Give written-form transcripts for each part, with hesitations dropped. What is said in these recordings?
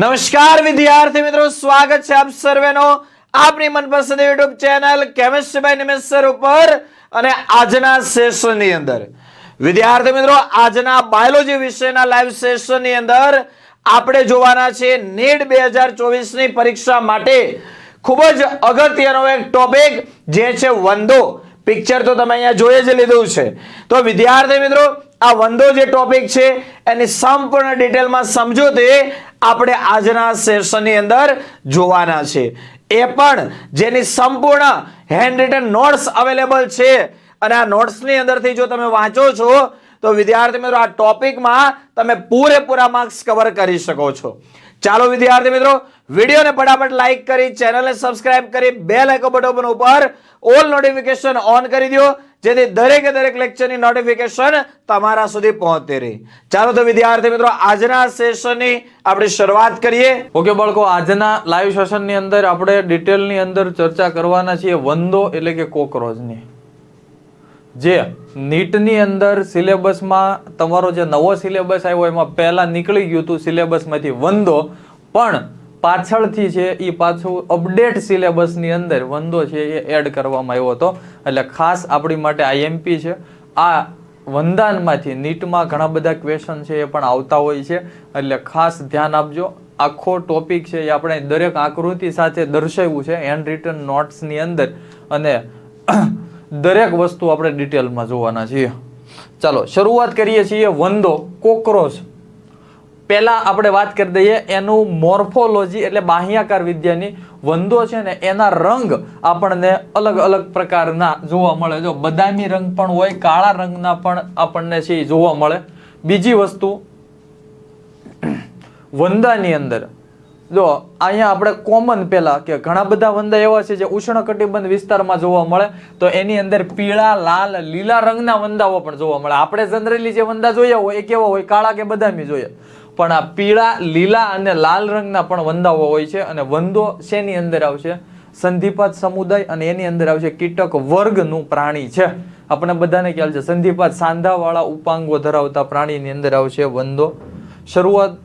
નમસ્કાર વિદ્યાર્થી મિત્રો, સ્વાગત છે આપ સર્વેનો આપની મનપસંદ YouTube channel chemistry by Nimesh sir ઉપર। અને આજના સેશનની અંદર વિદ્યાર્થી મિત્રો, આજના બાયોલોજી વિષયના લાઈવ સેશનની અંદર આપણે જોવાના છે નીટ 2024 ની પરીક્ષા માટે ખૂબ જ અગત્યનો એક ટોપિક જે છે વંદો। પિક્ચર તો તમે અહીંયા જોઈ જ લીધું છે। તો વિદ્યાર્થી મિત્રો, આ વંદો જે ટોપિક છે એની સંપૂર્ણ ડિટેલમાં સમજૂતી આપણે આજના સેશનની અંદર જોવાના છે। એ પણ જેની સંપૂર્ણ હેન્ડ રિટન નોટ્સ અવેલેબલ છે અને આ નોટ્સની અંદરથી જો તમે વાંચો છો તો વિદ્યાર્થી મિત્રો આ ટોપિકમાં તમે પૂરેપૂરા માર્ક્સ કવર કરી શકો છો। ચાલો વિદ્યાર્થી મિત્રો, વિડીયોને ફટાફટ લાઈક કરી, ચેનલને સબસ્ક્રાઇબ કરી, બેલ આઇકન બટન ઉપર ઓલ નોટિફિકેશન ઓન કરી દો, જેથી દરેકે દરેક લેક્ચરની નોટિફિકેશન તમારા સુધી પહોંચતી રહે। ચાલો તો વિદ્યાર્થી મિત્રો, આજના સેશનની આપણે શરૂઆત કરીએ। ઓકે બાળકો, આજના લાઈવ સેશનની અંદર આપણે ડિટેલની અંદર ચર્ચા કરવાના છીએ વંદો એટલે કે કોકરોચની। જે નીટની અંદર સિલેબસમાં તમારો જે નવો સિલેબસ આવ્યો એમાં પહેલા નીકળી ગયું હતું સિલેબસમાંથી વંદો, પણ પાછળથી છે એ પાછું અપડેટ સિલેબસની અંદર વંદો છે એ એડ કરવામાં આવ્યો હતો। એટલે ખાસ આપણી માટે આઈએમપી છે। આ વંદાનમાંથી નીટમાં ઘણા બધા ક્વેશ્ચન છે એ પણ આવતા હોય છે, એટલે ખાસ ધ્યાન આપજો। આખો ટોપિક છે એ આપણે દરેક આકૃતિ સાથે દર્શાવ્યું છે હેન્ડ રિટન નોટ્સની અંદર, અને દરેક વસ્તુ આપણે ડિટેલમાં જોવાના છીએ। ચાલો શરૂઆત કરીએ છીએ વંદો કોકરોચ। પહેલા આપણે વાત કરી દઈએ એનું મોર્ફોલોજી એટલે બાહ્યાકાર વિદ્યાની। વંદો છે ને એના રંગ આપણને અલગ અલગ પ્રકારના જોવા મળે। જો બદામી રંગ પણ હોય, કાળા રંગના પણ આપણને છે જોવા મળે। બીજી વસ્તુ, વંદાની અંદર જો અહીંયા આપણે કોમન પેલા કે ઘણા બધા વંદા એવા છે જે ઉષ્ણકટિબંધ વિસ્તારમાં જોવા મળે, તો એની અંદર પીળા, લાલ, લીલા રંગના વંદાઓ પણ જોવા મળે। આપણે જનરલી જે વંદા જોયા હોય એ કેવા હોય, કાળા કે બદામી જોઈએ, પણ આ પીળા, લીલા અને લાલ રંગના પણ વંદાઓ હોય છે। અને વંદો શેની અંદર આવશે? સંધિપાત સમુદાય, અને એની અંદર આવશે કીટક વર્ગનું પ્રાણી છે। આપણે બધાને ખ્યાલ છે સંધિપાત સાંધાવાળા ઉપાંગો ધરાવતા પ્રાણીની અંદર આવશે વંદો। શરૂઆત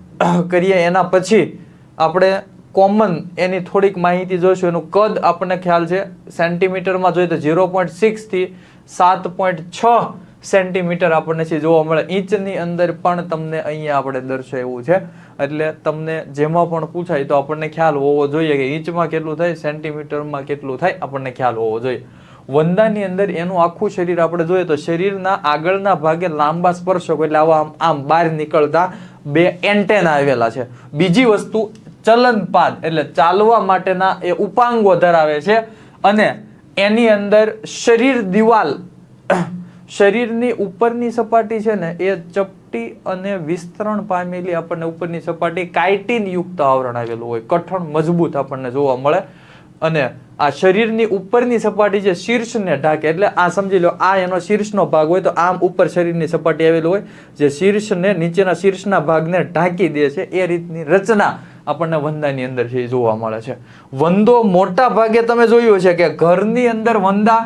કરીએ એના પછી આપણે કોમન એની થોડીક માહિતી જોઈશું। એનું કદ આપણને ખ્યાલ છે સેન્ટીમીટરમાં જોઈએ તો 0.6 થી 7.6 સેન્ટીમીટર આપણને છે જોવા મળે। ઇંચની અંદર પણ તમને અહીંયા આપણે દર્શાવ્યું છે, એટલે તમને જેમાં પણ પૂછાય તો આપણને ખ્યાલ હોવો જોઈએ કે ઇંચમાં કેટલું થાય, સેન્ટીમીટરમાં કેટલું થાય, આપણને ખ્યાલ હોવો જોઈએ। વંદાની અંદર એનું આખું શરીર આપણે જોઈએ તો શરીરના આગળના ભાગે લાંબા સ્પર્શકો એટલે આવા આમ બહાર નીકળતા બે એન્ટેના આવેલા છે। બીજી વસ્તુ, ચલનપાદ એટલે ચાલવા માટેના એ ઉપાંગો ધરાવે છે, અને એની અંદર શરીર દિવાલ, શરીરની ઉપરની સપાટી છે ને એ ચપટી અને વિસ્તરણ પામેલી આપણને ઉપરની સપાટી કાઇટિન યુક્ત આવરણ આવેલું હોય, કઠણ મજબૂત આપણને જોવા મળે। અને આ શરીરની ઉપરની સપાટી જે શીર્ષને ઢાંકે, એટલે આ સમજી લો આ એનો શીર્ષનો ભાગ હોય તો આમ ઉપર શરીરની સપાટી આવેલું હોય જે શીર્ષને, નીચેના શીર્ષના ભાગને ઢાંકી દે છે, એ રીતની રચના આપણને વંદાની અંદર છે જોવા મળે છે। વંદો મોટા ભાગે તમે જોયું છે કે ઘરની અંદર વંદા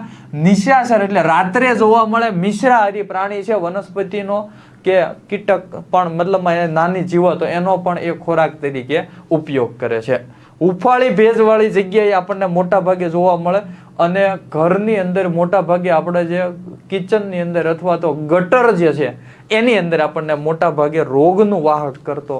નિશાચર એટલે રાત્રે જોવા મળે। મિશ્રાહારી પ્રાણી છે, વનસ્પતિનો કે કીટક પણ મતલબમાં નાની જીવાતો એનો પણ એ ખોરાક તરીકે ઉપયોગ કરે છે। ઉફાળી ભેજવાળી જગ્યાએ આપણને મોટા ભાગે જોવા મળે, અને ઘરની અંદર મોટા ભાગે આપણે જે કિચનની અંદર અથવા તો ગટર જે છે એની અંદર આપણને મોટા ભાગે રોગનું વાહક કરતો,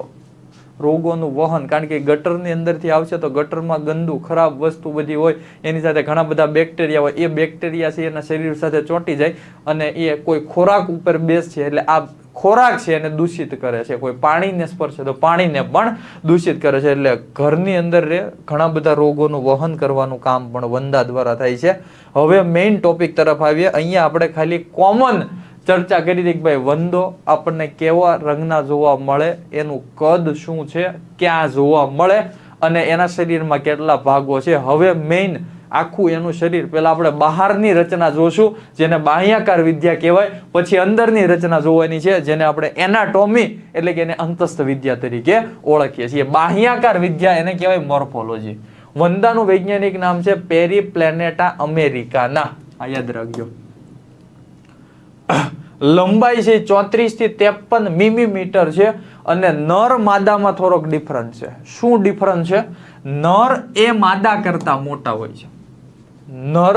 રોગોનું વહન, કારણ કે ગટરની અંદરથી આવશે તો ગટરમાં ગંદુ ખરાબ વસ્તુ બધી હોય, એની સાથે ઘણા બધા બેક્ટેરિયા હોય, એ બેક્ટેરિયા છે એના શરીર સાથે ચોંટી જાય અને એ કોઈ ખોરાક ઉપર બેસશે એટલે આ ખોરાક છે એને દૂષિત કરે છે। કોઈ પાણીને સ્પર્શે તો પાણીને પણ દૂષિત કરે છે, એટલે ઘરની અંદર ઘણા બધા રોગોનું વહન કરવાનું કામ પણ વંદા દ્વારા થાય છે। હવે મેઇન ટોપિક તરફ આવીએ। અહીંયા આપણે ખાલી કોમન ચર્ચા કરી હતી કે ભાઈ વંદો આપણને કેવા રંગના જોવા મળે, એનું કદ શું છે, ક્યાં જોવા મળે, અને એના શરીરમાં કેટલા ભાગો છે। હવે મેઇન આખું એનું શરીર પહેલા આપણે બહારની રચના જોશું જેને બાહ્યાકાર વિદ્યા કહેવાય, પછી અંદરની રચના જોવાની છે જેને આપણે એનાટોમી એટલે કે એને અંતસ્થ વિદ્યા તરીકે ઓળખીએ છીએ। બાહ્યાકાર વિદ્યા એને કહેવાય મોર્ફોલોજી। વંદાનું વૈજ્ઞાનિક નામ છે પેરીપ્લેનેટા અમેરિકાના, આ યાદ રાખજો। લંબાઈ છે 34 થી 53 મિલીમીટર છે અને નર માદામાં થોડોક ડિફરન્સ છે. શું ડિફરન્સ છે? નર એ માદા કરતા મોટા હોય છે. નર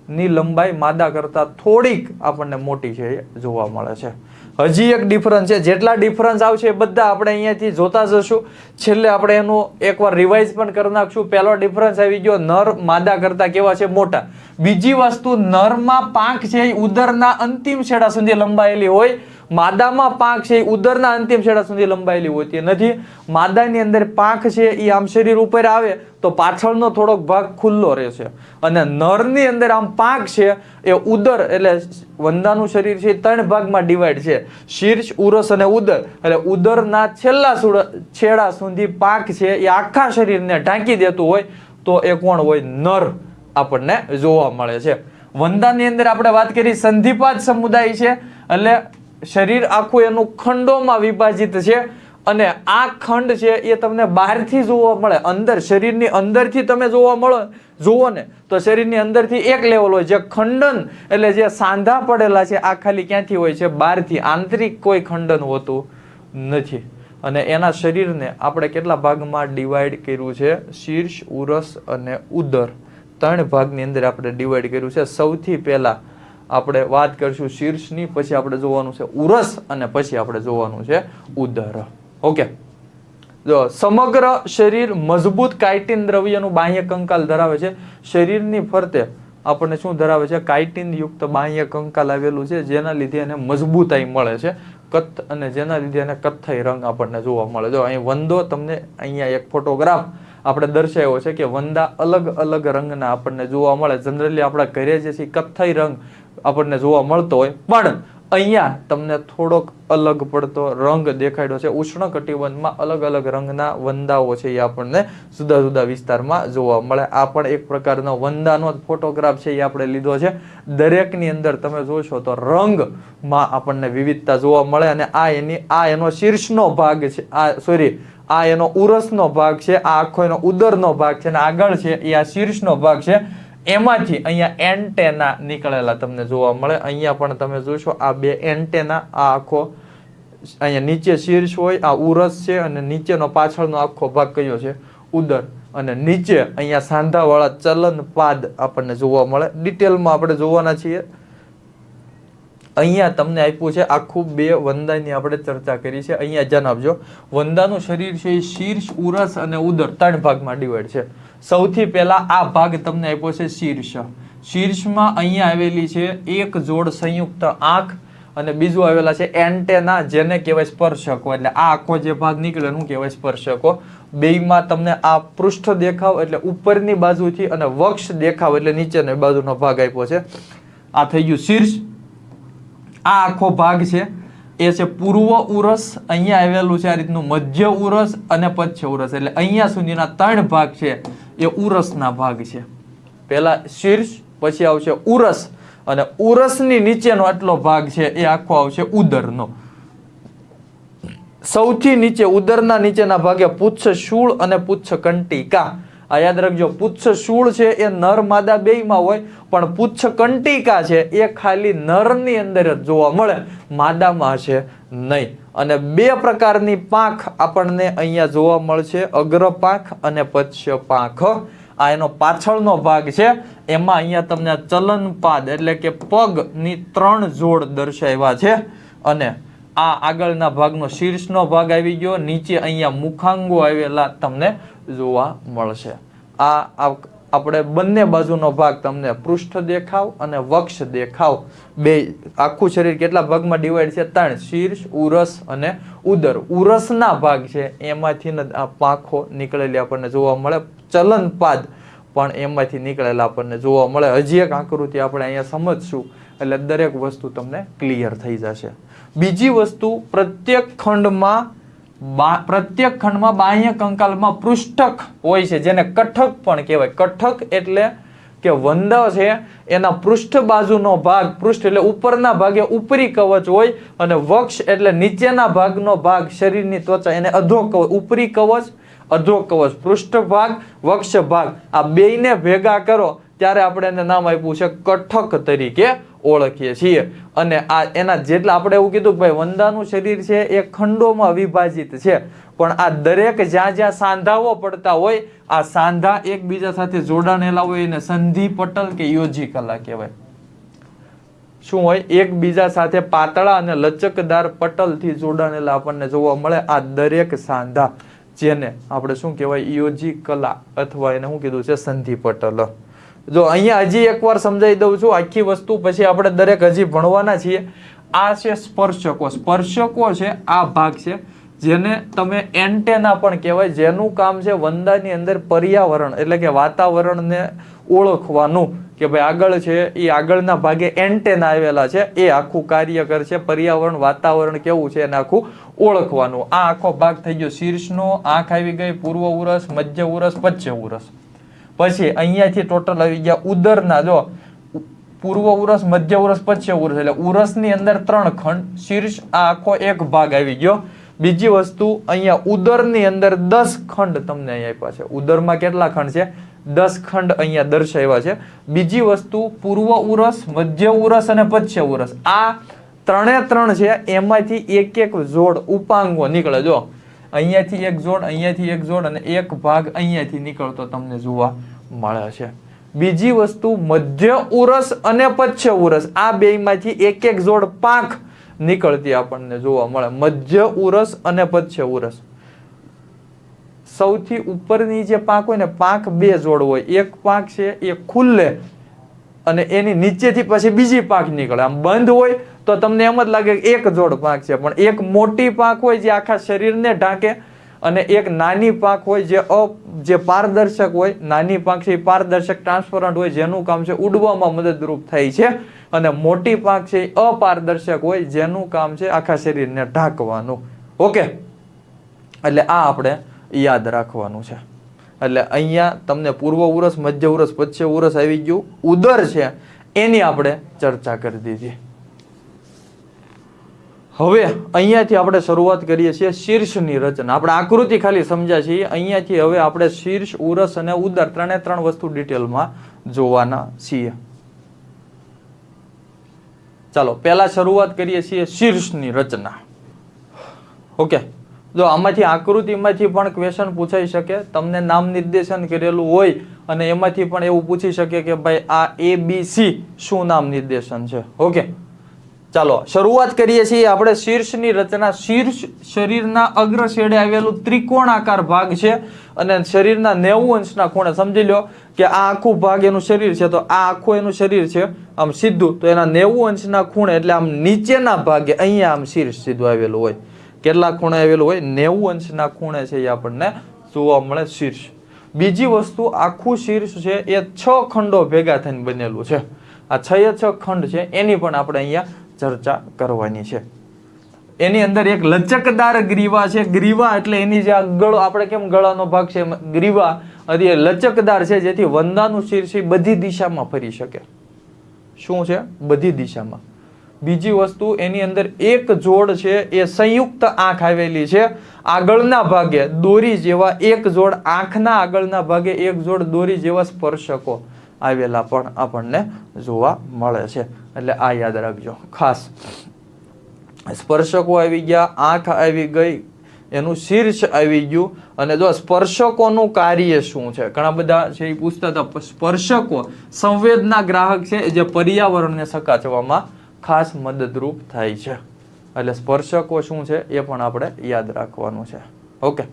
ની લંબાઈ માદા કરતા થોડીક આપણને મોટી છે એ જોવા મળે છે. હજી એક ડિફરન્સ છે. જેટલા ડિફરન્સ આવશે એ બધા આપણે અહીંયાથી જોતા જશું. છેલ્લે આપણે એનું એકવાર રિવાઇઝ પણ કરી નાખશું. પહેલો ડિફરન્સ આવી ગયો, નર માદા કરતા કેવા છે? મોટા. બીજી વસ્તુ, નરમાં પાંખ છે એ ઉદરના અંતિમ છેડા સુધી લંબાયેલી હોય, માદામાં પાંખ છે એ ઉદરના અંતિમ છેડા સુધી લંબાયેલી હોતી નથી. માદાની અંદર પાંખ છે એ આમ શરીર ઉપર આવે તો પાછળનો થોડોક ભાગ ખુલ્લો રહેશે અને નરની અંદર આમ પાંખ છે એ ઉદર એટલે વંદાનું શરીર છે એ 3 ભાગમાં ડિવાઈડ છે, શીર્ષ, ઉરસ અને ઉદર. એટલે ઉદરના છેલ્લા છેડા સુધી પાંખ છે એ આખા શરીરને ઢાંકી દેતું હોય તો એ કોણ હોય? નર આપણને જોવા મળે છે. વંદાની અંદર આપણે વાત કરી સંધિપાદ સમુદાય છે એટલે શરીર આખું એનું ખંડોમાં વિભાજિત છે અને આ ખંડ છે એ તમને બહારથી જોવા મળે, અંદર શરીરની અંદરથી તમે જોવો ને તો શરીરની અંદરથી એક લેવલ હોય જે ખંડન એટલે જે સાંધા પડેલા છે આ ખાલી ક્યાંથી હોય છે? બહારથી. આંતરિક કોઈ ખંડન હોતું નથી. અને એના શરીરને આપણે કેટલા ભાગમાં ડિવાઈડ કર્યું છે? શીર્ષ, ઉરસ અને ઉદર 3 ભાગની અંદર આપણે ડિવાઈડ કર્યું છે. સૌથી પહેલા આપણે વાત કરશું શીર્ષની, પછી આપણે જોવાનું છે ઉરસ અને પછી આપણે જોવાનું છે ઉદર. ઓકે, જો સમગ્ર શરીર મજબૂત કાઇટિન દ્રવ્યનું બાહ્ય કંકાલ ધરાવે છે. શરીરની ફરતે આપણને શું ધરાવે છે? કાઇટિન યુક્ત બાહ્ય કંકાલ આવેલું છે જેના લીધે એને મજબૂતાઈ મળે છે અને જેના લીધે એને કથ્થઈ રંગ આપણને જોવા મળે. જો અહીં વંદો તમને અહીંયા એક ફોટોગ્રાફ આપણે દર્શાવ્યો છે કે વંદા અલગ અલગ રંગના આપણને જોવા મળે. જનરલી આપણા ઘરે જે છે કથ્થઈ રંગ આપણને જોવા મળતો હોય, પણ અહીંયા તમને થોડોક અલગ પડતો રંગ દેખાડ્યો છે. ઉષ્ણકટિબંધમાં અલગ અલગ રંગના વંદાઓ છે એ આપણને જુદા જુદા વિસ્તારમાં જોવા મળે. આ પણ એક પ્રકારનો વંદાનો જ ફોટોગ્રાફ છે એ આપણે લીધો છે. દરેકની અંદર તમે જોશો તો રંગમાં આપણને વિવિધતા જોવા મળે અને આ એનો શીર્ષનો ભાગ છે, આ એનો ઉરસનો ભાગ છે, આ આખો એનો ઉદરનો ભાગ છે અને આગળ છે એ આ શીર્ષનો ભાગ છે. એમાંથી અહીંયા એન્ટેના નીકળેલા તમને જોવા મળે. અહીંયા પણ તમે જોશો આ 2 એન્ટેના, આ આખો અહીંયા નીચે શીર્ષ હોય, આ ઉરસ છે અને નીચેનો પાછળનો આખો ભાગ કયો છે? ઉદર. અને નીચે અહીંયા સાંધાવાળા ચલનપાદ આપણને જોવા મળે. ડિટેલમાં આપણે જોવાના છીએ. અહીંયા તમને આપ્યું છે આખું 2 વંદાની આપણે ચર્ચા કરી છે. અહીંયા ધ્યાન આપજો, વંદાનું શરીર છે એ શીર્ષ, ઉરસ અને ઉદર 3 ભાગમાં ડિવાઈડ છે. સૌથી પહેલા આ ભાગ તમને આપ્યો છે શીર્ષ. શીર્ષમાં અહીંયા આવેલી છે એક જોડ સંયુક્ત આંખ અને બીજું આવેલા છે એન્ટેના જેને કહેવાય સ્પર્શકો. એટલે આ આખો જે ભાગ નીકળે એનું કહેવાય સ્પર્શકો. બેયમાં તમને આ પૃષ્ઠ દેખાવ એટલે ઉપરની બાજુથી અને વક્ષ દેખાવ એટલે નીચેની બાજુનો ભાગ આપ્યો છે. આ થઈ ગયું શીર્ષ. આ આખો ભાગ છે એ છે પૂર્વ ઉરસ. અહીંયા આવેલું છે આ રીતનું મધ્ય ઉરસ અને પશ્ચ ઉરસ. એટલે અહીંયા સુધીના 3 ભાગ છે એ ઉરસના ભાગ છે. પહેલા શીર્ષ, પછી આવશે ઉરસ અને ઉરસની નીચેનો આટલો ભાગ છે એ આખો આવશે ઉદરનો. સૌથી નીચે ઉદરના નીચેના ભાગે પુચ્છ શૂળ અને પુચ્છ કંટિકા. આ યાદ રાખજો, પુચ્છ શૂળ છે એ નર માદા બેયમાં હોય, પણ પુચ્છ કંટિકા છે એ ખાલી નરની અંદર જ જોવા મળે, માદામાં છે નહીં. અને 2 પ્રકારની પાંખ આપણને અહીંયા જોવા મળશે, અગ્ર પાંખ અને પશ્ચ પાંખ. આ એનો પાછળનો ભાગ છે. એમાં અહીંયા તમને ચલનપાદ એટલે કે પગની 3 જોડ દર્શાવ્યા છે અને આ આગળના ભાગનો શીર્ષનો ભાગ આવી ગયો. નીચે અહીંયા મુખાંગો આવેલા તમને જોવા મળશે. આ આપણે બંને બાજુનો ભાગ તમને પૃષ્ઠ દેખાવ અને વક્ષ દેખાવ 2 આખું શરીર કેટલા ભાગમાં ડિવાઈડ છે? 3, શીર્ષ, ઉરસ અને ઉદર. ઉરસના ભાગ છે એમાંથી આ પાંખો નીકળેલી આપણને જોવા મળે. ચલનપાદ પણ એમાંથી નીકળેલા આપણને જોવા મળે. હજી એક આકૃતિ આપણે અહીંયા સમજશું એટલે દરેક વસ્તુ તમને ક્લિયર થઈ જશે. બીજી વસ્તુ, પ્રત્યેક ખંડમાં બાહ્ય કંકાલમાં પૃષ્ઠક હોય છે જેને કઠક પણ કહેવાય. કઠક એટલે કે વંદા છે એના પૃષ્ઠ બાજુનો ભાગ, પૃષ્ઠ એટલે ઉપરના ભાગે ઉપરી કવચ હોય અને વક્ષ એટલે નીચેના ભાગનો ભાગ, શરીરની ત્વચા, એને અધો કવચ. ઉપરી કવચ, અધો કવચ, પૃષ્ઠ ભાગ, વક્ષ ભાગ, આ બેયને ભેગા કરો ત્યારે આપણે એને નામ આપ્યું છે કઠક તરીકે ઓળખીએ છીએ. અને આ એના જેટલા આપણે એવું કીધું કે ભાઈ વંદાનું શરીર છે એ ખંડોમાં વિભાજિત છે, પણ આ દરેક જ્યાં જ્યાં સાંધાઓ પડતા હોય આ સાંધા એકબીજા સાથે જોડાણેલા હોય એને સંધિ પટલ કે યોજી કલા કહેવાય. શું હોય? એકબીજા સાથે પાતળા અને લચકદાર પટલથી જોડાણેલા આપણને જોવા મળે આ દરેક સાંધા, જેને આપણે શું કહેવાય? યોજી કલા અથવા એને શું કીધું છે? સંધિ પટલ. જો અહીંયા હજી એકવાર સમજાવી દઉં છું આખી વસ્તુ, પછી આપણે દરેક હજી ભણવાના છીએ. આ છે સ્પર્શકો. સ્પર્શકો છે આ ભાગ છે જેને તમે એન્ટેના પણ કહેવાય, જેનું કામ છે વંદાની અંદર પર્યાવરણ એટલે કે વાતાવરણને ઓળખવાનું, કે ભાઈ આગળ છે એ આગળના ભાગે એન્ટેના આવેલા છે, એ આખું કાર્ય કરશે. પર્યાવરણ વાતાવરણ કેવું છે એને આખું ઓળખવાનું. આ આખો ભાગ થઈ ગયો શીર્ષનો. આંખ આવી ગઈ, પૂર્વ ઉરસ, મધ્ય ઉરસ, પશ્ચ ઉરસ. પછી અહીંયાથી ટોટલ આવી ગયા ઉદરના. જો પૂર્વ ઉરસ, મધ્ય ઉરસ, પશ્ચ ઉરસ, એટલે ઉરસની અંદર 3 ખંડ. શીર્ષ આ આખો એક ભાગ આવી ગયો. બીજી વસ્તુ અહીંયા ઉદરની અંદર 10 ખંડ તમને અહીંયા આપ્યા છે. ઉદરમાં કેટલા ખંડ છે? 10 ખંડ અહીંયા દર્શાવ્યા છે. બીજી વસ્તુ પૂર્વ ઉરસ, મધ્ય ઉરસ અને પશ્ચ ઉરસ. આ 3 છે, એમાંથી એક એક જોડ ઉપાંગો નીકળે. જો અહીંયાથી એક જોડ, અહીંયાથી એક જોડ અને એક ભાગ અહીંયાથી નીકળતો તમને જોવા મળે છે. બીજી વસ્તુ મધ્ય ઉરસ અને પશ્ચ ઉરસ, આ બેયમાંથી એક એક જોડ પાંખ નીકળતી આપણને જોવા મળે. મધ્ય ઉરસ અને પશ્ચ ઉરસ. સૌથી ઉપરની જે પાંખ હોય ને, પાંખ 2 જોડ હોય. એક પાંખ છે એ ખુલ્લે અને એની નીચેથી પછી બીજી પાંખ નીકળે. આમ બંધ હોય તો તમને એમ જ લાગે કે એક જોડ પાંખ છે, પણ એક મોટી પાંખ હોય જે આખા શરીરને ઢાંકે, અને એક નાની પાંખ હોય જે પારદર્શક હોય. નાની પાંખ છે એ પારદર્શક ટ્રાન્સપરન્ટ હોય, જેનું કામ છે ઉડવામાં મદદરૂપ થાય છે, અને મોટી પાંખ છે એ અપારદર્શક હોય, જેનું કામ છે આખા શરીરને ઢાંકવાનું. ઓકે, એટલે આ આપણે યાદ રાખવાનું છે. એટલે અહીંયા તમને પૂર્વ ઉરસ, મધ્ય ઉરસ, પશ્ચ ઉરસ આવી ગયું. ઉદર છે એની આપણે ચર્ચા કરી દીધી. હવે અહીંયાથી આપણે શરૂઆત કરીએ છીએ શીર્ષની રચના. આપણે આકૃતિ ખાલી સમજ્યા છીએ. અહીંયાથી હવે આપણે શીર્ષ, ઉરસ અને ઉદર 3 વસ્તુ ડિટેલમાં જોવાના છીએ. ચાલો પહેલા શરૂઆત કરીએ છીએ શીર્ષની રચના. ઓકે, જો આમાંથી આકૃતિમાંથી પણ ક્વેશ્ચન પૂછાઈ શકે. તમને નામ નિર્દેશન કરેલું હોય અને એમાંથી પણ એવું પૂછી શકે કે ભાઈ આ ABC શું નામ નિર્દેશન છે. ઓકે, ચાલો શરૂઆત કરીએ છીએ આપણે શીર્ષની રચના. શીર્ષ શરીરના અગ્ર છેડે આવેલું ત્રિકોણાકાર ભાગ છે અને શરીરના 90 અંશના ખૂણે. સમજી લો કે આ આખું ભાગ એનું શરીર છે, તો આ આખું એનું શરીર છે આમ સીધું, તો એના 90 અંશના ખૂણે એટલે આમ નીચેના ભાગે અહીંયા આમ શીર્ષ સીધું આવેલું હોય. કેટલા ખૂણે આવેલું હોય? 90 અંશના ખૂણે છે એ આપણને જોવા મળે શીર્ષ. બીજી વસ્તુ, આખું શીર્ષ છે એ 6 ખંડો ભેગા થઈને બનેલું છે. આ 6 ખંડ છે એની પણ આપણે અહીંયા ચર્ચા કરવાની છે. એની અંદર એક લચકદાર ગ્રીવા છે. ગ્રીવા એટલે એની જે ગળો, આપણે કેમ ગળાનો ભાગ છે, ગ્રીવા એ લચકદાર છે, જેથી વંદાનું શીર્ષ બધી દિશામાં ફરી શકે. શું છે? બધી દિશામાં. બીજી વસ્તુ, એની અંદર એક જોડ છે એ સંયુક્ત આંખ આવેલી છે. આગળના ભાગે દોરી જેવા એક જોડ, આંખના આગળના ભાગે એક જોડ દોરી જેવા સ્પર્શકો આવેલા પણ આપણને જોવા મળે છે. એટલે આ યાદ રાખજો ખાસ. સ્પર્શકો આવી ગયા, આંખ આવી ગઈ, એનું શીર્ષ આવી ગયું. અને જો સ્પર્શકોનું કાર્ય શું છે, ઘણા બધા છે એ પૂછતા હતા. સ્પર્શકો સંવેદના ગ્રાહક છે જે પર્યાવરણને સકાચવામાં ખાસ મદદરૂપ થાય છે. એટલે સ્પર્શકો શું છે એ પણ આપણે યાદ રાખવાનું છે. ઓકે,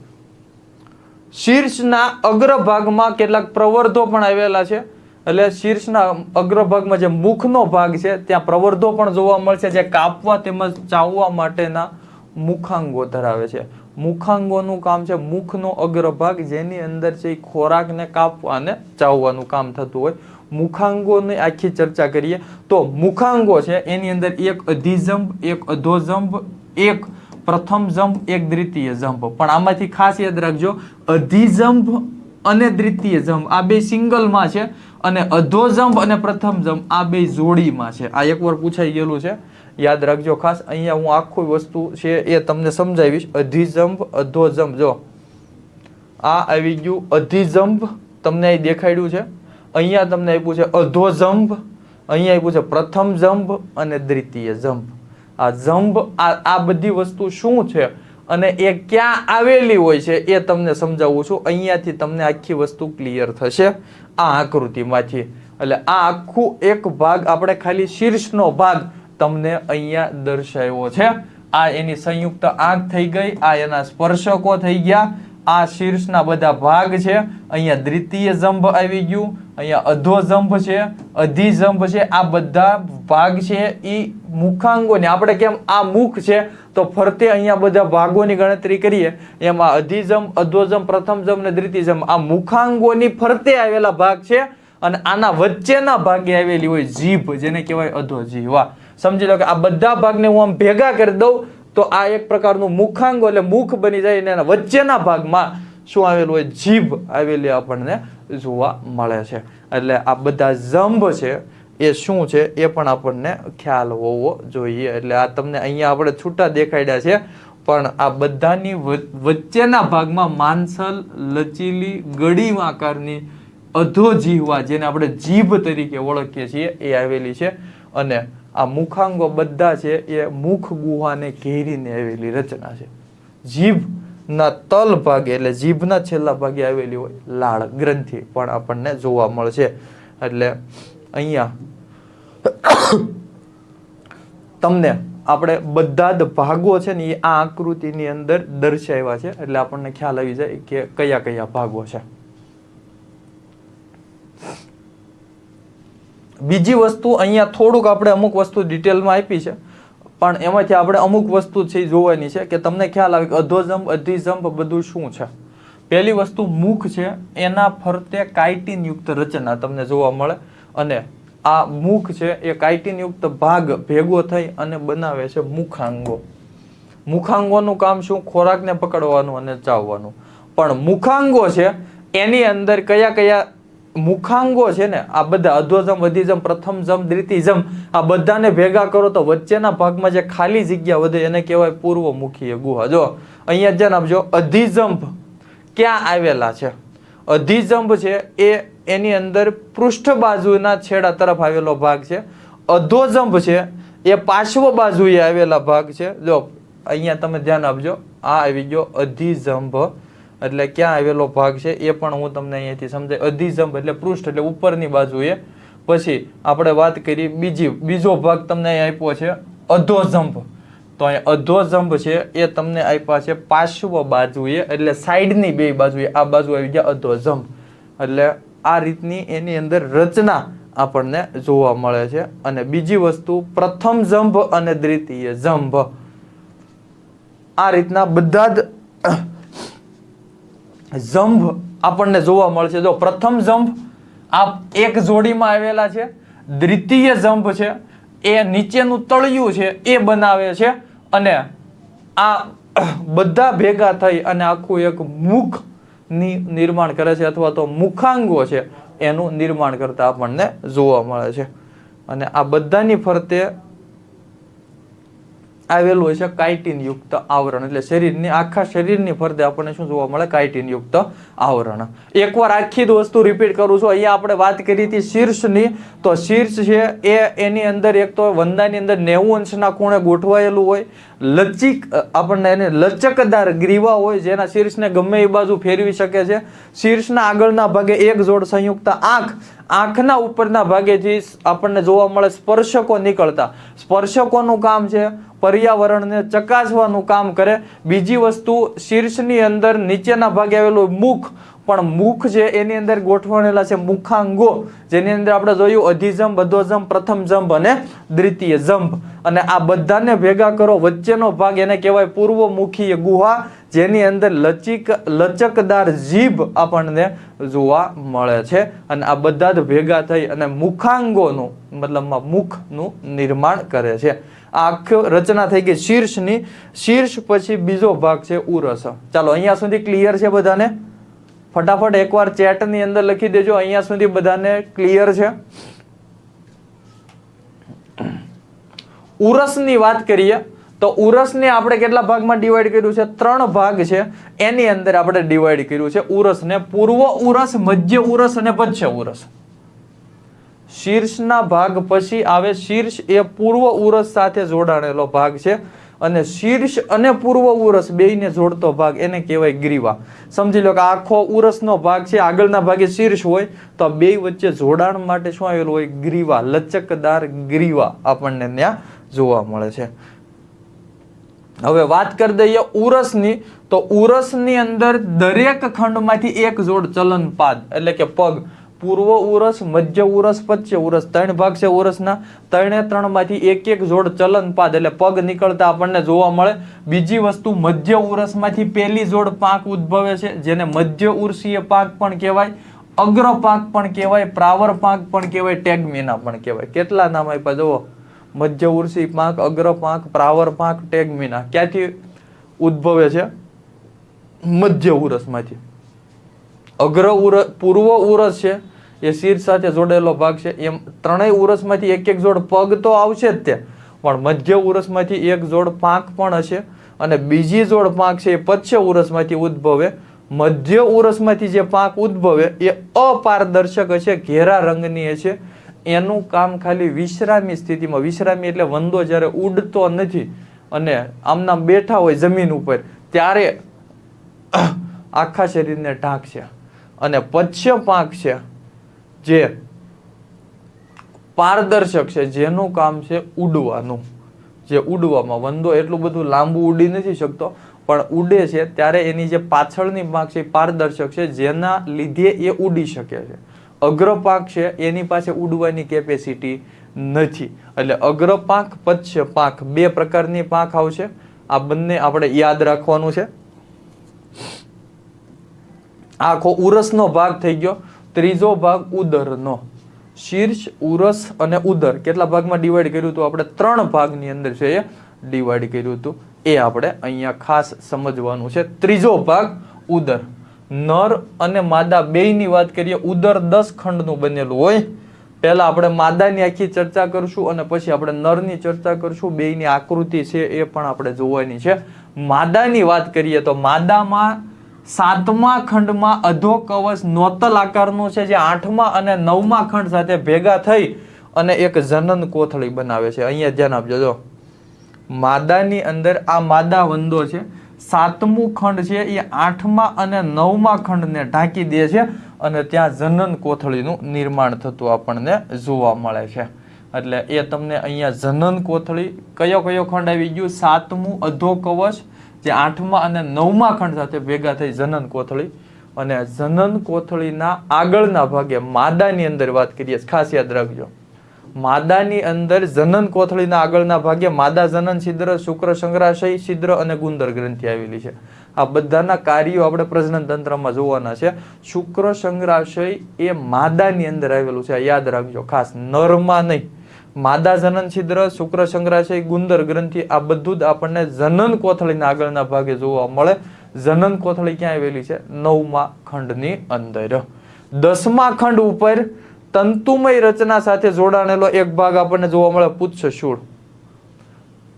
શીર્ષના અગ્રભાગમાં કેટલાક પ્રવર્ધો પણ આવેલા છે. એટલે શીર્ષના અગ્રભાગમાં જે મુખનો ભાગ છે ત્યાં પ્રવર્ધો પણ જોવા મળશે, જે કાપવા તેમજ ચાવવા માટેના મુખાંગો ધરાવે છે. મુખાંગોનું કામ છે મુખનો અગ્રભાગ, જેની અંદર છે ખોરાકને કાપવા અને ચાવવાનું કામ થતું હોય. મુખાંગોની આખી ચર્ચા કરીએ તો મુખાંગો છે એની અંદર એક અધિજંભ, એક અધોજંભ, એક પ્રથમ જંભ, એક દ્વિતીય જંભ. પણ આમાંથી ખાસ યાદ રાખજો, અધિજંભ અને દ્વિતીય જંભ આ બે સિંગલમાં છે, અને અધોજંભ અને પ્રથમ જંભ આ બે જોડીમાં છે. આ એકવાર પૂછાઈ ગયેલું છે, યાદ રાખજો ખાસ. અહીંયા હું આખું વસ્તુ છે એ તમને સમજાવીશ. અધિજંભ, અધોજંભ. જો આ આવી ગયું અધિજંભ, તમને અહીં દેખાડ્યું છે. અહીંયા તમને આપ્યું છે અધોજંભ, અહીંયા આપ્યું છે પ્રથમ જંભ અને દ્વિતીય જંભ. આ જંભ આ બધી વસ્તુ શું છે અને એ ક્યાં આવેલી હોય છે એ તમને સમજાવું છું. અહીંયાથી તમને આખી વસ્તુ ક્લિયર થશે આ આકૃતિમાંથી. એટલે આ આખું એક ભાગ આપણે ખાલી શીર્ષનો ભાગ તમને અહીંયા દર્શાવ્યો છે. આ એની સંયુક્ત આંખ થઈ ગઈ, આ એના સ્પર્શકો થઈ ગયા, આ શીર્ષના બધા ભાગ છે. અહીંયા દ્વિતીય જંભ આવી ગયું, અહીંયા અધોજંભ છે, અધિજંભ છે. આ બધા ભાગ છે એ મુખાંગોને આપણે કેમ આ મુખ છે તો ફરતે અહીંયા બધા ભાગોની ગણતરી કરીએ એમાં અધિજંભ, અધોજંભ, પ્રથમ જંભ ને દ્વિતીય જંભ આ મુખાંગોની ફરતે આવેલા ભાગ છે. અને આના વચ્ચેના ભાગે આવેલી હોય જીભ, જેને કહેવાય અધોજીહવા. સમજી લો કે આ બધા ભાગને હું આમ ભેગા કરી દઉં તો આ એક પ્રકારનું મુખાંગો એટલે મુખ બની જાય. અને એના વચ્ચેના ભાગમાં શું આવેલું હોય? જીભ આવેલી આપણને જોવા મળે છે. એટલે આ બધા જંભ છે એ શું છે એ પણ આપણને ખ્યાલ હોવો જોઈએ. એટલે આ તમને અહીંયા આપણે છૂટા દેખાડ્યા છે, પણ આ બધાની વચ્ચેના ભાગમાં માંસલ, લચીલી, ગળીમ આકારની અધોજીહવા, જેને આપણે જીભ તરીકે ઓળખીએ છીએ, એ આવેલી છે. અને આ મુખાંગો બધા છે એ મુખ ગુહાને ઘેરીને આવેલી રચના છે. જીભના તલ ભાગે એટલે જીભના છેલ્લા ભાગે આવેલી હોય લાળ ગ્રંથિ પણ આપણને જોવા મળશે. એટલે અહીંયા તમને આપણે બધા જ ભાગો છે ને એ આ આકૃતિની અંદર દર્શાવ્યા છે. એટલે આપણને ખ્યાલ આવી જાય કે કયા કયા ભાગો છે. બીજી વસ્તુ અહીંયા થોડુંક આપણે અમુક વસ્તુ ડિટેલમાં આપી છે, પણ એમાંથી આપણે અમુક વસ્તુ છે જોવાની છે કે તમને ખ્યાલ આવે કે અધોજંભ, અધિજંભ બધું શું છે. પહેલી વસ્તુ મુખ છે, એના ફરતે કાઇટિન યુક્ત રચના તમને જોવા મળે. અને આ મુખ છે એ કાઇટિન યુક્ત ભાગ ભેગો થઈ અને બનાવે છે મુખાંગો. મુખાંગોનું કામ શું? ખોરાકને પકડવાનું અને ચાવવાનું. પણ મુખાંગો છે એની અંદર કયા કયા મુખાંગો છે ને આ બધા અધોજંભ, અધિજંભ, પ્રથમ જંભ, દ્વિતીય જંભ આ બધાને ભેગા કરો તો વચ્ચેના ભાગમાં જે ખાલી જગ્યા વધે એને કહેવાય પૂર્વમુખીય ગુહા. જો અહીંયા ધ્યાન આપજો, અધિજંભ ક્યાં આવેલા છે? અધિજંભ છે એ એની અંદર પૃષ્ઠ બાજુના છેડા તરફ આવેલો ભાગ છે. અધોજંભ છે એ પાર્શ્વ બાજુએ આવેલા ભાગ છે. જો અહીંયા તમે ધ્યાન આપજો, આ આવી ગયો અધિજંભ. એટલે ક્યાં આવેલો ભાગ છે એ પણ હું તમને અહીંયાથી સમજાય. અધિજંભ એટલે પૃષ્ઠ એટલે ઉપરની બાજુએ. પછી આપણે વાત કરી બીજો ભાગ તમને અહીં આપ્યો છે અધોજંભ. તો અહીં અધોજંભ છે એ તમને આપ્યા છે પાર્શ્વ બાજુએ એટલે સાઈડની બે બાજુએ. આ બાજુ આવી ગયા અધોજંભ. એટલે આ રીતની એની અંદર રચના આપણને જોવા મળે છે. અને બીજી વસ્તુ પ્રથમ જંભ અને દ્વિતીય જંભ આ રીતના બધા જ જંભ આપણને જોવા મળશે. જો પ્રથમ જંભ આ એક જોડીમાં આવેલા છે, દ્વિતીય જંભ છે એ નીચેનું તળિયું છે એ બનાવે છે. અને આ બધા ભેગા થઈ અને આખું એક મુખ નિર્માણ કરે છે, અથવા તો મુખાંગો છે એનું નિર્માણ કરતા આપણને જોવા મળે છે. અને આ બધાની ફરતે આવેલું હોય છે કાઇટિન યુક્ત આવરણ. એટલે શરીરની આખા શરીરની ફરતે આપણને શું જોવા મળે? કાઇટિન યુક્ત આવરણ. એકવાર આખી જ વસ્તુ રિપીટ કરું છું. અહીંયા આપણે વાત કરી હતી શીર્ષની. તો શીર્ષ છે એ એની અંદર એક તો વંદાની અંદર 90 અંશના ખૂણે ગોઠવાયેલું હોય. લચીક આપણને એને લચકદાર ગ્રીવા હોય જેના શીર્ષને ગમે એ બાજુ ફેરવી શકે છે. શીર્ષના આગળના ભાગે એક જોડ સંયુક્ત આંખ, આંખના ઉપરના ભાગેથી આપણને જોવા મળે સ્પર્શકો નીકળતા. સ્પર્શકોનું કામ છે પર્યાવરણને ચકાસવાનું કામ કરે. બીજી વસ્તુ શીર્ષની અંદર નીચેના ભાગે આવેલું મુખ, પણ મુખ છે એની અંદર ગોઠવાયેલા છે મુખાંગો, જેની અંદર આપણે જોયું અધિજંભ, અધોજંભ, પ્રથમ જંભ અને દ્વિતીય જંભ. અને આ બધાને ભેગા કરો, વચ્ચેનો ભાગ એને કહેવાય પૂર્વમુખીય ગુહા, જેની અંદર લચકદાર જીભ આપણને જોવા મળે છે. અને આ બધા જ ભેગા થઈ અને મુખાંગોનું મતલબમાં મુખનું નિર્માણ કરે છે. આ આખી રચના થઈ ગઈ શીર્ષની. શીર્ષ પછી બીજો ભાગ છે ઉરસ. ચાલો અહીંયા સુધી ક્લિયર છે બધાને? ફટાફટ એકવાર ચેટની અંદર લખી દેજો અહીંયા સુધી બધાને ક્લિયર છે. ઉરસની વાત કરીએ તો ઉરસને આપણે કેટલા ભાગમાં ડિવાઈડ કર્યું છે? 3 ભાગ છે એની અંદર આપણે ડિવાઈડ કર્યું છે ઉરસને. પૂર્વ ઉરસ, મધ્ય ઉરસ અને પશ્ચ ઉરસ. શીર્ષના ભાગ પછી આવે શીર્ષ, એ પૂર્વ ઉરસ સાથે જોડાણેલો ભાગ છે અને શીર્ષ અને પૂર્વ ઉરસ બેયને જોડતો ભાગ એને કહેવાય ગ્રીવા. સમજી લો કે આખો ઉરસનો ભાગ છે, આગળના ભાગે શીર્ષ હોય તો આ બેય વચ્ચે જોડાણ માટે શું આવેલું હોય? ગ્રીવા, લચકદાર ગ્રીવા આપણને ત્યાં જોવા મળે છે. હવે વાત કરી દઈએ ઉરસની, તો ઉરસની અંદર દરેક ખંડમાંથી એક જોડ ચલનપાદ એટલે કે પગ, પૂર્વ ઉરસ, મધ્ય ઉરસ, પશ્ચ ઉરસ, 3 ભાગ છે ઉરસના, 3 માંથી એક જોડ ચલનપાદ એટલે પગ નીકળતા આપણને જોવા મળે. બીજી વસ્તુ, મધ્ય ઉરસમાંથી પહેલી જોડ પાંખ ઉદ્ભવે છે, જેને મધ્ય ઉર્ષીય પાંખ પણ કહેવાય, અગ્ર પાંખ પણ કહેવાય, પ્રાવર પાંખ પણ કહેવાય, ટેગમેના પણ કહેવાય. કેટલા નામ આપ્યા જુઓ? મધ્ય ઉર્ષી પાંખ, અગ્ર પાંખ, પ્રાવર પાંખ, ટેગમેના. ક્યાંથી ઉદ્ભવે છે? મધ્ય ઉરસમાંથી. અગ્ર ઉરસ, પૂર્વ ઉરસ છે એ શીર્ષ સાથે જોડેલો ભાગ છે. એમ 3 ઉરસમાંથી એક જોડ પગ તો આવશે જ તે, પણ મધ્ય ઉરસમાંથી એક જોડ પાંખ પણ હશે અને બીજી જોડ પાંખ છે એ પશ્ચ ઉરસમાંથી ઉદ્ભવે. મધ્ય ઉરસમાંથી જે પાંખ ઉદ્ભવે એ અપારદર્શક હશે, ઘેરા રંગની હશે. એનું કામ ખાલી વિશ્રામી સ્થિતિમાં, વિશ્રામી એટલે વંદો જ્યારે ઉડતો નથી અને આમના બેઠા હોય જમીન ઉપર ત્યારે આખા શરીરને ઢાંકશે. અને પશ્ચ પાંખ છે જે પારદર્શક છે, જેનું કામ છે ઉડવાનું. જે ઉડવામાં, વંદો એટલું બધું લાંબુ ઉડી નથી શકતો, પણ ઉડે છે ત્યારે એની જે પાછળની પાંખ છે એ પારદર્શક છે, જેના લીધે એ ઉડી શકે છે. અગ્ર પાંખ છે એની પાસે ઉડવાની કેપેસિટી નથી. એટલે અગ્ર પાંખ, પશ્ચ પાંખ, 2 પ્રકારની પાંખ આવશે. આ બંને આપણે યાદ રાખવાનું છે. આખો ઉરસનો ભાગ થઈ ગયો. ત્રીજો ભાગ ઉદરનો. શીર્ષ, ઉરસ અને ઉદર કેટલા ભાગમાં ડિવાઈડ કર્યું હતું? આપણે 3 ભાગની અંદર છે એ ડિવાઈડ કર્યું હતું. એ આપણે અહીંયા ખાસ સમજવાનું છે. ત્રીજો ભાગ ઉદર. નર અને માદા બેયની વાત કરીએ. ઉદર 10 ખંડનું બનેલું હોય. પહેલા આપણે માદાની આખી ચર્ચા કરશું અને પછી આપણે નરની ચર્ચા કરશું. બેયની આકૃતિ છે એ પણ આપણે જોવાની છે. માદાની વાત કરીએ તો માદામાં 7મા ખંડમાં અધો કવચ નોતલ આકારનું છે, જે 8મા અને 9મા ખંડ સાથે ભેગા થઈ અને એક જનન કોથળી બનાવે છે. અહીંયા ધ્યાન આપજો. જો માદાની અંદર આ માદા વંદો છે, 7મું ખંડ છે એ 8મા અને 9મા ખંડને ઢાંકી દે છે અને ત્યાં જનન કોથળીનું નિર્માણ થતું આપણને જોવા મળે છે. એટલે એ તમને અહીંયા જનન કોથળી કયો ખંડ આવી ગયું? 7મું અધો કવચ, જે 8મા અને 9મા ખંડ સાથે ભેગા થઈ જનન કોથળી. અને જનન કોથળીના આગળના ભાગે માદાની અંદર વાત કરીએ, ખાસ યાદ રાખજો. માદાની અંદર જનન કોથળીના આગળના ભાગે માદા જનન છિદ્ર, શુક્ર સંગ્રાશય છિદ્ર અને ગુંદર ગ્રંથિ આવેલી છે. આ બધાના કાર્યો આપણે પ્રજનન તંત્રમાં જોવાના છે. શુક્ર સંગ્રાશય એ માદાની અંદર આવેલું છે, યાદ રાખજો ખાસ, નરમાં નહીં. માદા જનન છિદ્ર, શુક્ર સંગ્રાશય, ગુંદર ગ્રંથિ આ બધું જ આપણને જનન કોથળીના આગળના ભાગે જોવા મળે. જનન કોથળી ક્યાં આવેલી છે? 9મા ખંડની અંદર. 10મા ખંડ ઉપર તંતુમય રચના સાથે જોડાણેલો એક ભાગ આપણને જોવા મળે, પુચ્છ શૂળ.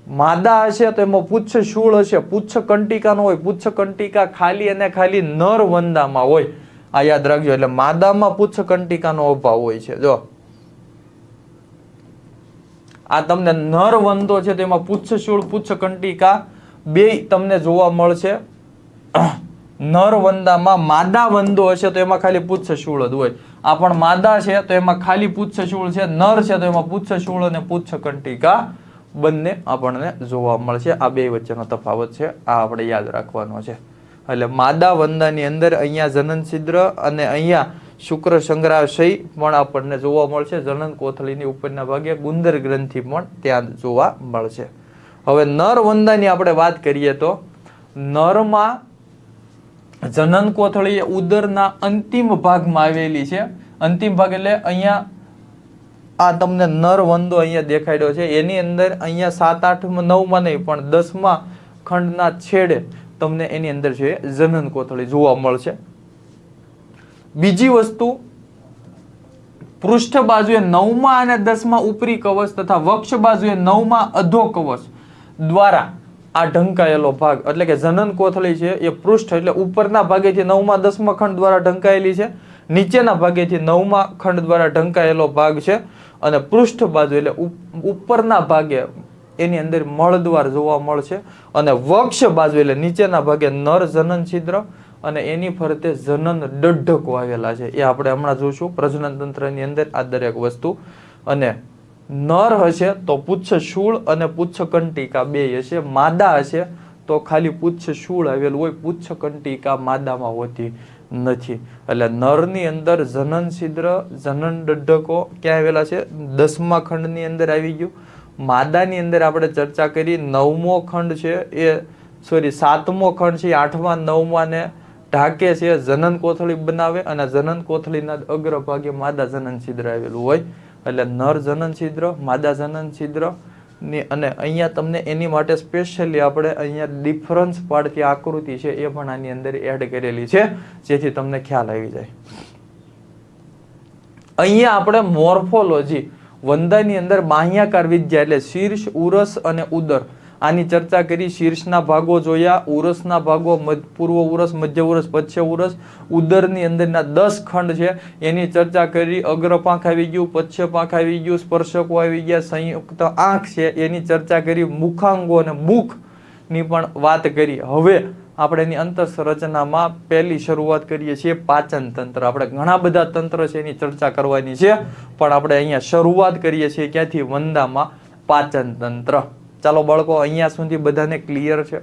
માદા હશે તો એમાં પુચ્છ શૂળ હશે, પુચ્છ કંટિકા નો હોય. પુચ્છ કંટિકા ખાલી અને ખાલી નર વંદામાં હોય, આ યાદ રાખજો. એટલે માદામાં પુચ્છ કંટિકાનો અભાવ હોય છે. જો આ તમને નર વંદો છે તેમાં પુચ્છ શૂળ, પુચ્છ કંટિકા બે તમને જોવા મળશે. નર વંદામાં માદા વંદો હશે તો એમાં ખાલી પુચ્છ શૂળ જ હોય. આ પણ માદા છે તો એમાં ખાલી પુચ્છ શૂળ છે, નર છે તો એમાં પુચ્છ શૂળ અને પુચ્છ કંટિકા બંને આપણને જોવા મળશે. આ બે વચ્ચેનો તફાવત છે, આ આપણે યાદ રાખવાનો છે. એટલે માદા વંદાની અંદર અહીંયા જનન છિદ્ર અને અહીંયા શુક્ર સંગ્રાશય પણ આપણને જોવા મળશે. જનન કોથળીની ઉપરના ભાગે ગુંદર ગ્રંથિ પણ ત્યાં જોવા મળશે. હવે નર વંદાની આપણે વાત કરીએ તો નરમાં જનન કોથળી ઉદરના અંતિમ ભાગમાં આવેલી છે. અંતિમ ભાગ એટલે અહીંયા આ તમને નર વંદો અહીંયા દેખાડ્યો છે. એની અંદર અહીંયા 7, 8, 9માં નહીં પણ 10મા ખંડના છેડે તમને એની અંદર છે જનન કોથળી જોવા મળશે. બીજી વસ્તુ, પૃષ્ઠ બાજુએ 9મા અને 10મા ઉપરી કવચ તથા વક્ષ બાજુએ 9મા અધો કવચ દ્વારા આ ઢંકાયેલો ભાગ એટલે કે જનન કોથળી છે એ પૃષ્ઠ એટલે ઉપરના ભાગેથી 9મા 10મા ખંડ દ્વારા ઢંકાયેલી છે. નીચેના ભાગેથી 9મા ખંડ દ્વારા ઢંકાયેલો ભાગ છે અને પૃષ્ઠ બાજુ એટલે ઉપરના ભાગે એની અંદર મળદ્વાર જોવા મળશે અને વક્ષ બાજુ એટલે નીચેના ભાગે નર જનન છિદ્ર અને એની ફરતે જનન ડઢકો આવેલા છે. એ આપણે હમણાં જોશું પ્રજનન તંત્રની અંદર આ દરેક વસ્તુ. અને નર હશે તો પુચ્છ શૂળ અને પુચ્છ કંટિકા બે હશે. માદા હશે તો ખાલી પુચ્છ શૂળ આવેલું હોય, પુચ્છ કંટિકા માદામાં હોતી નથી. એટલે નરની અંદર જનન છિદ્ર જનન ડઢકો ક્યાં આવેલા છે? 10મા ખંડની અંદર આવી ગયું. માદાની અંદર આપણે ચર્ચા કરી 9મો ખંડ છે એ 7મો ખંડ છે 8મા 9મા ને ઢાકે છે, જનન કોથળી બનાવે અને જનન કોથળીના અગ્રભાગે માદા જનન છિદ્ર આવેલું હોય. એટલે નર જનન છિદ્ર, માદા જનન છિદ્ર ની અને અહીંયા તમને એની માટે સ્પેશિયલી આપણે અહીંયા ડિફરન્સ પાડતી આકૃતિ છે એ પણ આની અંદર એડ કરેલી છે જેથી તમને ખ્યાલ આવી જાય. અહીંયા આપણે મોર્ફોલોજી વંદાની અંદર બાહ્યાકાર વિદ્યા એટલે શીર્ષ, ઉરસ અને ઉદર આની ચર્ચા કરી. શીર્ષના ભાગો જોયા, ઉરસના ભાગો પૂર્વ ઉરસ, મધ્ય ઉરસ, પશ્ચિમ ઉરસ, ઉદરની અંદરના 10 ખંડ છે એની ચર્ચા કરી. અગ્ર પાંખ આવી ગયું, પશ્ચિમ પાંખ આવી ગયું, સ્પર્શકો આવી ગયા, સંયુક્ત આંખ છે એની ચર્ચા કરી. મુખાંગો અને મુખની પણ વાત કરી. હવે આપણે એની અંતઃસંરચનામાં પહેલી શરૂઆત કરીએ છીએ પાચન તંત્ર. આપણે ઘણા બધા તંત્ર છે એની ચર્ચા કરવાની છે પણ આપણે અહીંયા શરૂઆત કરીએ છીએ ક્યાંથી? વંદામાં પાચન તંત્ર. ચાલો બાળકો, અહીંયા સુધી બધાને ક્લિયર છે?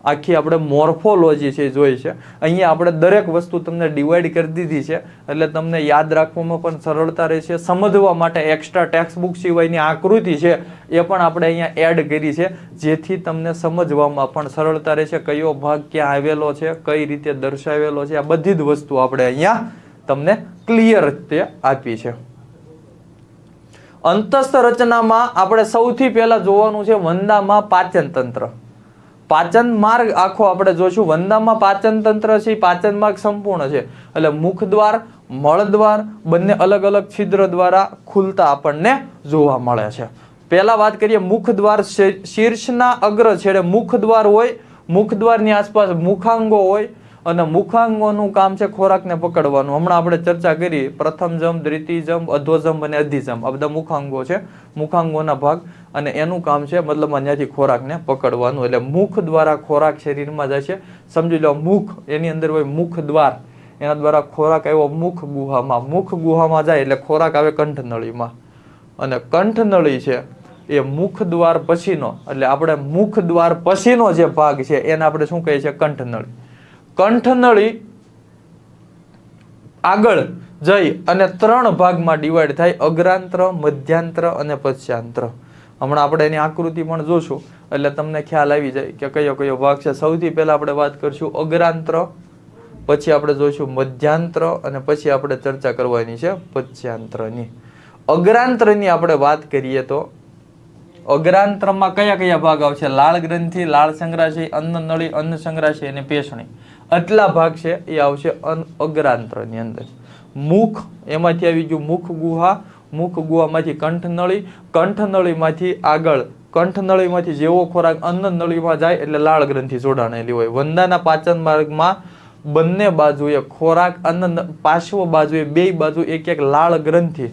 આખી આપણે મોર્ફોલોજી છે જોઈ છે. અહીંયા આપણે દરેક વસ્તુ તમને ડિવાઈડ કરી દીધી છે એટલે તમને યાદ રાખવામાં પણ સરળતા રહેશે. સમજવા માટે એક્સ્ટ્રા ટેક્સ્ટ બુક સિવાયની આકૃતિ છે એ પણ આપણે અહીંયા એડ કરી છે જેથી તમને સમજવામાં પણ સરળતા રહેશે. કયો ભાગ ક્યાં આવેલો છે, કઈ રીતે દર્શાવેલો છે, આ બધી જ વસ્તુ આપણે અહીંયા તમને ક્લિયર રીતે આપી છે. અંતસ્થ રચનામાં આપણે સૌથી પહેલા જોવાનું છે વંદામાં પાચન તંત્ર. પાચન માર્ગ આખો આપણે જોશું. વંદામાં પાચન તંત્ર છે, પાચન માર્ગ સંપૂર્ણ છે એટલે મુખદ્વાર, મળદ્વાર બંને અલગ અલગ છિદ્ર દ્વારા ખુલતા આપણને જોવા મળે છે. પહેલા વાત કરીએ મુખદ્વાર. શીર્ષના અગ્ર છેડે મુખદ્વાર હોય, મુખદ્વારની આસપાસ મુખાંગો હોય અને મુખાંગોનું કામ છે ખોરાકને પકડવાનું. હમણાં આપણે ચર્ચા કરી પ્રથમ જમ, દ્વિતીય જમ, અધોજમ અને અધિજમ આ બધા મુખાંગો છે, મુખાંગોના ભાગ અને એનું કામ છે મતલબ અહીંયાથી ખોરાકને પકડવાનું. એટલે મુખ દ્વારા ખોરાક શરીરમાં જાય છે. સમજી લો મુખ એની અંદર હોય મુખ દ્વાર, એના દ્વારા ખોરાક આવ્યો મુખ ગુહામાં, મુખ ગુહામાં જાય એટલે ખોરાક આવે કંઠનળીમાં અને કંઠનળી છે એ મુખ દ્વાર પછીનો એટલે આપણે મુખ દ્વાર પછીનો જે ભાગ છે એને આપણે શું કહીએ છીએ? કંઠનળી. કંઠનળી આગળ જઈ અને 3 ભાગમાં ડિવાઈડ થાય: અગ્રાંત્ર, મધ્યાંત્ર અને પશ્ચાંત્ર. હમણાં આપણે એની આકૃતિ પણ જોશું એટલે તમને ખ્યાલ આવી જાય કે કયો કયો ભાગ છે. સૌથી પહેલા આપણે વાત કરશું અગ્રાંત્ર, પછી આપણે જોઈશું મધ્યાંત્ર અને પછી આપણે ચર્ચા કરવાની છે પશ્ચાંત્રની. અગ્રાંત્રની આપણે વાત કરીએ તો અગ્રાંત્રમાં કયા કયા ભાગ આવશે? લાળ ગ્રંથિ, લાળ સંગ્રાશય, અન્નનળી, અન્ન સંગ્રાશય અને પેશણી. આટલા ભાગ છે એ આવશે અગ્રાંત્રની અંદર. મુખ એમાંથી આવી ગયું મુખ ગુહા, મુખ ગુહામાંથી કંઠનળી, કંઠનળીમાંથી આગળ કંઠનળીમાંથી જેવો ખોરાક અન્નનળીમાં જાય એટલે લાળ ગ્રંથિ જોડાણેલી હોય. વંદાના પાચન માર્ગમાં બંને બાજુએ ખોરાક અન્ન પાર્શ્વ બાજુએ બે બાજુ એક એક લાળ ગ્રંથિ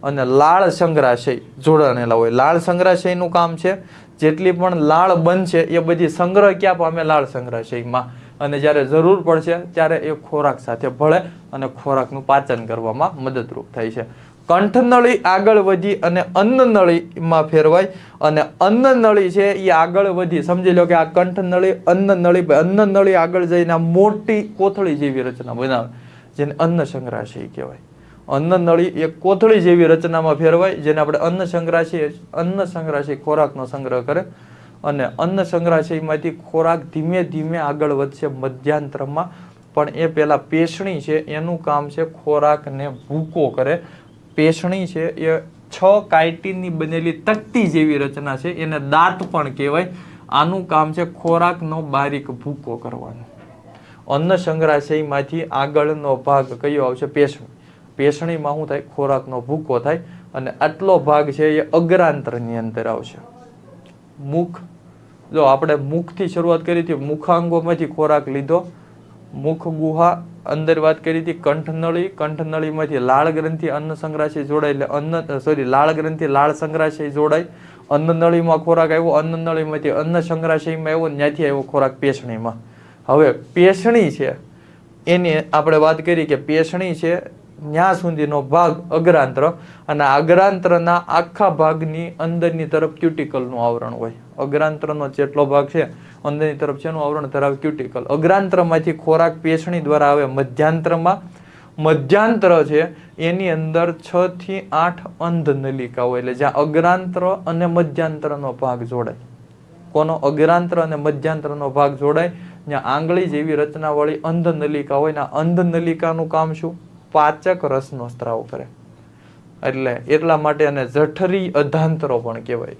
અને લાળ સંગ્રાશય જોડાણેલા હોય. લાળ સંગ્રાશયનું કામ છે જેટલી પણ લાળ બનશે એ બધી સંગ્રહ ક્યાં પામે? લાળ સંગ્રાશયમાં. અને જ્યારે જરૂર પડશે ત્યારે એ ખોરાક સાથે ભળે અને ખોરાકનું પાચન કરવામાં મદદરૂપ થાય છે. કંઠનળી આગળ વધી અને અન્નનળીમાં ફેરવાય અને અન્નનળી છે એ આગળ વધી, સમજી લો કે આ કંઠનળી અન્નનળી આગળ જઈને મોટી કોથળી જેવી રચના બનાવે જેને અન્ન સંગ્રાશય કહેવાય. અન્નનળી એક કોથળી જેવી રચનામાં ફેરવાય જેને આપણે અન્ન સંગ્રાશય ખોરાકનો સંગ્રહ કરે અને અન્ન સંગ્રાશયમાંથી ખોરાક ધીમે ધીમે આગળ વધશે મધ્યાંત્રમાં. પણ એ પહેલા પેશણી છે એનું કામ છે ખોરાકને ભૂકો કરે. પેશણી છે એ 6 કાયટીનની બનેલી તકતી જેવી રચના છે, એને દાંત પણ કહેવાય. આનું કામ છે ખોરાકનો બારીક ભૂકો કરવાનો. અન્ન સંગ્રાશયમાંથી આગળનો ભાગ કયો આવશે? પેશણી. પેશણીમાં શું થાય? ખોરાકનો ભૂકો થાય અને આટલો ભાગ છે એ અગ્રાંત્રની અંદર આવશે. મુખ, જો આપણે મુખથી શરૂઆત કરી હતી, મુખાંગોમાંથી ખોરાક લીધો, મુખ ગુહા અંદર વાત કરી હતી, કંઠનળી, કંઠનળીમાંથી લાળ ગ્રંથિ અન્ન સંગ્રહાશય જોડાય એટલે લાળ ગ્રંથિ લાળ સંગ્રહાશય જોડાય, અન્નનળીમાં ખોરાક આવ્યો, અન્નનળીમાંથી અન્ન સંગ્રહાશયમાં આવ્યો, ત્યાંથી આવ્યો ખોરાક પેશણીમાં. હવે પેશણી છે એની આપણે વાત કરી કે પેશણી છે ત્યાં સુધીનો ભાગ અગ્રાંત્ર, અને અગ્રાંત્રના આખા ભાગની અંદરની તરફ ક્યુટિકલનું આવરણ હોય. અગ્રાંત્રનો જેટલો ભાગ છે અંદરની તરફ છે એનું આવરણ ધરાવે ક્યુટિકલ. અગ્રાંત્રમાંથી ખોરાક પેશણી દ્વારા આવે મધ્યાંત્રમાં. મધ્યાંત્ર છે એની અંદર 6 થી 8 અંધ નલિકા હોય, એટલે જ્યાં અગ્રાંત્ર અને મધ્યાંત્રનો ભાગ જોડાય. કોનો? અગ્રાંત્ર અને મધ્યાંત્રનો ભાગ જોડાય, જ્યાં આંગળી જેવી રચનાવાળી અંધ નલિકા હોય ને અંધ નલિકાનું કામ શું? પાચક રસનો સ્ત્રાવ કરે. એટલે એટલા માટે એને જઠરી અધાંતરો પણ કહેવાય.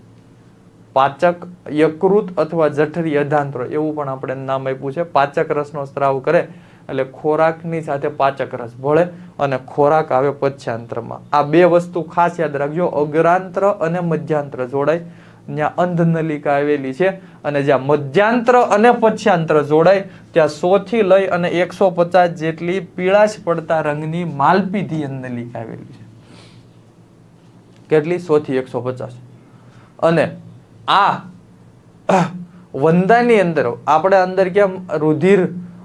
પાચક યકૃત અથવા જઠરી અધાંતરો એવું પણ આપણે નામ આપ્યું છે. પાચક રસનો સ્ત્રાવ કરે એટલે ખોરાકની સાથે પાચક રસ ભળે અને ખોરાક આવે પચ્યાંત્રમાં. આ બે વસ્તુ ખાસ યાદ રાખજો, અગ્રાંત્ર અને મધ્યાંત્ર જોડાય ત્યાં અંધ નલિકા આવેલી છે, અને જ્યાં મધ્યાંત્ર અને પચ્યાંત્ર જોડાય ત્યાં 100 થી લઈ અને 150 જેટલી પીળાશ પડતા રંગની માલપીધી નલિકા આવેલી છે. કેટલી? 100 થી 150. અને આ વંદાની અંદર આપણે અંદર કેમ રુધિર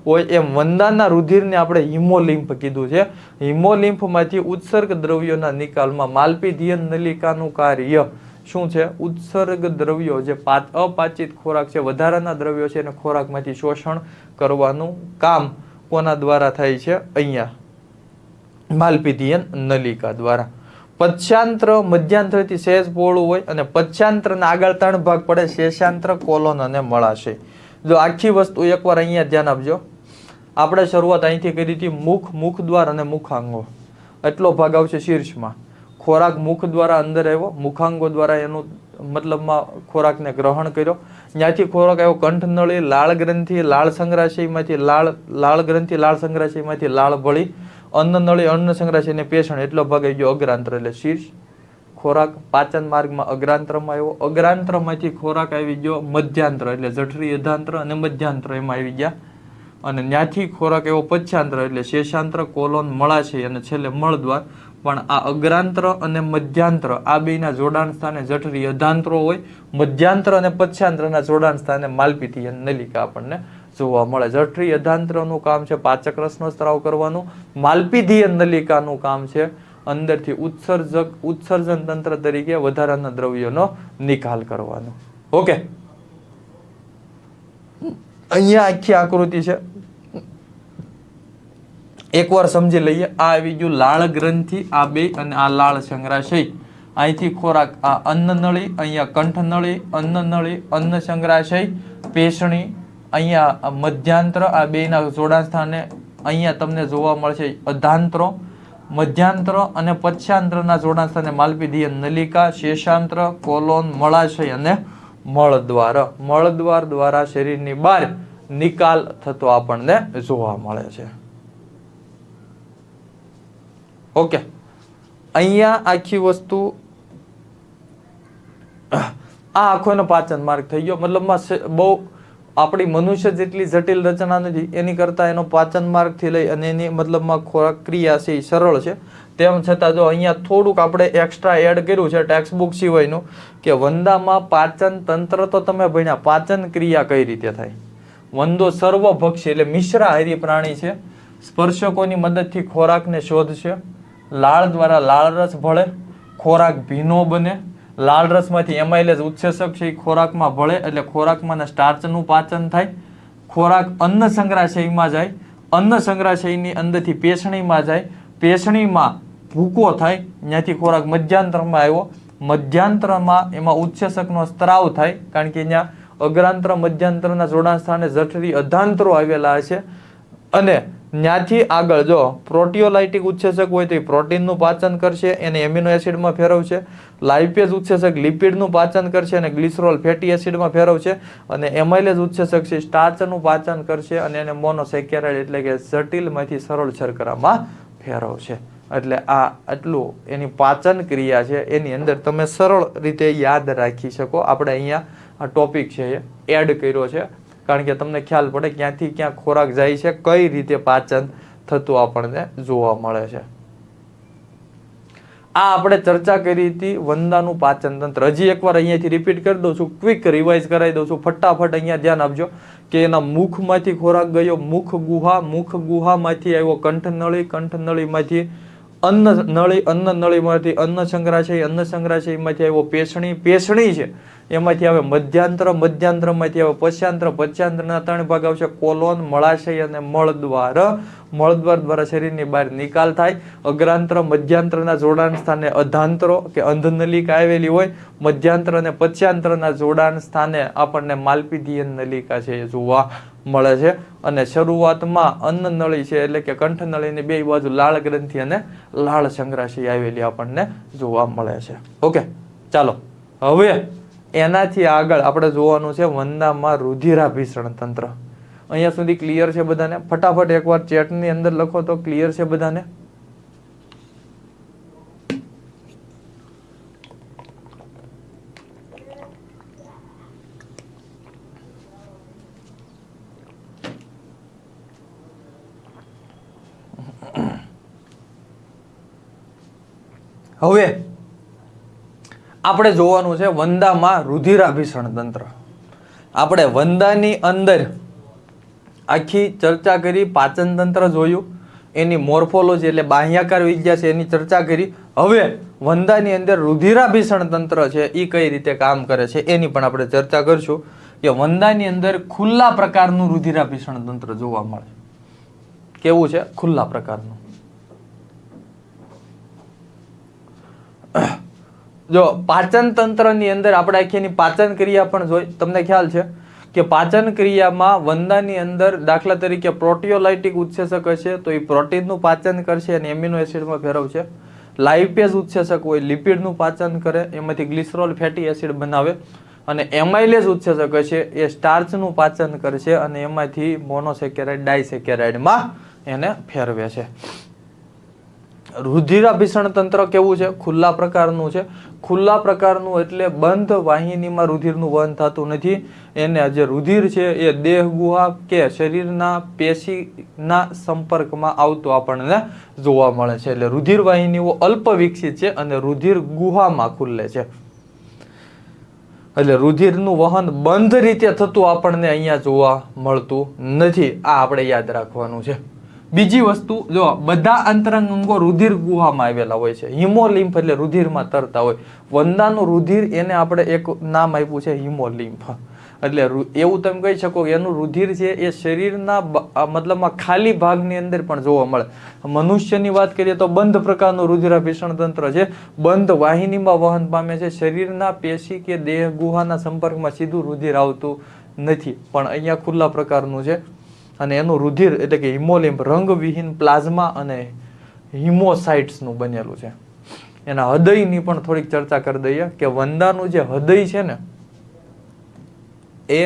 હોય એમ વંદાના રુધિરને આપણે હિમોલિમ્ફ કીધું છે. હિમોલિમ્ફમાંથી ઉત્સર્ગ દ્રવ્યોના નિકાલમાં માલપીધીય નલિકાનું કાર્ય શું છે? ઉત્સર્ગ દ્રવ્યો જે અપાચિત ખોરાક છે, વધારાના દ્રવ્યો છે એને ખોરાકમાંથી શોષણ કરવાનું કામ કોના દ્વારા થાય છે? અહીંયા માલપીધીય નલિકા દ્વારા. પચ્યાંત્ર મધ્યાંત્રથી સહેજ પહોળું હોય અને પચ્યાંત્રના આગળ 3 ભાગ પડે, શેષાંત્ર, કોલોન અને મળાશય. જો આખી વસ્તુ એકવાર અહીંયા ધ્યાન આપજો. આપણે શરૂઆત અહીંથી કરી હતી મુખ, મુખ દ્વાર અને મુખાંગો. એટલો ભાગ આવશે શીર્ષમાં. ખોરાક મુખ દ્વારા અંદર આવ્યો, મુખાંગો દ્વારા એનું મતલબમાં ખોરાકને ગ્રહણ કર્યો, ત્યાંથી ખોરાક આવ્યો કંઠનળી, લાળ ગ્રંથિ, લાળ સંગ્રહાશયમાંથી લાળ ગ્રંથિ, લાળ સંગ્રહાશયમાંથી લાળ ભળી, અન્નનળી, અન્ન સંગ્રહાશય અને પેષણ એટલો ભાગ આવી ગયો અગ્રાંત્ર એટલે શીર્ષ. ખોરાક પાચન માર્ગમાં અગ્રાંત્રમાં આવ્યો, અગ્રાંત્રમાંથી ખોરાક આવી ગયો મધ્યાંત્ર એટલે જઠરી અધાંત્ર અને મધ્યાંત્ર એમાં આવી ગયા, અને ત્યાંથી ખોરાક એવો પચ્યાંત્ર એટલે શેષાંત્ર, કોલોન, મળાશય અને છેલ્લે મળદ્વાર. પણ આ અગ્રાંત્ર અને મધ્યાંત્ર આ બેના જોડાણ સ્થાને જઠરી અધાંત્રો હોય, મધ્યાંત્ર અને પચ્યાંત્રના જોડાણ સ્થાને માલપીધીય નલિકા આપણને જોવા મળે. જઠરી અધાંત્રનું કામ છે પાચક રસનો સ્ત્રાવ કરવાનું, માલપીધીય નલિકાનું કામ છે અંદરથી ઉત્સર્જન તંત્ર તરીકે વધારાના દ્રવ્યોનો નિકાલ કરવાનો. ઓકે, અહીંયા આખી આકૃતિ છે, એકવાર સમજી લઈએ. આ આવી ગયું લાળ ગ્રંથિ, આ બે, અને આ લાળ સંગ્રહાશય. અહીંથી ખોરાક આ અન્નનળી, અહીંયા કંઠનળી, અન્નનળી, અન્ન સંગ્રહાશય, પેષણી, અહીંયા મધ્યાંત્ર, આ બેના જોડાણ સ્થાને અહીંયા તમને જોવા મળશે અધાંત્રો, મધ્યાંત્ર અને પચ્યાંત્રના જોડાણ સ્થાને માલપીધીય નલિકા, શેષાંત્ર, કોલોન, મળાશય અને મળદ્વાર. મળદ્વાર દ્વારા શરીરની બહાર નિકાલ થતો આપણને જોવા મળે છે. ઓકે, અહીંયા આખી વસ્તુ આ આખો એનો પાચન માર્ગ થઈ ગયો. મતલબમાં બહુ આપણી મનુષ્ય જેટલી જટિલ રચના નથી, એની કરતાં એનો પાચન માર્ગથી લઈ અને એની મતલબમાં ખોરાક ક્રિયા છે એ સરળ છે. તેમ છતાં જો અહીંયા થોડુંક આપણે એક્સ્ટ્રા એડ કર્યું છે ટેક્સ્ટ બુક સિવાયનું, કે વંદામાં પાચન તંત્ર તો તમે ભણ્યા, પાચન ક્રિયા કઈ રીતે થાય. વંદો સર્વભક્ષી એટલે મિશ્રાહારી પ્રાણી છે, સ્પર્શકોની મદદથી ખોરાકને શોધશે, લાળ દ્વારા લાળરસ ભળે, ખોરાક ભીનો બને, લાળરસમાંથી એમાઇલેઝ ઉત્સેચક છે એ ખોરાકમાં ભળે એટલે ખોરાકમાં સ્ટાર્ચનું પાચન થાય, ખોરાક અન્ન સંગ્રહાશયમાં જાય, અન્ન સંગ્રહાશયની અંદરથી પેષણીમાં જાય, પેષણીમાં ભૂકો થાય, ત્યાંથી ખોરાક મધ્યાંતરમાં આવ્યો, મધ્યાંતરમાં એમાં ઉત્સેચકનો સ્ત્રાવ થાય, કારણ કે ત્યાં અગ્રાંત્ર મધ્યાંતરના જોડાણ સ્થાને જઠરી અધાંત્રો આવેલા છે, અને ત્યાંથી આગળ જો પ્રોટીઓલાઇટિક ઉત્સેચક હોય તો એ પ્રોટીનનું પાચન કરશે, એને એમિનો એસિડમાં ફેરવશે, લાઇપેઝ ઉત્સેચક લિપિડનું પાચન કરશે અને ગ્લિસરોલ ફેટી એસિડમાં ફેરવશે, અને એમાઇલેઝ ઉત્સેચક છે સ્ટાર્ચનું પાચન કરશે અને એને મોનોસેકેરાઇડ એટલે કે જટિલમાંથી સરળ શર્કરામાં ફેરવશે. એટલે આ આટલું એની પાચન ક્રિયા છે, એની અંદર તમે સરળ રીતે યાદ રાખી શકો. આપણે અહીંયા આ ટોપિક છે એ એડ કર્યો છે કારણ કે તમને ખ્યાલ પડે ક્યાંથી ક્યાં ખોરાક જાય છે, કઈ રીતે પાચન થતું આપણને જોવા મળે છે. આ આપણે ચર્ચા કરી હતી વંદાનું પાચન તંત્ર. હજી એકવાર અહીંયાથી રિપીટ કરી દઉં છું, ક્વિક રિવાઇઝ કરાવી દઉં છું. ફટાફટ અહીંયા ધ્યાન આપજો કે એના મુખમાંથી ખોરાક ગયો મુખ ગુહા, મુખ ગુહામાંથી આવ્યો કંઠનળી, કંઠનળીમાંથી અન્ન નળી, અન્ન નળીમાંથી અન્ન સંગ્રહાશય, અન્ન સંગ્રહાશયમાંથી આવ્યો પેશણી, પેશણી છે એમાંથી આવે મધ્યાંત્ર, મધ્યાંત્રમાંથી આવે પશ્ચાંત્ર, પશ્ચાંત્રના 3 ભાગ આવશે કોલોન, મળાશય અને મળદ્વાર. મળદ્વાર દ્વારા શરીરની બહાર નિકાલ થાય. અગ્રાંત્ર, મધ્યાંત્રના જોડાણ સ્થાને અધાંતરો કે અંધનલિકા આવેલી હોય. મધ્યાંત્ર અને પશ્ચાંત્રના જોડાણ સ્થાને આપણને માલપીધીય નલિકા છે એ જોવા મળે છે. અને શરૂઆતમાં અન્ન નળી છે એટલે કે કંઠનળીની 2 બાજુ લાળ ગ્રંથિ અને લાળ સંગ્રહાશય આવેલી આપણને જોવા મળે છે. ઓકે, ચાલો હવે એનાથી આગળ આપણે જોવાનું છે વંદામાં રુધિરાભિસરણ તંત્ર. અહીંયા સુધી ક્લિયર છે બધાને? ફટાફટ એકવાર ચેટની અંદર લખો તો ક્લિયર છે બધાને? હવે આપણે જોવાનું છે વંદામાં રુધિરાભિસરણ તંત્ર. આપણે વંદાની અંદર આખી ચર્ચા કરી, પાચન તંત્ર જોયું, એની મોર્ફોલોજી એટલે બાહ્યાકાર વિદ્યા છે એની ચર્ચા કરી. હવે વંદાની અંદર રુધિરાભિસરણ તંત્ર છે એ કઈ રીતે કામ કરે છે એની પણ આપણે ચર્ચા કરશું. કે વંદાની અંદર ખુલ્લા પ્રકારનું રુધિરાભિસરણ તંત્ર જોવા મળે. કેવું છે? ખુલ્લા પ્રકારનું. જો પાચન તંત્રની અંદર આપણે આખીની પાચન ક્રિયા પણ જોઈ. તમને ખ્યાલ છે કે પાચન ક્રિયામાં વંદાની અંદર દાખલા તરીકે પ્રોટીયોલાઇટિક ઉત્સેચક હશે તો એ પ્રોટીનનું પાચન કરશે અને એમિનો એસિડમાં ફેરવશે. લાઇપેઝ ઉત્સેચક હોય લિપિડનું પાચન કરે, એમાંથી ગ્લિસરોલ ફેટી એસિડ બનાવે. અને એમાઇલેઝ ઉત્સેચક હશે એ સ્ટાર્ચનું પાચન કરશે અને એમાંથી મોનોસેકેરાઇડ ડાયસેકેરાઇડમાં એને ફેરવે છે. રુધિરાભિસરણ તંત્ર કેવું છે? ખુલ્લા પ્રકારનું છે. ખુલ્લા પ્રકારનું એટલે બંધ વાહિનીમાં રુધિરનું વહન થતું નથી. એને જે રુધિર છે એ દેહ ગુહા કે શરીરના પેશીના સંપર્કમાં આવતું આપણને જોવા મળે છે. એટલે રુધિર વાહિનીઓ અલ્પ વિકસિત છે અને રુધિર ગુહામાં ખુલ્લે છે. એટલે રુધિરનું વહન બંધ રીતે થતું આપણને અહીંયા જોવા મળતું નથી. આ આપણે યાદ રાખવાનું છે. બીજી વસ્તુ, જો બધા અંતરંગ અંગો રુધિર ગુહામાં આવેલા હોય છે. હિમોલિમ્ફ એટલે રુધિરમાં તરતા હોય. વંદાનું રુધિર એને આપણે એક નામ આપ્યું છે હિમોલિમ્ફ. એટલે એવું તમે કહી શકો કે એનું રુધિર છે એ શરીરના મતલબમાં ખાલી ભાગની અંદર પણ જોવા મળે. મનુષ્યની વાત કરીએ તો બંધ પ્રકારનું રુધિરાભિસરણ તંત્ર છે. બંધ વાહિનીમાં વહન પામે છે. શરીરના પેશી કે દેહ ગુહાના સંપર્કમાં સીધું રુધિર આવતું નથી. પણ અહીંયા ખુલ્લા પ્રકારનું છે. અને એનું રુધિર એટલે કે હિમોલિમ્ફ રંગવિહીન પ્લાઝમા અને હિમોસાઇટ્સનું બનેલું છે. એના હૃદયની પણ થોડીક ચર્ચા કરી દઈએ કે વંદાનું જે હૃદય છે ને એ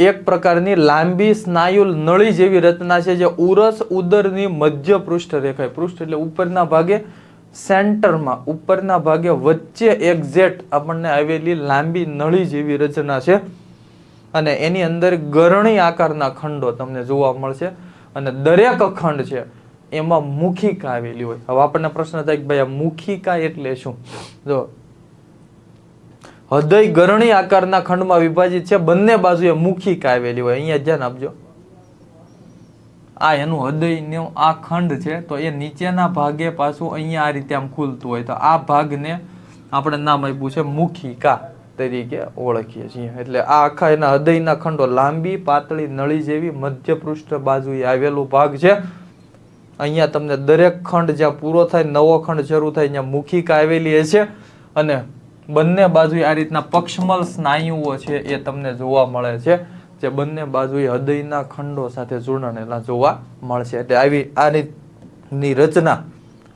એક પ્રકારની લાંબી સ્નાયુ નળી જેવી રચના છે જે ઉરસ ઉદરની મધ્ય પૃષ્ઠ રેખાય. પૃષ્ઠ એટલે ઉપરના ભાગે સેન્ટરમાં, ઉપરના ભાગે વચ્ચે એક્ઝેક્ટ આપણને આવેલી લાંબી નળી જેવી રચના છે. અને એની અંદર ગરણી આકારના ખંડો તમને જોવા મળશે. અને દરેક ખંડ છે એમાં મુખિકા આવેલી હોય. હવે આપણને પ્રશ્ન થાય કે ભાઈ આ મુખિકા એટલે શું? જો હૃદય ગરણી આકારના ખંડમાં વિભાજિત છે. બંને બાજુએ મુખિકા આવેલી હોય. અહીંયા ધ્યાન આપજો. આ એનું હૃદયનું આ ખંડ છે તો એ નીચેના ભાગે પાછું અહીંયા આ રીતે આમ ખુલતું હોય. તો આ ભાગને આપણે નામ આપ્યું છે મુખિકા તરીકે ઓળખીએ છીએ. એટલે આ આખા એના હૃદયના ખંડો લાંબી પાતળી નળી જેવી મધ્ય પૃષ્ઠ બાજુએ આવેલું ભાગ છે. અહીંયા તમને દરેક ખંડ જ્યાં પૂરો થાય, નવો ખંડ શરૂ થાય ત્યાં મુખિકા આવેલી હશે. અને બંને બાજુએ આ રીતના પક્ષમલ સ્નાયુઓ છે એ તમને જોવા મળે છે જે બંને બાજુએ હૃદયના ખંડો સાથે જોડાણેલા જોવા મળશે. એટલે આવી આ રીતની રચના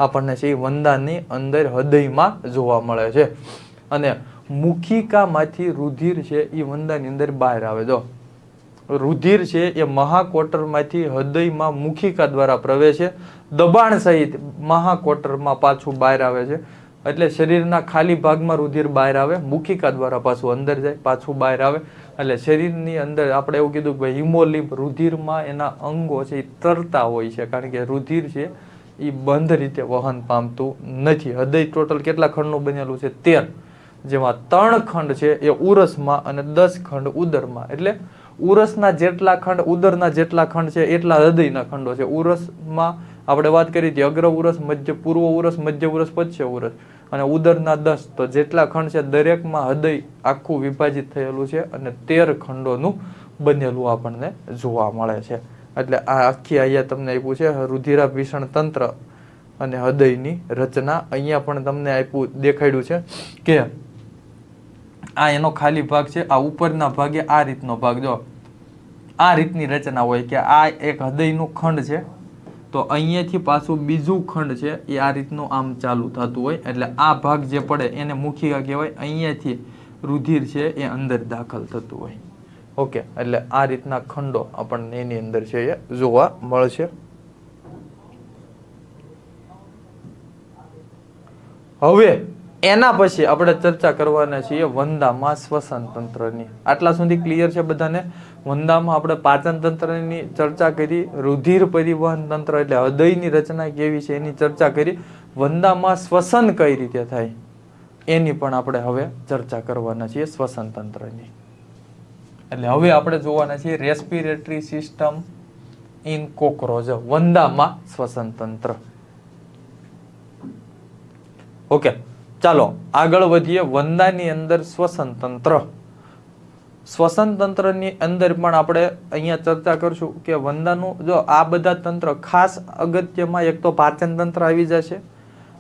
આપણને છે એ વંદાની અંદર હૃદયમાં જોવા મળે છે. અને મુખિકામાંથી રુધિર છે એ વંદાની અંદર બહાર આવે. જો રુધિર છે એ મહાકોટરમાંથી હૃદયમાં મુખિકા દ્વારા પ્રવેશે, દબાણ સહિત મહાકોટરમાં પાછું બહાર આવે છે. એટલે શરીરના ખાલી ભાગમાં રુધિર બહાર આવે, મુખિકા દ્વારા પાછું અંદર જાય, પાછું બહાર આવે. એટલે શરીરની અંદર આપણે એવું કીધું કે ભાઈ હિમોલિમ્ફ રુધિરમાં એના અંગો છે એ તરતા હોય છે, કારણ કે રુધિર છે એ બંધ રીતે વહન પામતું નથી. હૃદય ટોટલ કેટલા ખંડનું બનેલું છે? 13, જેમાં 3 ખંડ છે એ ઉરસમાં અને 10 ખંડ ઉદરમાં. એટલે ઉરસના જેટલા ખંડ, ઉદરના જેટલા ખંડ છે એટલા હૃદયના ખંડો છે. ઉરસમાં આપણે વાત કરી હતી અગ્ર ઉરસ, મધ્ય પૂર્વ ઉરસ, મધ્ય ઉરસ, પશ્ચિમ ઉરસ, અને ઉદરના 10. તો જેટલા ખંડ છે દરેકમાં હૃદય આખું વિભાજિત થયેલું છે અને 13 ખંડોનું બનેલું આપણને જોવા મળે છે. એટલે આ આખી અહીંયા તમને આપ્યું છે રુધિરાભિસરણ તંત્ર અને હૃદયની રચના. અહીંયા પણ તમને આપ્યું દેખાડ્યું છે કે આ એનો ખાલી ભાગ છે. આ ઉપરના ભાગે આ રીતનો ભાગ, જો આ રીતની રચના હોય કે આ એક હૃદયનું ખંડ છે, તો અહીંયાથી પાછું બીજું ખંડ છે એ આ રીતનું આમ ચાલુ થતું હોય. એટલે આ ભાગ જે પડે એને મુખિકા કહેવાય. અહીંયાથી રુધિર છે એ અંદર દાખલ થતું હોય. ઓકે, એટલે આ રીતના ખંડો આપણને એની અંદર છે એ જોવા મળશે. હવે એના પછી આપણે ચર્ચા કરવાના છીએ વંદામાં શ્વસન તંત્રની. આટલા સુધી ક્લિયર છે બધાને? વંદામાં આપણે પાચન તંત્રની ચર્ચા કરી, રુધિર પરિવહન તંત્ર એટલે હૃદયની રચના કેવી છે એની ચર્ચા કરી, વંદામાં શ્વસન કઈ રીતે થાય એની પણ આપણે હવે ચર્ચા કરવાના છીએ શ્વસન તંત્રની. એટલે હવે આપણે જોવાના છીએ રેસ્પિરેટરી સિસ્ટમ ઇન કોક્રોચ, વંદામાં શ્વસન તંત્ર. ઓકે, ચાલો આગળ વધીએ. વંદાની અંદર શ્વસન તંત્ર. શ્વસન તંત્રની અંદર પણ આપણે અહીંયા ચર્ચા કરશું કે વંદાનું, જો આ બધા તંત્ર ખાસ અગત્યમાં એક તો પાચન તંત્ર આવી જશે,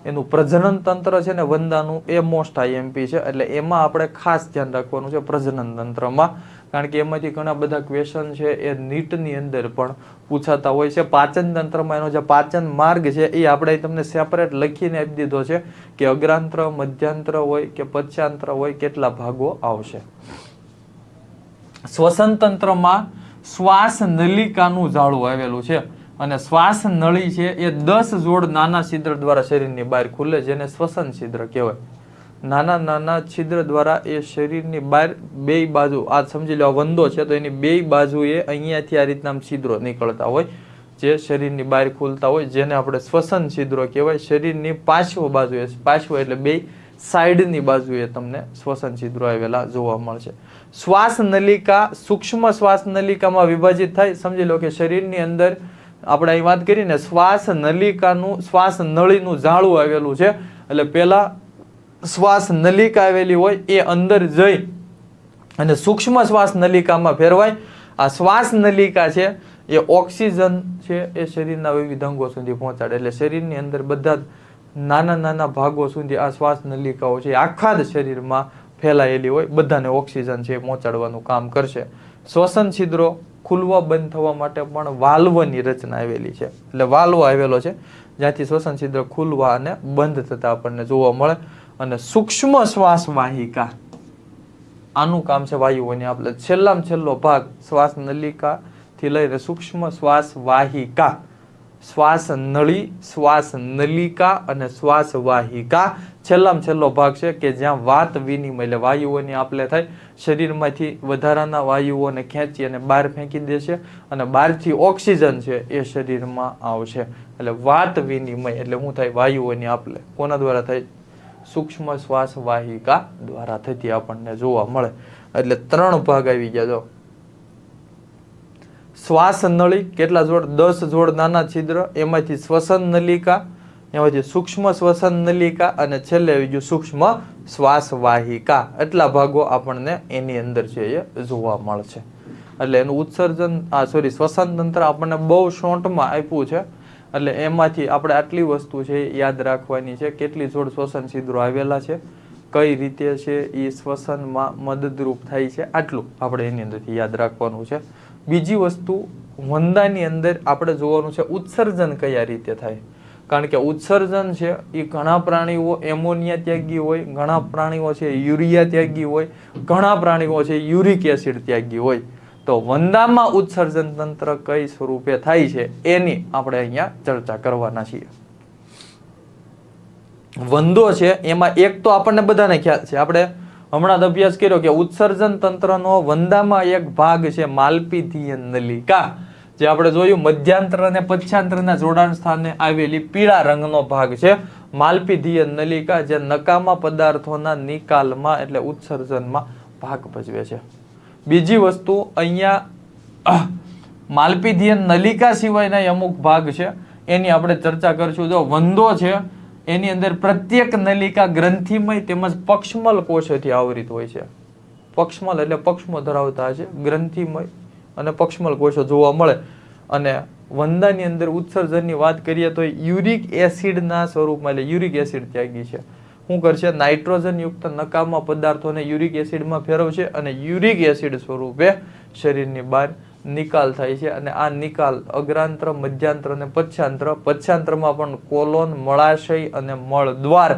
એનું પ્રજનન તંત્ર છે ને વંદાનું એ મોસ્ટ આઈએમપી છે. એટલે એમાં આપણે ખાસ ધ્યાન રાખવાનું છે પ્રજનન તંત્રમાં, કારણ કે એમાંથી ઘણા બધા ક્વેશ્ચન છે એ નીટની અંદર પણ પૂછાતા હોય છે. પાચન તંત્રમાં એનો જે પાચન માર્ગ છે એ આપણે તમને સેપરેટ લખીને આપી દીધો છે કે અગ્રાંત્ર, મધ્યાંત્ર હોય કે પશ્ચાંત્ર હોય, કેટલા ભાગો આવશે. શ્વસન તંત્રમાં શ્વાસ નલિકાનું જાળું આવેલું છે અને શ્વાસ નળી છે એ 10 જોડ નાના છિદ્ર દ્વારા શરીરની બહાર ખુલે, જેને શ્વસન છિદ્ર કહેવાય. નાના નાના છિદ્ર દ્વારા એ શરીરની બહાર બે બાજુ, આ સમજી લો વંદો છે તો એની બે બાજુએ અહીંયાથી આ રીતના છિદ્રો નીકળતા હોય જે શરીરની બહાર ખુલતા હોય, જેને આપણે શ્વસન છિદ્રો કહેવાય. શરીરની પાછળ બાજુએ, પાછળ એટલે બે સાઈડની બાજુએ તમને શ્વસન છિદ્રો આવેલા જોવા મળશે. શ્વાસ નલિકા સૂક્ષ્મ શ્વાસ નલિકામાં વિભાજિત થાય. સમજી લો કે શરીરની અંદર આપણે અહીં વાત કરીને શ્વાસ નલિકાનું, શ્વાસ નળીનું જાળું આવેલું છે. એટલે પેલા શ્વાસ નલિકા આવેલી હોય એ અંદર જઈ અને સૂક્ષ્મ શ્વાસ નલિકામાં ફેરવાય. આ શ્વાસ નલિકા છે એ ઓક્સિજન છે એ શરીરના વિવિધ અંગો સુધી પહોંચાડે. એટલે શરીરની અંદર બધા નાના નાના ભાગો સુધી આ શ્વાસ નલિકાઓ છે આખા જ શરીરમાં ફેલાયેલી હોય, બધાને ઓક્સિજન છે પહોંચાડવાનું કામ કરશે. શ્વસન છિદ્રો ખુલવા બંધ થવા માટે પણ વાલ્વની રચના આવેલી છે. એટલે વાલ્વ આવેલો છે જ્યાંથી શ્વસન છિદ્ર ખુલવા અને બંધ થતા આપણને જોવા મળે. અને સૂક્ષ્મ શ્વાસ વાહિકા, આનું કામ છે વાયુઓની. આપણે છેલ્લામાં છેલ્લો ભાગ શ્વાસ નલિકાથી લઈને સૂક્ષ્મ શ્વાસ વાહિકા, શ્વાસ નળી, શ્વાસ નલિકા અને શ્વાસ વાહિકા છેલ્લામાં છેલ્લો ભાગ છે કે જ્યાં વાત વિનિમય એટલે વાયુઓની આપલે થાય. શરીરમાંથી વધારાના વાયુઓને ખેંચી અને બહાર ફેંકી દેશે અને બહારથી ઓક્સિજન છે એ શરીરમાં આવશે. એટલે વાત વિનિમય એટલે શું થાય? વાયુઓની આપલે કોના દ્વારા થાય? સૂક્ષ્મ શ્વાસ વાહિકા દ્વારા થતી આપણને જોવા મળે. એટલે 3 ભાગ આવી ગયા. જો શ્વાસ નળી કેટલા જોડ? 10 જોડ નાના છિદ્ર, એમાંથી શ્વસન નલિકા, એમાંથી સૂક્ષ્મ શ્વસન નલિકા અને છેલ્લે આવી ગયું સૂક્ષ્મ શ્વાસ વાહિકા. એટલા ભાગો આપણને એની અંદર છે એ જોવા મળશે. એટલે એનું ઉત્સર્જન શ્વસન તંત્ર આપણને બહુ શોર્ટમાં આપ્યું છે. એટલે એમાંથી આપણે આટલી વસ્તુ છે યાદ રાખવાની છે. કેટલી જોડ શ્વસન છિદ્રો આવેલા છે, કઈ રીતે છે એ શ્વસનમાં મદદરૂપ થાય છે, આટલું આપણે એની અંદરથી યાદ રાખવાનું છે. બીજી વસ્તુ વંદાની અંદર આપણે જોવાનું છે ઉત્સર્જન કયા રીતે થાય. કારણ કે ઉત્સર્જન છે એ ઘણા પ્રાણીઓ એમોનિયા ત્યાગી હોય, ઘણા પ્રાણીઓ છે યુરિયા ત્યાગી હોય, ઘણા પ્રાણીઓ છે યુરિક એસિડ ત્યાગી હોય. તો વંદામાં ઉત્સર્જન તંત્ર કઈ સ્વરૂપે થાય છે એની આપણે અહીંયા ચર્ચા કરવાના છીએ. વંદો છે એમાં એક તો આપણને બધાને ખ્યાલ છે, આપણે હમણાં જ અભ્યાસ કર્યો કે ઉત્સર્જન તંત્રનો વંદામાં એક ભાગ છે માલપીધીય નલિકા, જે આપણે જોયું મધ્યાંત્ર અને પશ્ચાંતરના જોડાણ સ્થાને આવેલી પીળા રંગનો ભાગ છે માલપીધીય નલિકા, જે નકામા પદાર્થોના નિકાલમાં એટલે ઉત્સર્જનમાં ભાગ ભજવે છે. બીજી વસ્તુ અહીંયા માલપીધીય નલિકા સિવાયના અમુક ભાગ છે એની આપણે ચર્ચા કરશું. જો વંદો છે એની અંદર પ્રત્યેક નલિકા ગ્રંથિમય તેમજ પક્ષમલ કોષોથી આવરિત હોય છે. પક્ષમલ એટલે પક્ષમો ધરાવતા છે, ગ્રંથિમય અને પક્ષમલ કોષો જોવા મળે. અને વંદાની અંદર ઉત્સર્જનની વાત કરીએ તો યુરિક એસિડના સ્વરૂપમાં, એટલે યુરિક એસિડ ત્યાગી છે. શું કરશે? નાઇટ્રોજન યુક્ત નકામા પદાર્થોને યુરિક એસિડમાં ફેરવશે અને યુરિક એસિડ સ્વરૂપે શરીરની બહાર નિકાલ થાય છે. અને આ નિકાલ અગ્રાંત્ર, મધ્યાંત્ર અને પશ્ચાંત્રમાં પણ કોલોન, મળાશય અને મળદ્વાર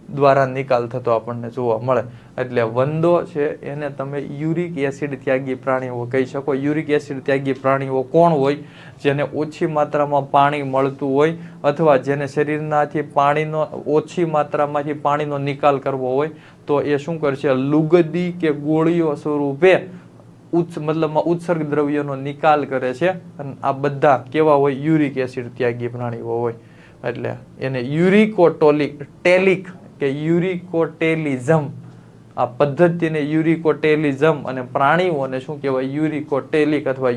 દ્વારા નિકાલ થતો આપણને જોવા મળે. એટલે વંદો છે એને તમે યુરિક એસિડ ત્યાગી પ્રાણીઓ કહી શકો. યુરિક એસિડ ત્યાગી પ્રાણીઓ કોણ હોય? જેને ઓછી માત્રામાં પાણી મળતું હોય અથવા જેને શરીરનાથી ઓછી માત્રામાંથી પાણીનો નિકાલ કરવો હોય તો એ શું કરશે? લુગદી કે ગોળીઓ સ્વરૂપે મતલબમાં ઉત્સર્ગ દ્રવ્યનો નિકાલ કરે છે. અને આ બધા કેવા હોય? યુરિક એસિડ ત્યાગી પ્રાણીઓ હોય. એટલે એને યુરિકોટેલિક કે યુરિકોટેલિઝમ, આ પદ્ધતિને યુરિકોટેલિઝમ, અને પ્રાણીઓને શું કહેવાય? યુરિકોટેલિક અથવા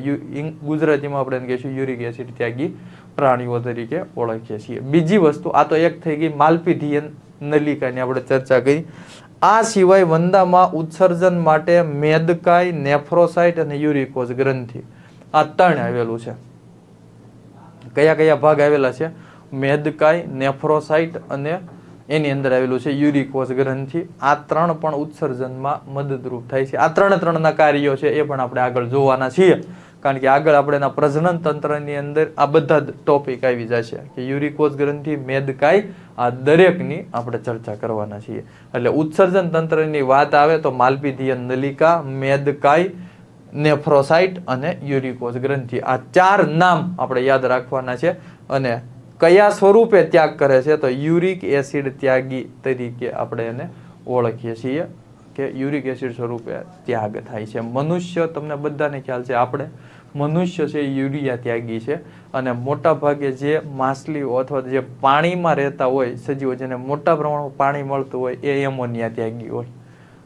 ગુજરાતીમાં આપણે એને કહીશું યુરિક એસિડ ત્યાગી પ્રાણીઓ તરીકે ઓળખીએ છીએ. બીજી વસ્તુ, આ તો એક થઈ ગઈ માલપીધીય નલિકાની આપણે ચર્ચા કરી. આ સિવાય વંદામાં ઉત્સર્જન માટે મેદકાય, નેફ્રોસાઇટ અને યુરિકોઝ ગ્રંથિ, આ 3 આવેલું છે. કયા કયા ભાગ આવેલા છે? મેદકાય, નેફ્રોસાઇટ અને એની અંદર આવેલું છે યુરિકોઝ ગ્રંથિ. આ 3 પણ ઉત્સર્જનમાં મદદરૂપ થાય છે. આ 3ના કાર્યો છે એ પણ આપણે આગળ જોવાના છીએ, કારણ કે આગળ આપણે એના પ્રજનન તંત્રની અંદર આ બધા જ ટોપિક આવી જશે કે યુરિકોઝ ગ્રંથિ, મેદકાય, આ દરેકની આપણે ચર્ચા કરવાના છીએ. એટલે ઉત્સર્જન તંત્રની વાત આવે તો માલપીધીય નલિકા, મેદકાય, નેફ્રોસાઇટ અને યુરિકોઝ ગ્રંથિ, આ 4 નામ આપણે યાદ રાખવાના છે. અને કયા સ્વરૂપે ત્યાગ કરે છે? તો યુરિક એસિડ ત્યાગી તરીકે આપણે એને ઓળખીએ છીએ કે યુરિક એસિડ સ્વરૂપે ત્યાગ થાય છે. મનુષ્ય, તમને બધાને ખ્યાલ છે, આપણે મનુષ્ય છે યુરિયા ત્યાગી છે. અને મોટા ભાગે જે માછલીઓ અથવા જે પાણીમાં રહેતા હોય સજીવો, જેને મોટા પ્રમાણમાં પાણી મળતું હોય, એ એમોનિયા ત્યાગી હોય.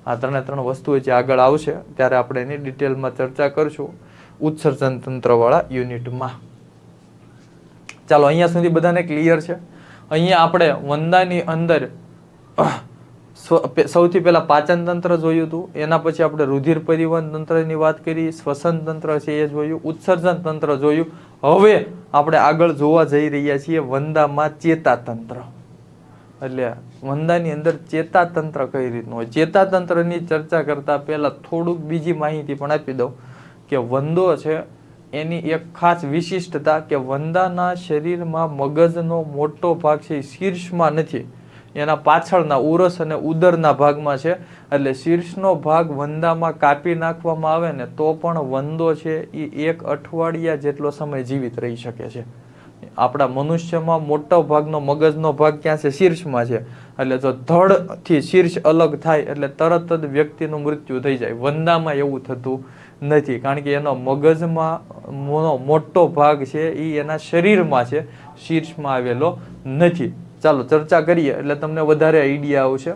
આ 3 વસ્તુઓ જે આગળ આવશે ત્યારે આપણે એની ડિટેલમાં ચર્ચા કરશું ઉત્સર્જન તંત્રવાળા યુનિટમાં. ચાલો, અહીંયા સુધી બધાને ક્લિયર છે. અહીંયા આપણે વંદાની અંદર સૌથી પહેલા પાચન તંત્ર જોયું હતું, એના પછી આપણે રુધિર પરિવહન તંત્રની વાત કરી, શ્વસન તંત્ર છે એ જોયું, ઉત્સર્જન તંત્ર જોયું. હવે આપણે આગળ જોવા જઈ રહ્યા છીએ વંદામાં ચેતાતંત્ર. એટલે વંદાની અંદર ચેતાતંત્ર કઈ રીતનું હોય? ચેતાતંત્રની ચર્ચા કરતા પહેલા થોડુંક બીજી માહિતી પણ આપી દઉં કે વંદો છે એની એક ખાસ વિશિષ્ટતા કે વંદાના શરીરમાં મગજનો મોટો ભાગ છે શીર્ષમાં નથી, એના પાછળના ઉરસ અને ઉદરના ભાગમાં છે. એટલે શીર્ષનો ભાગ વંદામાં કાપી નાખવામાં આવે ને તો પણ વંદો છે એ 1 અઠવાડિયા જેટલો સમય જીવિત રહી શકે છે. આપણા મનુષ્યમાં મોટો ભાગનો મગજનો ભાગ ક્યાં છે? શીર્ષમાં છે. એટલે જો ધડથી શીર્ષ અલગ થાય એટલે તરત જ વ્યક્તિનું મૃત્યુ થઈ જાય. વંદામાં એવું થતું નથી, કારણ કે એનો મગજમાં મોટો ભાગ છે એ એના શરીરમાં છે, શીર્ષમાં આવેલો નથી. ચાલો ચર્ચા કરીએ એટલે તમને વધારે આઈડિયા આવશે.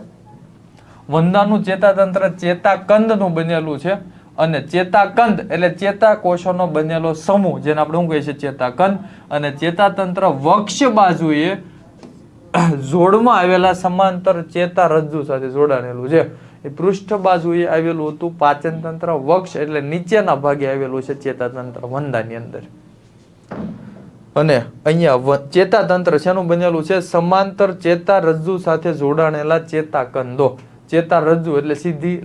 વંદાનું ચેતાતંત્ર ચેતાકંદનું બનેલું છે. અને ચેતાકંદ એટલે ચેતાકોષોનો બનેલો સમૂહ, જેને આપણે શું કહીએ છીએ? ચેતાકંદ. અને ચેતાતંત્ર વક્ષ બાજુએ જોડમાં આવેલા સમાંતર ચેતારજ્જુ સાથે જોડાણેલું છે. એ પૃષ્ઠ બાજુએ આવેલું હતું પાચન તંત્ર. વક્ષ એટલે નીચેના ભાગે આવેલું છે ચેતાતંત્ર વંદાની અંદર. અને અહીંયા ચેતાતંત્ર શેનું બનેલું છે? સમાંતર ચેતારજ્જુ સાથે જોડાણેલા ચેતાકંદો. ચેતારજ્જુ એટલે સીધી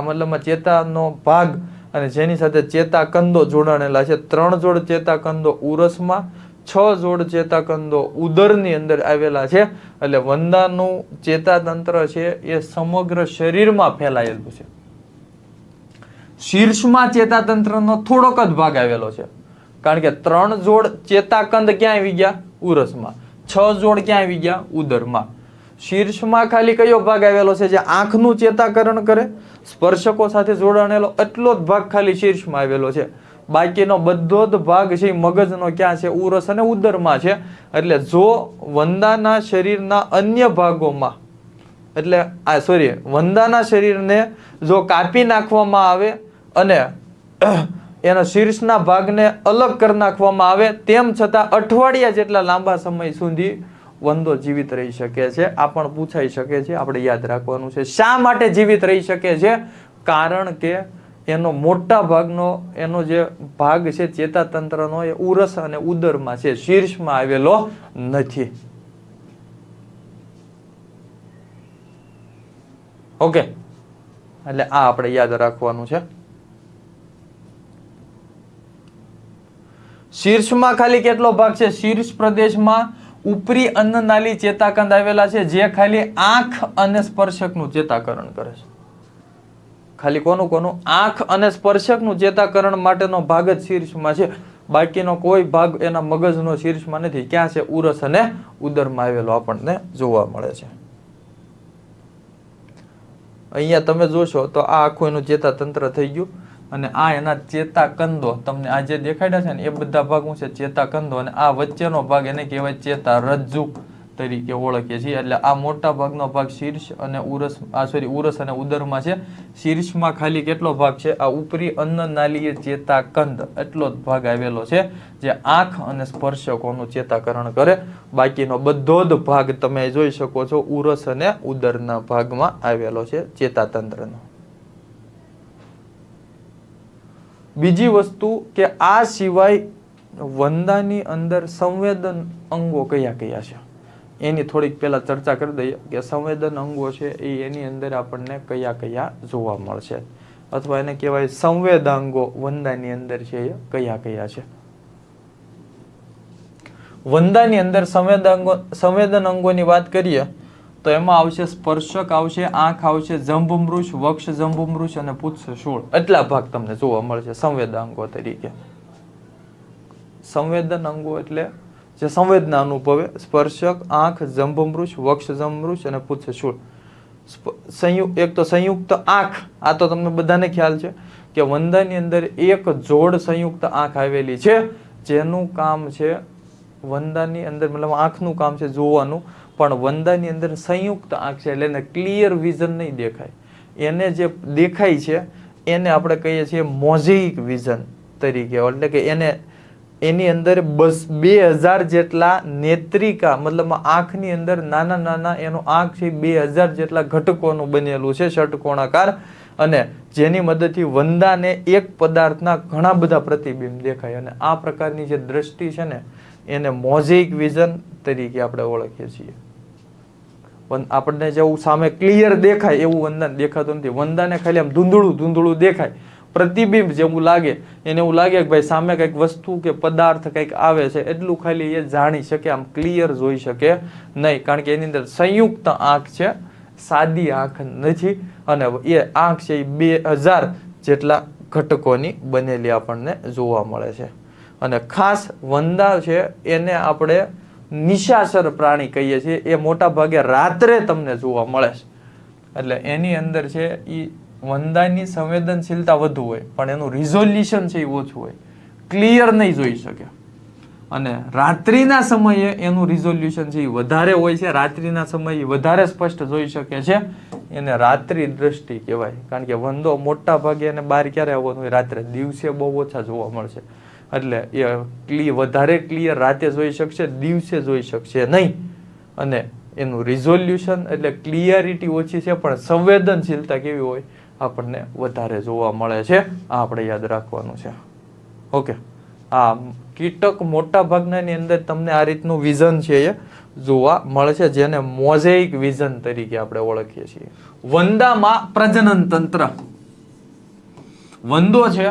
મતલબમાં ચેતાનો ભાગ અને જેની સાથે ચેતાકંદો જોડાણેલા છે. 3 જોડ ચેતાકંદો ઉરસમાં, 6 જોડ ચેતાકંદો ઉદરની અંદર આવેલા છે. એટલે વંદાનું ચેતાતંત્ર છે એ સમગ્ર શરીરમાં ફેલાયેલું છે. શીર્ષમાં ચેતાતંત્રનો થોડોક જ ભાગ આવેલો છે, કારણ કે 3 જોડ ચેતાકંદ ક્યાં આવી ગયા? ઉરસમાં. 6 જોડ ક્યાં આવી ગયા? ઉદરમાં. શીર્ષમાં ખાલી કયો ભાગ આવેલો છે જે આંખનું ચેતાકરણ કરે, સ્પર્શકો સાથે જોડાણેલો એટલો જ ભાગ ખાલી શીર્ષમાં આવેલો છે. બાકીનો બધો જ ભાગ છે મગજનો ક્યાં છે? ઉરસ અને ઉદરમાં છે. એટલે જો વંદાના શરીરના અન્ય ભાગોમાં વંદાના શરીરને જો કાપી નાખવામાં આવે અને એના શીર્ષના ભાગને અલગ કરી નાખવામાં આવે, તેમ છતાં અઠવાડિયા જેટલા લાંબા સમય સુધી વંદો જીવિત રહી શકે છે. આ પણ પૂછાઈ શકે છે, આપણે યાદ રાખવાનું છે. શા માટે જીવિત રહી શકે છે? કારણ કે એનો મોટા ભાગનો એનો જે ભાગ છે ચેતાતંત્રનો એ ઉરસ અને ઉદરમાં છે, શીર્ષમાં આવેલો નથી. ઓકે, એટલે આ આપણે યાદ રાખવાનું છે. શીર્ષમાં ખાલી કેટલો ભાગ છે? શીર્ષ પ્રદેશમાં ઉપરી અન્નનાળી ચેતાકંદ આવેલા છે જે ખાલી આંખ અને સ્પર્શકનું ચેતાકરણ કરે છે. ખાલી કોનું? આંખ અને સ્પર્શકનું ચેતાકરણ માટેનો ભાગ જ શીર્ષમાં છે. બાકીનો કોઈ ભાગ એના મગજનો શીર્ષમાં નથી. ક્યાં છે? ઉરસ અને ઉદરમાં આવેલો આપણને જોવા મળે છે. અહીંયા તમે જોશો તો આ આખું એનું ચેતાતંત્ર થઈ ગયું અને આ એના ચેતાકંદો તમને આ જે દેખાડ્યા છે ને એ બધા ભાગ શું છે? ચેતાકંદો. અને આ વચ્ચેનો ભાગ એને કહેવાય ચેતારજ્જુ તરીકે ઓળખીએ છીએ. એટલે આ મોટા ભાગનો ભાગ શીર્ષ અને ઉરસ અને ઉદરમાં છે. શીર્ષમાં ખાલી કેટલો ભાગ છે? આ ઉપરી અન્નનાળીય ચેતાકંદ એટલો જ ભાગ આવેલો છે જે આંખ અને સ્પર્શકોનું ચેતાકરણ કરે. બાકીનો બધો જ ભાગ તમે જોઈ શકો છો ઉરસ અને ઉદરના ભાગમાં આવેલો છે ચેતાતંત્રનો. બીજી વસ્તુ કે આ સિવાય વંદાની અંદર સંવેદન અંગો કયા કયા છે એની થોડીક પહેલા ચર્ચા કરી દઈએ કે સંવેદન અંગો છે એ એની અંદર આપણને કયા કયા જોવા મળશે, અથવા એને કહેવાય સંવેદાંગો વંદાની અંદર છે એ કયા કયા છે. વંદાની અંદર સંવેદન અંગોની વાત કરીએ તો એમાં આવશે સ્પર્શક આવશે, આંખ આવશે, જંભમૃષ, વક્ષ જંભમૃષ અને પુચ્છ શૂળ. એટલા ભાગ તમને જોવા મળશે સંવેદાંગો તરીકે. સંવેદન અંગો એટલે જે સંવેદના અનુભવે, સ્પર્શક, આંખ, જંભમૃષ, વક્ષ જંભમૃષ અને પુચ્છ શૂળ. એક તો સંયુક્ત આંખ, આ તો તમને બધાને ખ્યાલ છે કે વંદાની અંદર એક જોડ સંયુક્ત આંખ આવેલી છે જેનું કામ છે વંદાની અંદર મતલબ આંખનું કામ છે જોવાનું, પણ વંદાની અંદર સંયુક્ત આંખ છે એટલે એને ક્લિયર વિઝન નહીં દેખાય. એને જે દેખાય છે એને આપણે કહીએ છીએ મોઝેઇક વિઝન તરીકે. એટલે કે એની અંદર 2000 જેટલા નેત્રિકા મતલબ આંખની અંદર નાના નાના એનો આંખ છે 2000 જેટલા ઘટકોનું બનેલું છે ષટકોણાકાર, અને જેની મદદથી વંદાને એક પદાર્થના ઘણા બધા પ્રતિબિંબ દેખાય. અને આ પ્રકારની જે દ્રષ્ટિ છે ને એને મોઝેઇક વિઝન તરીકે આપણે ઓળખીએ છીએ. આપણને જેવું સામે ક્લિયર દેખાય એવું વંદાને દેખાતું નથી. વંદાને ખાલી આમ ધૂંધળું દેખાય, પ્રતિબિંબ જેવું લાગે, એને એવું લાગે કે ભાઈ સામે કંઈક વસ્તુ કે પદાર્થ કંઈક આવે છે, એટલું ખાલી એ જાણી શકે, આમ ક્લિયર જોઈ શકે નહીં, કારણ કે એની અંદર સંયુક્ત આંખ છે, સાદી આંખ નથી. અને એ આંખ છે એ 2000 જેટલા ઘટકોની બનેલી આપણને જોવા મળે છે. અને ખાસ વંદા છે એને આપણે નિશાચર પ્રાણી કહીએ છીએ. એ મોટા ભાગે રાત્રે તમને જોવા મળે છે. એટલે એની અંદર છે એ વંદાની સંવેદનશીલતા વધુ હોય પણ એનું રિઝોલ્યુશન છે એ ઓછું હોય, ક્લિયર નહીં જોઈ શકે. અને રાત્રિના સમયે એનું રિઝોલ્યુશન છે એ વધારે હોય છે, રાત્રિના સમયે વધારે સ્પષ્ટ જોઈ શકે છે. એને રાત્રિ દ્રષ્ટિ કહેવાય, કારણ કે વંદો મોટા ભાગે એને બહાર ક્યારે આવવાનું હોય? રાત્રે. દિવસે બહુ ઓછા જોવા મળશે. એટલે એ વધારે ક્લિયર રાતે જોઈ શકશે, દિવસે જોઈ શકશે નહીં. અને એનું રિઝોલ્યુશન એટલે ક્લિયરિટી ઓછી છે પણ સંવેદનશીલતા કેવી હોય? આપણને વધારે જોવા મળે છે. આ આપણે યાદ રાખવાનું છે. ઓકે, આ કીટક મોટા ભાગનાની અંદર તમને આ રીતનું વિઝન છે એ જોવા મળે છે, જેને મોઝેઇક વિઝન તરીકે આપણે ઓળખીએ છીએ. વંદામાં પ્રજનન તંત્ર. વંદો છે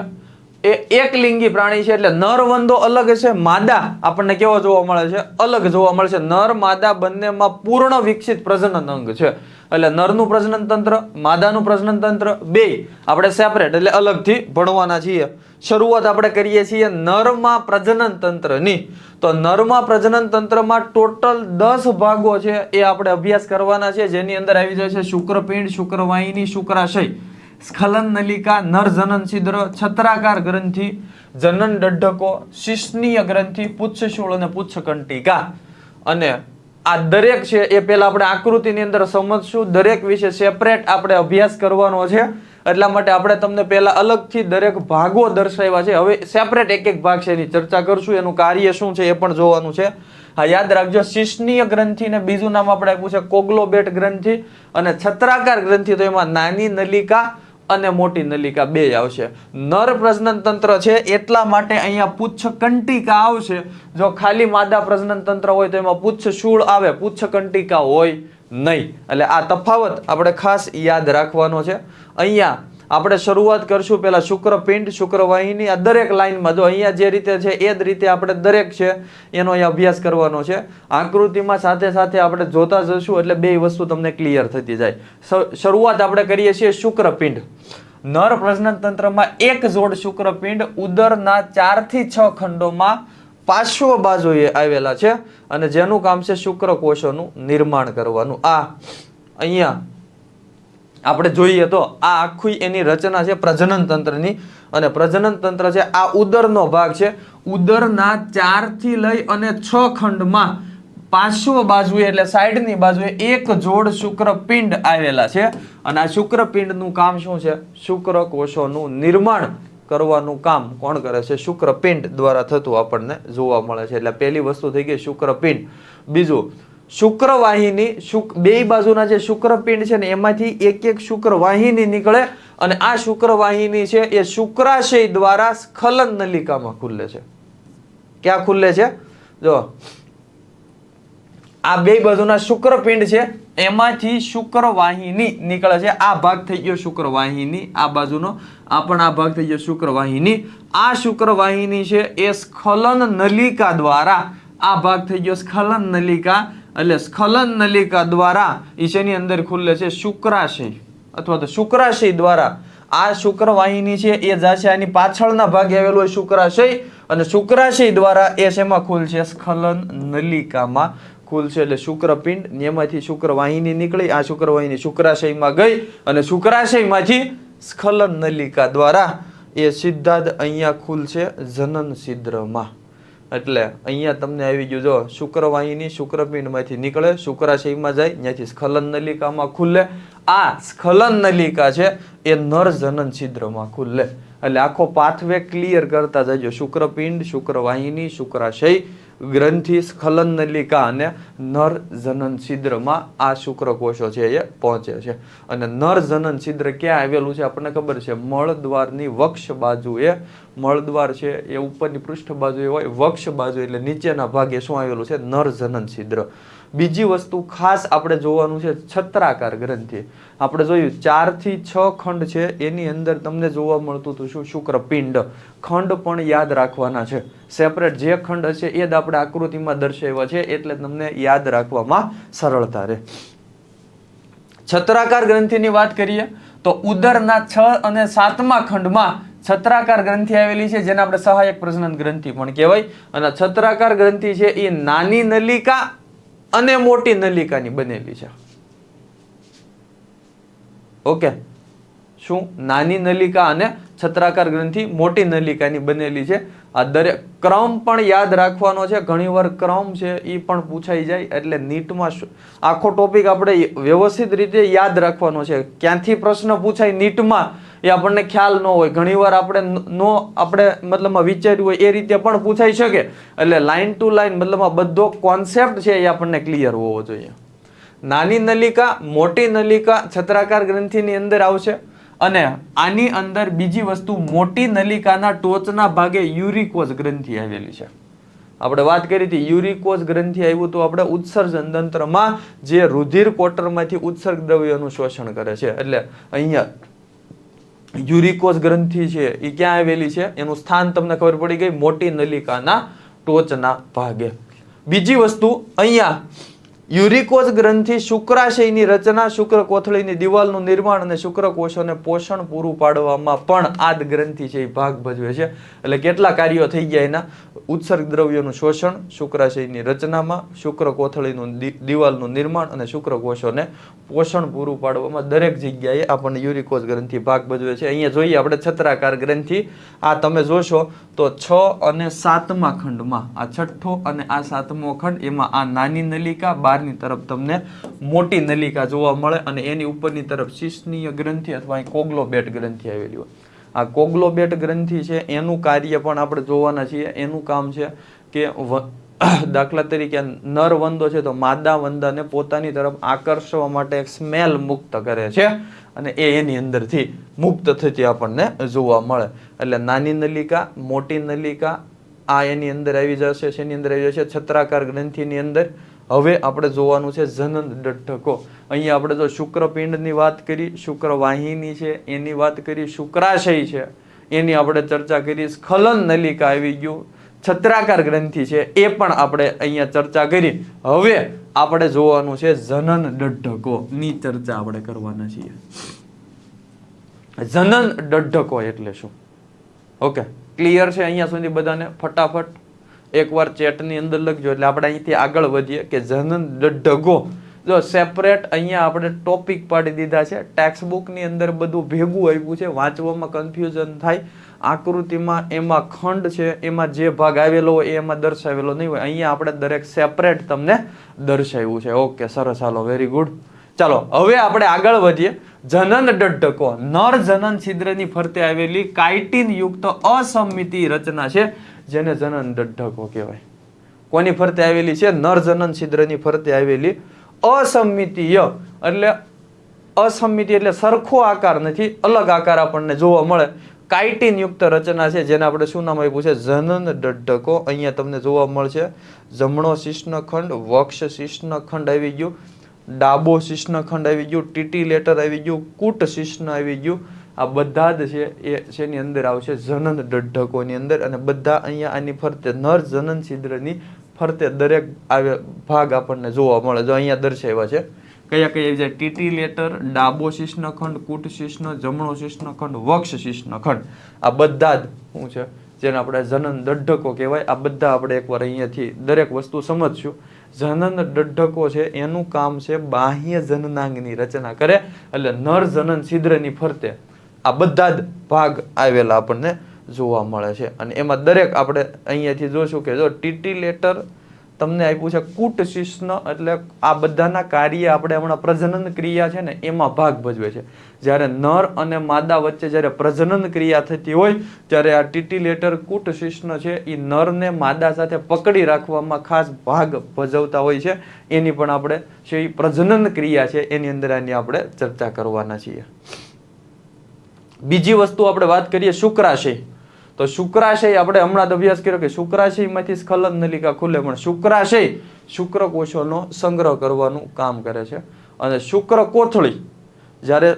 એ એક લિંગી પ્રાણી છે, એટલે નર વંદો અલગ છે, માદા આપણને કેવો જોવા મળે છે? અલગ જોવા મળે છે. નર માદા બંનેમાં પૂર્ણ વિકસિત પ્રજનન અંગ છે. એટલે નરનું પ્રજનન તંત્ર, માદાનું પ્રજનન તંત્ર બે આપણે સેપરેટ એટલે અલગથી ભણવાના છીએ. શરૂઆત આપણે કરીએ છીએ નરમાં પ્રજનન તંત્રની. તો નરમાં પ્રજનન તંત્રમાં ટોટલ 10 ભાગો છે એ આપણે અભ્યાસ કરવાના છે, જેની અંદર આવી જાય છે શુક્રપિંડ, શુક્રવાહિની, શુક્રાશય, સ્ખલન નલિકા, નર જનન છિદ્ર, છત્રાકાર ગ્રંથિ, જનન ડઢકો, શિશ્નીય ગ્રંથિ, પુચ્છશૂળ અને પુચ્છકંટિકા. અને આ દરેક છે એ પહેલા આપણે આકૃતિની અંદર સમજશું. દરેક વિશે સેપરેટ આપણે અભ્યાસ કરવાનો છે, એટલા માટે આપણે તમને પહેલા અલગથી દરેક ભાગો દર્શાવ્યા છે. હવે સેપરેટ એક એક ભાગ છે એની ચર્ચા કરશું, એનું કાર્ય શું છે એ પણ જોવાનું છે. હા, યાદ રાખજો, શિશ્નીય ગ્રંથિ ને બીજું નામ આપણે આપ્યું છે કોગ્લોબેટ ગ્રંથિ, અને છત્રાકાર ગ્રંથિ તો એમાં નાની નલિકા અને મોટી નલિકા બે આવશે. નર પ્રજનન તંત્ર છે એટલા માટે અહીંયા પુચ્છકંટિકા આવશે. જો ખાલી માદા પ્રજનન તંત્ર હોય તો એમાં પુચ્છશૂળ આવે, પુચ્છકંટિકા હોય નહીં. એટલે આ તફાવત આપણે ખાસ યાદ રાખવાનો છે. અહીંયા આપણે શરૂઆત કરશું પહેલા શુક્રપિંડ, શુક્રવાહિની. આ દરેક લાઈનમાં જો અહીંયા જે રીતે છે એ જ રીતે આપણે દરેક છે એનો અહીંયા અભ્યાસ કરવાનો છે. આકૃતિમાં સાથે સાથે આપણે જોતા જશું એટલે બે વસ્તુ તમને ક્લિયર થતી જાય. શરૂઆત આપણે કરીએ છીએ શુક્રપિંડ. નર પ્રજનન તંત્રમાં એક જોડ શુક્રપિંડ ઉદરના 4 થી 6 ખંડોમાં પાર્શ્વ બાજુએ આવેલા છે, અને જેનું કામ છે શુક્રકોષોનું નિર્માણ કરવાનું. આ અહીંયા આપણે જોઈએ તો આ આખી એની રચના છે પ્રજનન તંત્રની, અને પ્રજનન તંત્ર છે આ ઉદરનો ભાગ છે. ઉદરના 4 થી લઈ અને 6 ખંડમાં પાર્શ્વ બાજુએ એટલે સાઈડની બાજુએ એક જોડ શુક્રપિંડ આવેલા છે, અને આ શુક્રપિંડનું કામ શું છે? શુક્રકોષોનું નિર્માણ કરવાનું કામ કોણ કરે છે? શુક્રપિંડ દ્વારા થતું આપણને જોવા મળે છે. એટલે પહેલી વસ્તુ થઈ ગઈ શુક્રપિંડ. બીજું શુક્રવાહિની. બે બાજુના જે શુક્રપિંડ છે ને એમાંથી એક એક શુક્રવાહિની નીકળે, અને આ શુક્રવાહિની છે એ શુક્રાશય દ્વારા સ્ખલન નલિકામાં ખુલે છે. ક્યાં ખુલે છે? જો આ બે બાજુના શુક્રપિંડ છે એમાંથી શુક્રવાહિની નીકળે છે. આ ભાગ થઈ ગયો શુક્રવાહિની, આ બાજુનો આ પણ આ ભાગ થઈ ગયો શુક્રવાહિની. આ શુક્રવાહિની છે એ સ્ખલન નલિકા દ્વારા, આ ભાગ થઈ ગયો સ્ખલન નલિકા, એટલે સ્ખલન નલિકા દ્વારા ઈશેની અંદર ખુલે છે શુક્રાશય, અથવા તો શુક્રાશય દ્વારા આ શુક્રવાહિની છે એ જશે આની પાછળના ભાગે આવેલું હોય શુક્રાશય, અને શુક્રાશય દ્વારા એ શેમાં ખુલશે? સ્ખલન નલિકામાં ખુલશે. એટલે શુક્રપિંડ એમાંથી શુક્રવાહિની નીકળી, આ શુક્રવાહિની શુક્રાશયમાં ગઈ, અને શુક્રાશયમાંથી સ્ખલન નલિકા દ્વારા એ સીધા જ અહીંયા ખુલશે જનન છિદ્રમાં. એટલે અહીંયા તમને આવી ગયું, જો શુક્રવાહિની શુક્રપિંડમાંથી નીકળે, શુક્રાશયમાં જાય, ત્યાંથી સ્ખલન નલિકામાં ખુલે. આ સ્ખલન નલિકા છે એ નર જનન છિદ્રમાં ખુલે. એટલે આખો પાથવે ક્લિયર કરતા જજો. શુક્રપિંડ, શુક્રવાહિની, શુક્રાશય, ગ્રંથિ, સ્ખલન નલિકા અને નર જનન છિદ્રમાં આ શુક્રકોષો છે એ પહોંચે છે. અને નર જનન છિદ્ર ક્યાં આવેલું છે આપણને ખબર છે? મળદ્વારની વક્ષ બાજુએ. મળદ્વાર છે એ ઉપરની પૃષ્ઠ બાજુએ હોય, વક્ષ બાજુ એટલે નીચેના ભાગે શું આવેલું છે? નર જનન છિદ્ર. બીજી વસ્તુ ખાસ આપણે જોવાનું છે છત્રાકાર ગ્રંથિ. આપણે જોયું 4 થી 6 ખંડ છે એની અંદર તમને જોવા મળતું હતું શું? શુક્રપિંડ. ખંડ પણ યાદ રાખવાના છે સેપરેટ. જે ખંડ હશે એ જ આપણે આકૃતિમાં દર્શાવ્યા છે, એટલે તમને યાદ રાખવામાં સરળતા રહે. છત્રાકાર ગ્રંથિની વાત કરીએ તો ઉદરના 6 અને 7મા ખંડમાં છત્રાકાર ગ્રંથિ આવેલી છે, જેને આપણે સહાયક પ્રજનન ગ્રંથિ પણ કહેવાય. અને છત્રાકાર ગ્રંથિ છે એ નાની નલિકા અને મોટી નલિકાની બનેલી છે. ઓકે, શું? નાની નલિકા અને છત્રાકાર ગ્રંથિ મોટી નલિકાની બનેલી છે. આ દરેક ક્રમ પણ યાદ રાખવાનો છે. ઘણીવાર ક્રમ છે એ પણ પૂછાઈ જાય, એટલે નીટમાં આખો ટોપિક આપણે વ્યવસ્થિત રીતે યાદ રાખવાનો છે. ક્યાંથી પ્રશ્ન પૂછાય નીટમાં એ આપણને ખ્યાલ ન હોય. ઘણીવાર આપણે મતલબમાં વિચાર્યું હોય એ રીતે પણ પૂછાઈ શકે. એટલે લાઈન ટુ લાઈન મતલબમાં બધો કોન્સેપ્ટ છે એ આપણને ક્લિયર હોવો જોઈએ. નાની નલિકા, મોટી નલિકા છત્રાકાર ગ્રંથિની અંદર આવશે. અને આની અંદર બીજી વસ્તુ, મોટી નલિકાના ટોચના ભાગે યુરિકોઝ ગ્રંથિ આવેલી છે. આપણે વાત કરી હતી યુરિકોઝ ગ્રંથિ આવ્યું તો આપણે ઉત્સર્જન તંત્રમાં જે રુધિર કોટરમાંથી ઉત્સર્ગ દ્રવ્યોનું શોષણ કરે છે. એટલે અહીંયા યુરિકોઝ ગ્રંથિ છે એ ક્યાં આવેલી છે? એનું સ્થાન તમને ખબર પડી ગઈ, મોટી નલિકાના ટોચના ભાગે. બીજી વસ્તુ, અહીંયા યુરિકોઝ ગ્રંથિ શુક્રાશયની રચના, શુક્ર કોથળીની દિવાલનું નિર્માણ અને શુક્રકોષોને પોષણ પૂરું પાડવામાં પણ આ જ ગ્રંથિ છે એ ભાગ ભજવે છે. એટલે કેટલા કાર્યો થઈ ગયા એના? ઉત્સર્ગ દ્રવ્યોનું શોષણ, શુક્રાશયની રચનામાં, શુક્ર કોથળીનું દિવાલનું નિર્માણ અને શુક્રકોષોને પોષણ પૂરું પાડવામાં દરેક જગ્યાએ આપણને યુરિકોઝ ગ્રંથિ ભાગ ભજવે છે. અહીંયા જોઈએ આપણે છત્રાકાર ગ્રંથિ. આ તમે જોશો તો 6 અને 7મા ખંડમાં, આ 6થો અને આ 7મો ખંડ, એમાં આ નાની નલિકા, બહારની તરફ તમને મોટી નલિકા જોવા મળે અને એની ઉપરની તરફ શિશ્નીય ગ્રંથિ અથવા કોગ્લોબેટ ગ્રંથિ આવેલી હોય. આ કોગ્લોબેટ ગ્રંથિ છે એનું કાર્ય પણ આપણે જોવાના છીએ. એનું કામ છે કે દાખલા તરીકે નર વંદો છે તો માદા વંદાને પોતાની તરફ આકર્ષવા માટે એક સ્મેલ મુક્ત કરે છે અને એ એની અંદરથી મુક્ત થતી આપણને જોવા મળે. એટલે નાની નલિકા, મોટી નલિકા આ એની અંદર આવી જશે. એની અંદર આવી જશે છત્રાકાર ગ્રંથિની અંદર. હવે આપણે જોવાનું છે જનન ડઢકો. અહીંયા આપણે જો શુક્રપિંડની વાત કરી, શુક્રવાહિની છે એની વાત કરી, શુક્રાશય છે એની આપણે ચર્ચા કરી, સ્ખલન નલિકા આવી ગયું, છત્રાકાર ગ્રંથિ છે એ પણ આપણે અહીંયા ચર્ચા કરી. હવે આપણે જોવાનું છે જનન ડઢકો ની ચર્ચા આપણે કરવાના છીએ. જનન ડઢકો એટલે શું? ઓકે, ક્લિયર છે અહીંયા સુધી બધાને? ફટાફટ એકવાર ચેટની અંદર લખજો એટલે આપણે અહીંથી આગળ વધીએ કે જનન ડઢકો. જો સેપરેટ અહીંયા આપણે ટોપિક પાડી દીધા છે. ટેક્સ્ટ બુકની અંદર બધું ભેગું આપ્યું છે, વાંચવામાં કન્ફ્યુઝન થાય. આકૃતિમાં એમાં ખંડ છે એમાં જે ભાગ આવેલો હોય એ એમાં દર્શાવેલો નહીં હોય. અહીંયા આપણે દરેક સેપરેટ તમને દર્શાવ્યું છે. ઓકે, સરસ, હાલો, વેરી ગુડ. ચાલો હવે આપણે આગળ વધીએ. જનન ડઢકો નર જનન છિદ્રની ફરતે આવેલી કાઇટિન યુક્ત અસમિતિ રચના છે જેને જનન ડઢકો કહેવાય. કોની ફરતે આવેલી છે? નર જનન છિદ્રની ફરતે આવેલી અસમિતીય. એટલે અસમિતિ એટલે સરખો આકાર નથી, અલગ આકાર આપણને જોવા મળે. કાઇટિન યુક્ત રચના છે જેને આપણે શું નામ આપ્યું છે? જનન ડઢકો. અહીંયા તમને જોવા મળશે જમણો શિશ્નખંડ, વક્ષ શિશ્નખંડ આવી ગયું, ડાબો શિશ્નખંડ આવી ગયું, ટીટી લેટર આવી ગયું, કૂટ શિશ્ન આવી ગયું. આ બધા જ છે એ શેની અંદર આવશે? જનન ડઢકોની અંદર. અને બધા અહીંયા આની ફરતે નર જનન છિદ્રની ફરતે દરેક ભાગ આપણને જોવા મળે. જો અહીંયા દર્શાવ્યા છે કયા કયા આવી જાય? ટીટી લેટર, ડાબો શિશ્નખંડ, કૂટ શિશ્ન, જમણો શિશ્નખંડ, વક્ષ શિશ્નખંડ. આ બધા જ શું છે જેને આપણે જનન ડઢકો કહેવાય. આ બધા આપણે એકવાર અહીંયાથી દરેક વસ્તુ સમજશું. જનન ડઢકો છે એનું કામ છે બાહ્ય જનનાંગની રચના કરે. એટલે નર જનન છિદ્રની ફરતે આ બધા જ ભાગ આવેલા આપણને જોવા મળે છે. અને એમાં દરેક આપણે અહીંયાથી જોશું કે જો ટીટી લેટર તમને આપ્યું છે, કૂટ શિશ્ન એટલે આ બધાના કાર્ય આપણે હમણાં પ્રજનન ક્રિયા છે ને એમાં ભાગ ભજવે છે. જ્યારે નર અને માદા વચ્ચે જ્યારે પ્રજનન ક્રિયા થતી હોય ત્યારે આ ટીટી લેટર, કૂટ શિશ્ન છે એ નરને માદા સાથે પકડી રાખવામાં ખાસ ભાગ ભજવતા હોય છે. એની પણ આપણે જે પ્રજનન ક્રિયા છે એની અંદર આની આપણે ચર્ચા કરવાના છીએ. બીજી વસ્તુ આપણે વાત કરીએ શુક્રાશય. તો શુક્રાશય આપણે હમણાં અભ્યાસ કર્યો કે શુક્રાશયમાંથી સ્ખલન નલિકા ખુલે, પણ શુક્રાશય શુક્રકોષોનો સંગ્રહ કરવાનું કામ કરે છે. અને શુક્ર કોથળી જ્યારે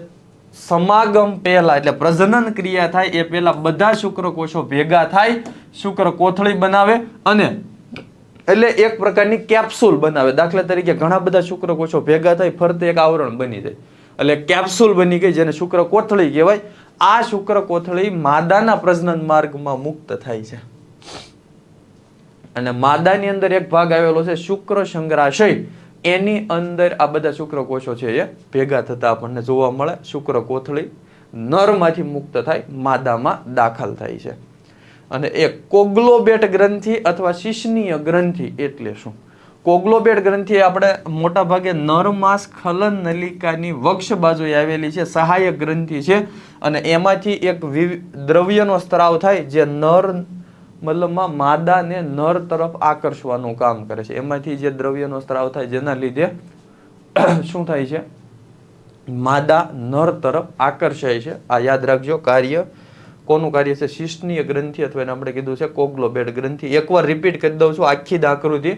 સમાગમ પહેલા એટલે પ્રજનન ક્રિયા થાય એ પહેલા બધા શુક્રકોષો ભેગા થાય, શુક્ર કોથળી બનાવે અને એટલે એક પ્રકારની કેપ્સ્યુલ બનાવે. દાખલા તરીકે ઘણા બધા શુક્રકોષો ભેગા થાય ફરતે એક આવરણ બની જાય એટલે કેપ્સ્યુલ બની ગઈ જેને શુક્ર કોથળી કહેવાય. આ શુક્ર કોથળી માદાના પ્રજનન માર્ગમાં મુક્ત થાય છે. અને માદાની અંદર એક ભાગ આવેલો છે શુક્ર સંગ્રાશય. એની અંદર આ બધા શુક્રકોષો છે એ ભેગા થતા આપણને જોવા મળે. શુક્ર કોથળી નરમાંથી મુક્ત થાય, માદામાં દાખલ થાય છે. અને એક કોગ્લોબેટ ગ્રંથિ અથવા શિશ્નીય ગ્રંથિ એટલે શું? કોગ્લોબેટ ગ્રંથિ આપણે મોટા ભાગે નરમાં સ્ખલન નલિકાની વક્ષ બાજુએ આવેલી છે, સહાયક ગ્રંથિ છે. અને એમાંથી એક દ્રવ્યનો સ્ત્રાવ થાય જે નર મતલબમાં માદાને નર તરફ આકર્ષવાનું કામ કરે છે. એમાંથી જે દ્રવ્યનો સ્ત્રાવ થાય જેના લીધે શું થાય છે? માદા નર તરફ આકર્ષાય છે. આ યાદ રાખજો. કાર્ય કોનું કાર્ય છે? શિશ્નીય ગ્રંથિ અથવા એને આપણે કીધું છે કોગ્લોબેટ ગ્રંથિ. એકવાર રિપીટ કરી દઉં છું આખી જ આકૃતિ.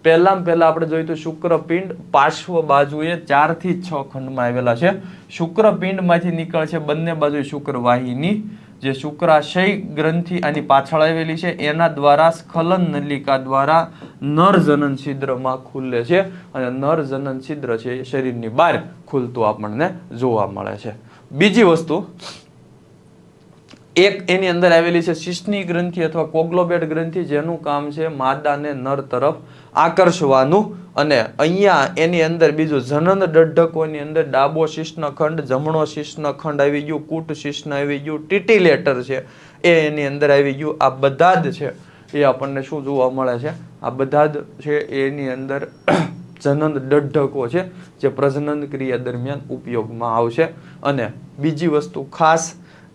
પહેલા આપણે જોયું તો શુક્રપિંડ પાર્શ્વ બાજુએ 4 થી 6 ખંડમાં આવેલા છે. શુક્રપિંડમાંથી નીકળે છે બંને બાજુ શુક્રવાહિની. જે શુક્રાશય ગ્રંથિ આની પાછળ આવેલી છે એના દ્વારા સ્ખલન નલિકા દ્વારા નર જનન છિદ્રમાં ખુલે છે અને નર જનન છિદ્ર છે એ શરીરની બહાર ખુલતું આપણને જોવા મળે છે. બીજી વસ્તુ, એક એની અંદર આવેલી છે શિશ્ની ગ્રંથિ અથવા કોગ્લોબેટ ગ્રંથિ, જેનું કામ છે માદાને નર તરફ આકર્ષવાનું. અને અહીંયા એની અંદર બીજું જનન દઢકોની અંદર ડાબો શિશ્ન ખંડ, જમણો શિશ્ન ખંડ આવી ગયું, કૂટ શિશ્ન આવી ગયું, ટીટીલેટર છે એ એની અંદર આવી ગયું. આ બધા જ છે એ આપણને શું જોવા મળે છે? આ બધા જ છે એની અંદર જનન દઢકો છે જે પ્રજનન ક્રિયા દરમિયાન ઉપયોગમાં આવશે. અને બીજી વસ્તુ ખાસ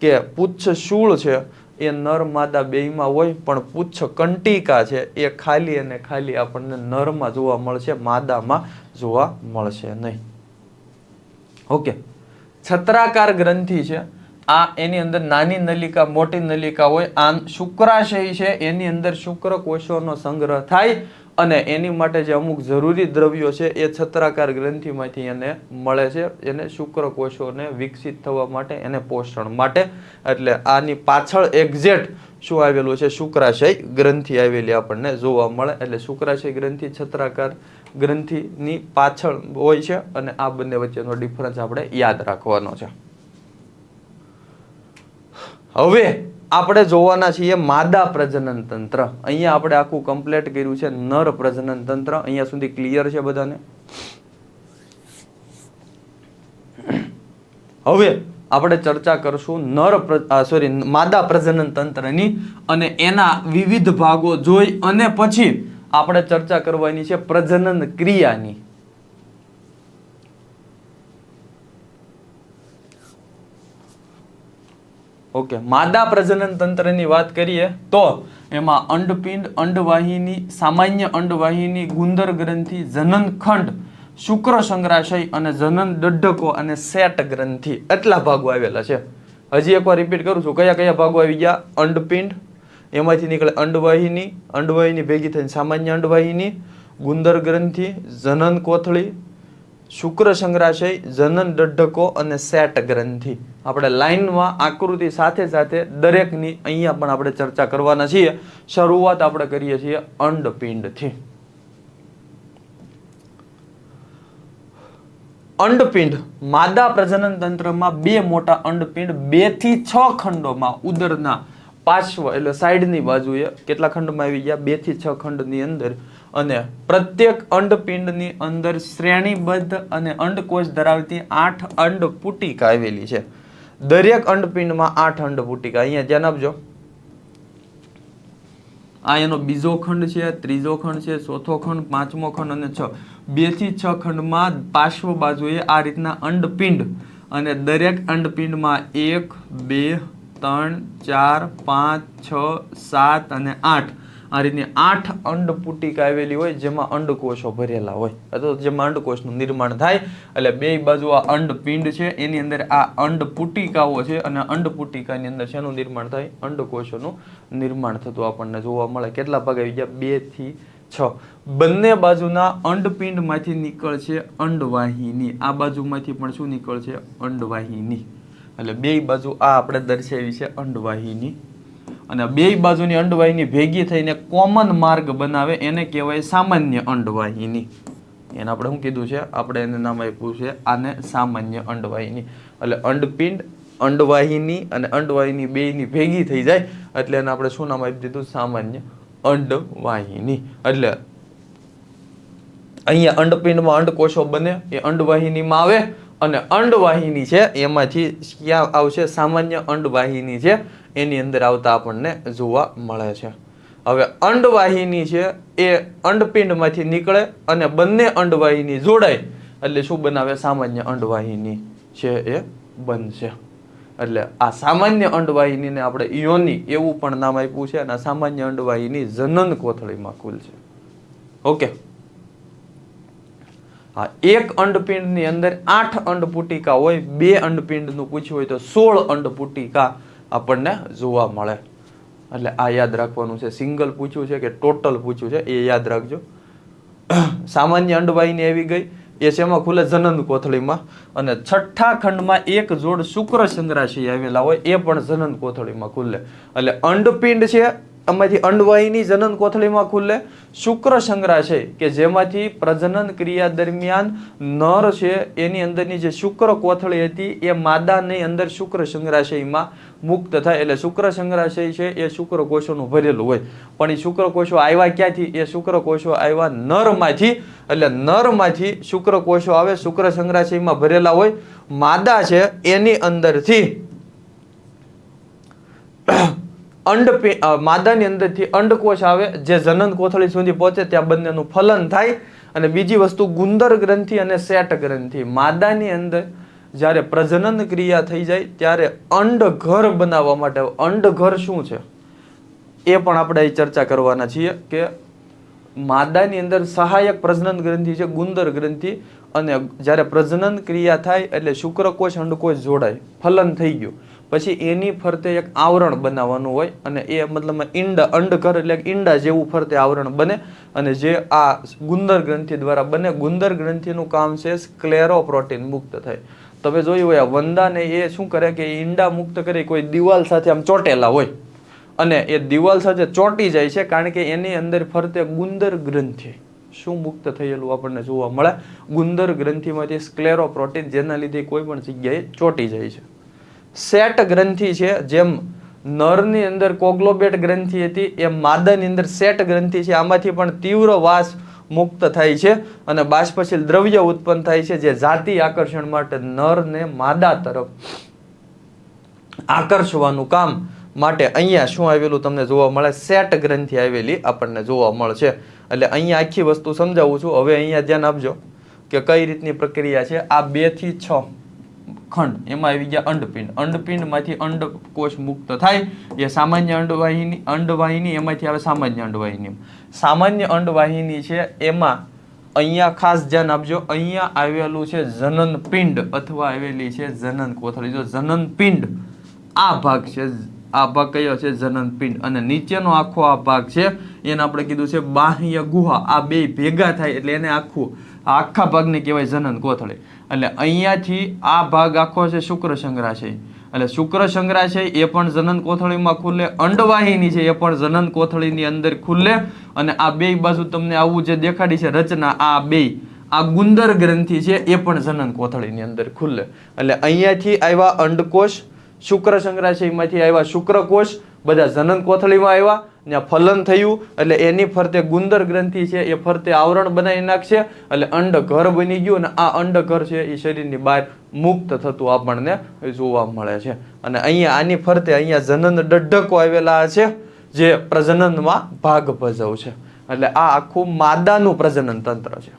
કે પુચ્છ શૂળ છે એ નર માદા બેયમાં હોય, પણ પુચ્છ કંટિકા છે એ ખાલી અને ખાલી આપણને નરમાં જોવા મળશે, માદામાં જોવા મળશે નહીં. ઓકે, છત્રાકાર ગ્રંથિ છે આ એની અંદર નાની નલિકા મોટી નલિકા હોય. આ શુક્રાશય છે એની અંદર શુક્રકોષોનો સંગ્રહ થાય અને એની માટે જે અમુક જરૂરી દ્રવ્યો છે એ છત્રાકાર ગ્રંથિમાંથી એને મળે છે, એને શુક્રકોષોને વિકસિત થવા માટે, એને પોષણ માટે. એટલે આની પાછળ એક્ઝેક્ટ શું આવેલું છે? શુક્રાશય ગ્રંથિ આવેલી આપણને જોવા મળે. એટલે શુક્રાશય ગ્રંથિ છત્રાકાર ગ્રંથિની પાછળ હોય છે અને આ બંને વચ્ચેનો ડિફરન્સ આપણે યાદ રાખવાનો છે. હવે આપણે જોવાના છીએ માદા પ્રજનન તંત્ર. અહીંયા આપણે આખું કમ્પ્લીટ કર્યું છે નર પ્રજનન તંત્ર. અહીંયા સુધી ક્લિયર છે બધાને? હવે આપણે ચર્ચા કરશું માદા પ્રજનન તંત્રની અને એના વિવિધ ભાગો જોઈ અને પછી આપણે ચર્ચા કરવાની છે પ્રજનન ક્રિયાની. ઓકે, માદા પ્રજનન તંત્રની વાત કરીએ તો એમાં અંડપિંડ, અંડવાહિની, સામાન્ય અંડવાહિની, ગુંદર ગ્રંથિ, જનનખંડ, શુક્ર સંગ્રાશય અને જનન દઢકો અને સેટ ગ્રંથિ, એટલા ભાગો આવેલા છે. હજી એકવાર રિપીટ કરું છું, કયા કયા ભાગો આવી ગયા? અંડપિંડ, એમાંથી નીકળે અંડવાહિની, અંડવાહિની ભેગી થઈને સામાન્ય અંડવાહિની, ગુંદર ગ્રંથિ, જનન કોથળી, શુક્ર સંગ્રાશય, જનન દઢકો અને સેટ ગ્રંથિ. આપણે લાઈનમાં આકૃતિ સાથે સાથે દરેકની અહીંયા પણ આપણે ચર્ચા કરવાના છીએ. શરૂઆત આપણે કરીએ છીએ અંડપિંડથી. અંડપિંડ, માદા પ્રજનન તંત્રમાં બે મોટા અંડપિંડ 2 થી 6 ખંડોમાં ઉદરના પાર્શ્વ એટલે સાઈડની બાજુએ કેટલા ખંડમાં આવી ગયા? 2 થી 6 ખંડની અંદર. અને પ્રત્યેક અંડપિંડની અંદર શ્રેણીબદ્ધ અને અંડકોષ ધરાવતી 8 અંડપુટિકા આવેલી છે. દરેક અંડપિંડમાં 8 અંડપુટિકા. અહીંયા ધ્યાન આપજો. આ એનો બીજો ખંડ છે, ત્રીજો ખંડ છે, ચોથો ખંડ, પાંચમો ખંડ અને 6. 2 થી 6 ખંડમાં પાર્શ્વ બાજુએ આ રીતના અંડપિંડ અને દરેક અંડપિંડમાં 1, 2, 3, 4, 5, 6, 7 અને 8 આ રીતની 8 અંડપુટિકા આવેલી હોય જેમાં અંડકોષો ભરેલા હોય અથવા જેમાં અંડકોષનું નિર્માણ થાય. એટલે બે બાજુ આ અંડપિંડ છે એની અંદર આ અંડપુટિકાઓ છે અને અંડપુટિકાની અંદર શેનું નિર્માણ થાય? અંડકોષોનું નિર્માણ થતું આપણને જોવા મળે. કેટલા ભાગ આવી ગયા? 2 થી 6. બંને બાજુના અંડપિંડમાંથી નીકળશે અંડવાહિની. આ બાજુમાંથી પણ શું નીકળશે? અંડવાહિની. એટલે બે બાજુ આ આપણે દર્શાવી છે અંડવાહિની. અને બે બાજુની અંડવાહિની ભેગી થઈને કોમન માર્ગ બનાવે એને કહેવાય સામાન્ય અંડવાહિની. એને આપણે શું કીધું છે? આપણે એને નામ આપ્યું છે આને સામાન્ય અંડવાહિની. એટલે અંડપિંડ, અંડવાહિની અને અંડવાહિની બેયની ભેગી થઈ જાય એટલે એને આપણે શું નામ આપી દીધું? સામાન્ય અંડવાહિની. એટલે અહીંયા અંડપિંડમાં અંડકોષો બને એ અંડવાહિનીમાં આવે અને અંડવાહિની છે એમાંથી ક્યાં આવશે? સામાન્ય અંડવાહિની છે એની અંદર આવતા આપણને જોવા મળે છે. હવે અંડવાહિની છે એ અંડપિંડમાંથી નીકળે અને બંને અંડવાહિની જોડાય એટલે શું બનાવે? સામાન્ય અંડવાહિની છે એ બનશે. એટલે આ સામાન્ય અંડવાહિનીને આપણે યોની એવું પણ નામ આપ્યું છે અને સામાન્ય અંડવાહિની જનન કોથળીમાં ખુલશે. ઓકે, હા, એક અંડપિંડની અંદર 8 અંડપુટિકા હોય. 2 અંડપિંડનું પૂછ્યું હોય તો 16 અંડપુટિકા આપણને જોવા મળે. એટલે આ યાદ રાખવાનું છે. સિંગલ પૂછ્યું છે કે ટોટલ પૂછ્યું છે એ યાદ રાખજો. સામાન્ય અંડવાહિની આવી ગઈ, એ શેમાં ખુલે? જનન કોથળીમાં. અને છઠ્ઠા ખંડમાં એક જોડ શુક્ર સંગ્રાશય આવેલા હોય એ પણ જનન કોથળીમાં ખુલે. એટલે અંડપિંડ છે એમાંથી અંડવાહિની જનન કોથળીમાં ખુલે. શુક્ર સંગ્રાશય કે જેમાંથી પ્રજનન ક્રિયા દરમિયાન નર છે એની અંદરની જે શુક્ર કોથળી હતી એ માદાની અંદર શુક્ર સંગ્રાશયમાં મુક્ત થાય. એટલે શુક્ર સંગ્રાશય છે એ શુક્રકોષોનું ભરેલું હોય. પણ એ શુક્રકોષો આવ્યા ક્યાંથી? એ શુક્રકોષો આવ્યા નરમાંથી. એટલે નરમાંથી શુક્રકોષો આવે, શુક્ર સંગ્રાશયમાં ભરેલા હોય. માદા છે એની અંદરથી માદાની અંદરથી અંડકોષ આવે જે જનન કોથળી સુધી પહોંચે ત્યાં બંનેનું ફલન થાય. અને બીજી વસ્તુ ગુંદર ગ્રંથિ અને સેટ ગ્રંથિ. માદાની અંદર જ્યારે પ્રજનન ક્રિયા થઈ જાય ત્યારે અંડઘર બનાવવા માટે, અંડઘર શું છે એ પણ આપણે અહીં ચર્ચા કરવાના છીએ કે માદાની અંદર સહાયક પ્રજનન ગ્રંથિ છે ગુંદર ગ્રંથિ. અને જ્યારે પ્રજનન ક્રિયા થાય એટલે શુક્રકોષ અંડકોષ જોડાય, ફલન થઈ ગયું પછી એની ફરતે એક આવરણ બનાવવાનું હોય. અને એ મતલબ અંડઘર એટલે ઈંડા જેવું ફરતે આવરણ બને. અને જે આ ગુંદર ગ્રંથિ દ્વારા બને. ગુંદર ગ્રંથિનું કામ છે સ્ક્લેરોપ્રોટીન મુક્ત થાય. તમે જોયું હોય આ વંદાને એ શું કરે કે ઈંડા મુક્ત કરી કોઈ દિવાલ સાથે આમ ચોટેલા હોય અને એ દિવાલ સાથે ચોંટી જાય છે કારણ કે એની અંદર ફરતે ગુંદર ગ્રંથિ શું મુક્ત થયેલું આપણને જોવા મળે? ગુંદર ગ્રંથિમાંથી સ્ક્લેરોપ્રોટીન, જેના લીધે કોઈ પણ જગ્યાએ ચોંટી જાય છે. સેટ ગ્રંથિ છે જેમ નરની અંદર કોગ્લોબેટ ગ્રંથિ હતી એમ માદાની અંદર સેટ ગ્રંથિ છે. આમાંથી પણ તીવ્ર વાસ મુક્ત થાય છે અને બાષ્પશીલ દ્રવ્ય ઉત્પન્ન થાય છે જે જાતિ આકર્ષણ માટે નરને માદા તરફ આકર્ષવાનું કામ માટે અહીંયા શું આવેલું તમને જોવા મળે? સેટ ગ્રંથિ આવેલી આપણને જોવા મળશે. એટલે અહીંયા આખી વસ્તુ સમજાવું છું. હવે અહીંયા ધ્યાન આપજો કે કઈ રીતની પ્રક્રિયા છે. આ 2 થી 6 ખંડ એમાં આવી ગયા અંડપિંડ. અંડપિંડમાંથી અંડકોષ મુક્ત થાય એ સામાન્ય અંડવાહિની એમાંથી આવે સામાન્ય અંડવાહિની. સામાન્ય અંડવાહિની છે એમાં અહીંયા ખાસ ધ્યાન આપજો, અહીંયા આવેલું છે જનન પિંડ અથવા આવેલી છે જનન કોથળી. જો જનન પિંડ આ ભાગ છે, આ ભાગ કયો છે? જનન પિંડ. અને નીચેનો આખો આ ભાગ છે એને આપણે કીધું છે બાહ્ય ગુહા. આ બે ભેગા થાય એટલે એને આખા ભાગને કહેવાય જનન કોથળી. એટલે અહીંયાથી આ ભાગ આખો છે શુક્ર સંગ્રાશય. એટલે શુક્ર સંગ્રાશય એ પણ જનન કોથળીમાં ખુલે. અંડવાહિની છે એ પણ જનન કોથળીની અંદર ખુલે. અને આ બે બાજુ તમને આવું જે દેખાડી છે રચના, આ બે આ ગુંદર ગ્રંથિ છે એ પણ જનન કોથળીની અંદર ખુલે. એટલે અહીંયાથી આવ્યા અંડકોષ, શુક્ર સંગ્રાશયમાંથી આવ્યા શુક્રકોષ, બધા જનન કોથળીમાં આવ્યા, ત્યાં ફલન થયું એટલે એની ફરતે ગુંદર ગ્રંથિ છે એ ફરતે આવરણ બનાવી નાખશે એટલે અંડઘર બની ગયું. અને આ અંડઘર છે એ શરીરની બહાર મુક્ત થતું આપણને જોવા મળે છે. અને અહીંયા આની ફરતે અહીંયા જનન ડઢકો આવેલા છે જે પ્રજનનમાં ભાગ ભજવશે. એટલે આ આખું માદાનું પ્રજનન તંત્ર છે.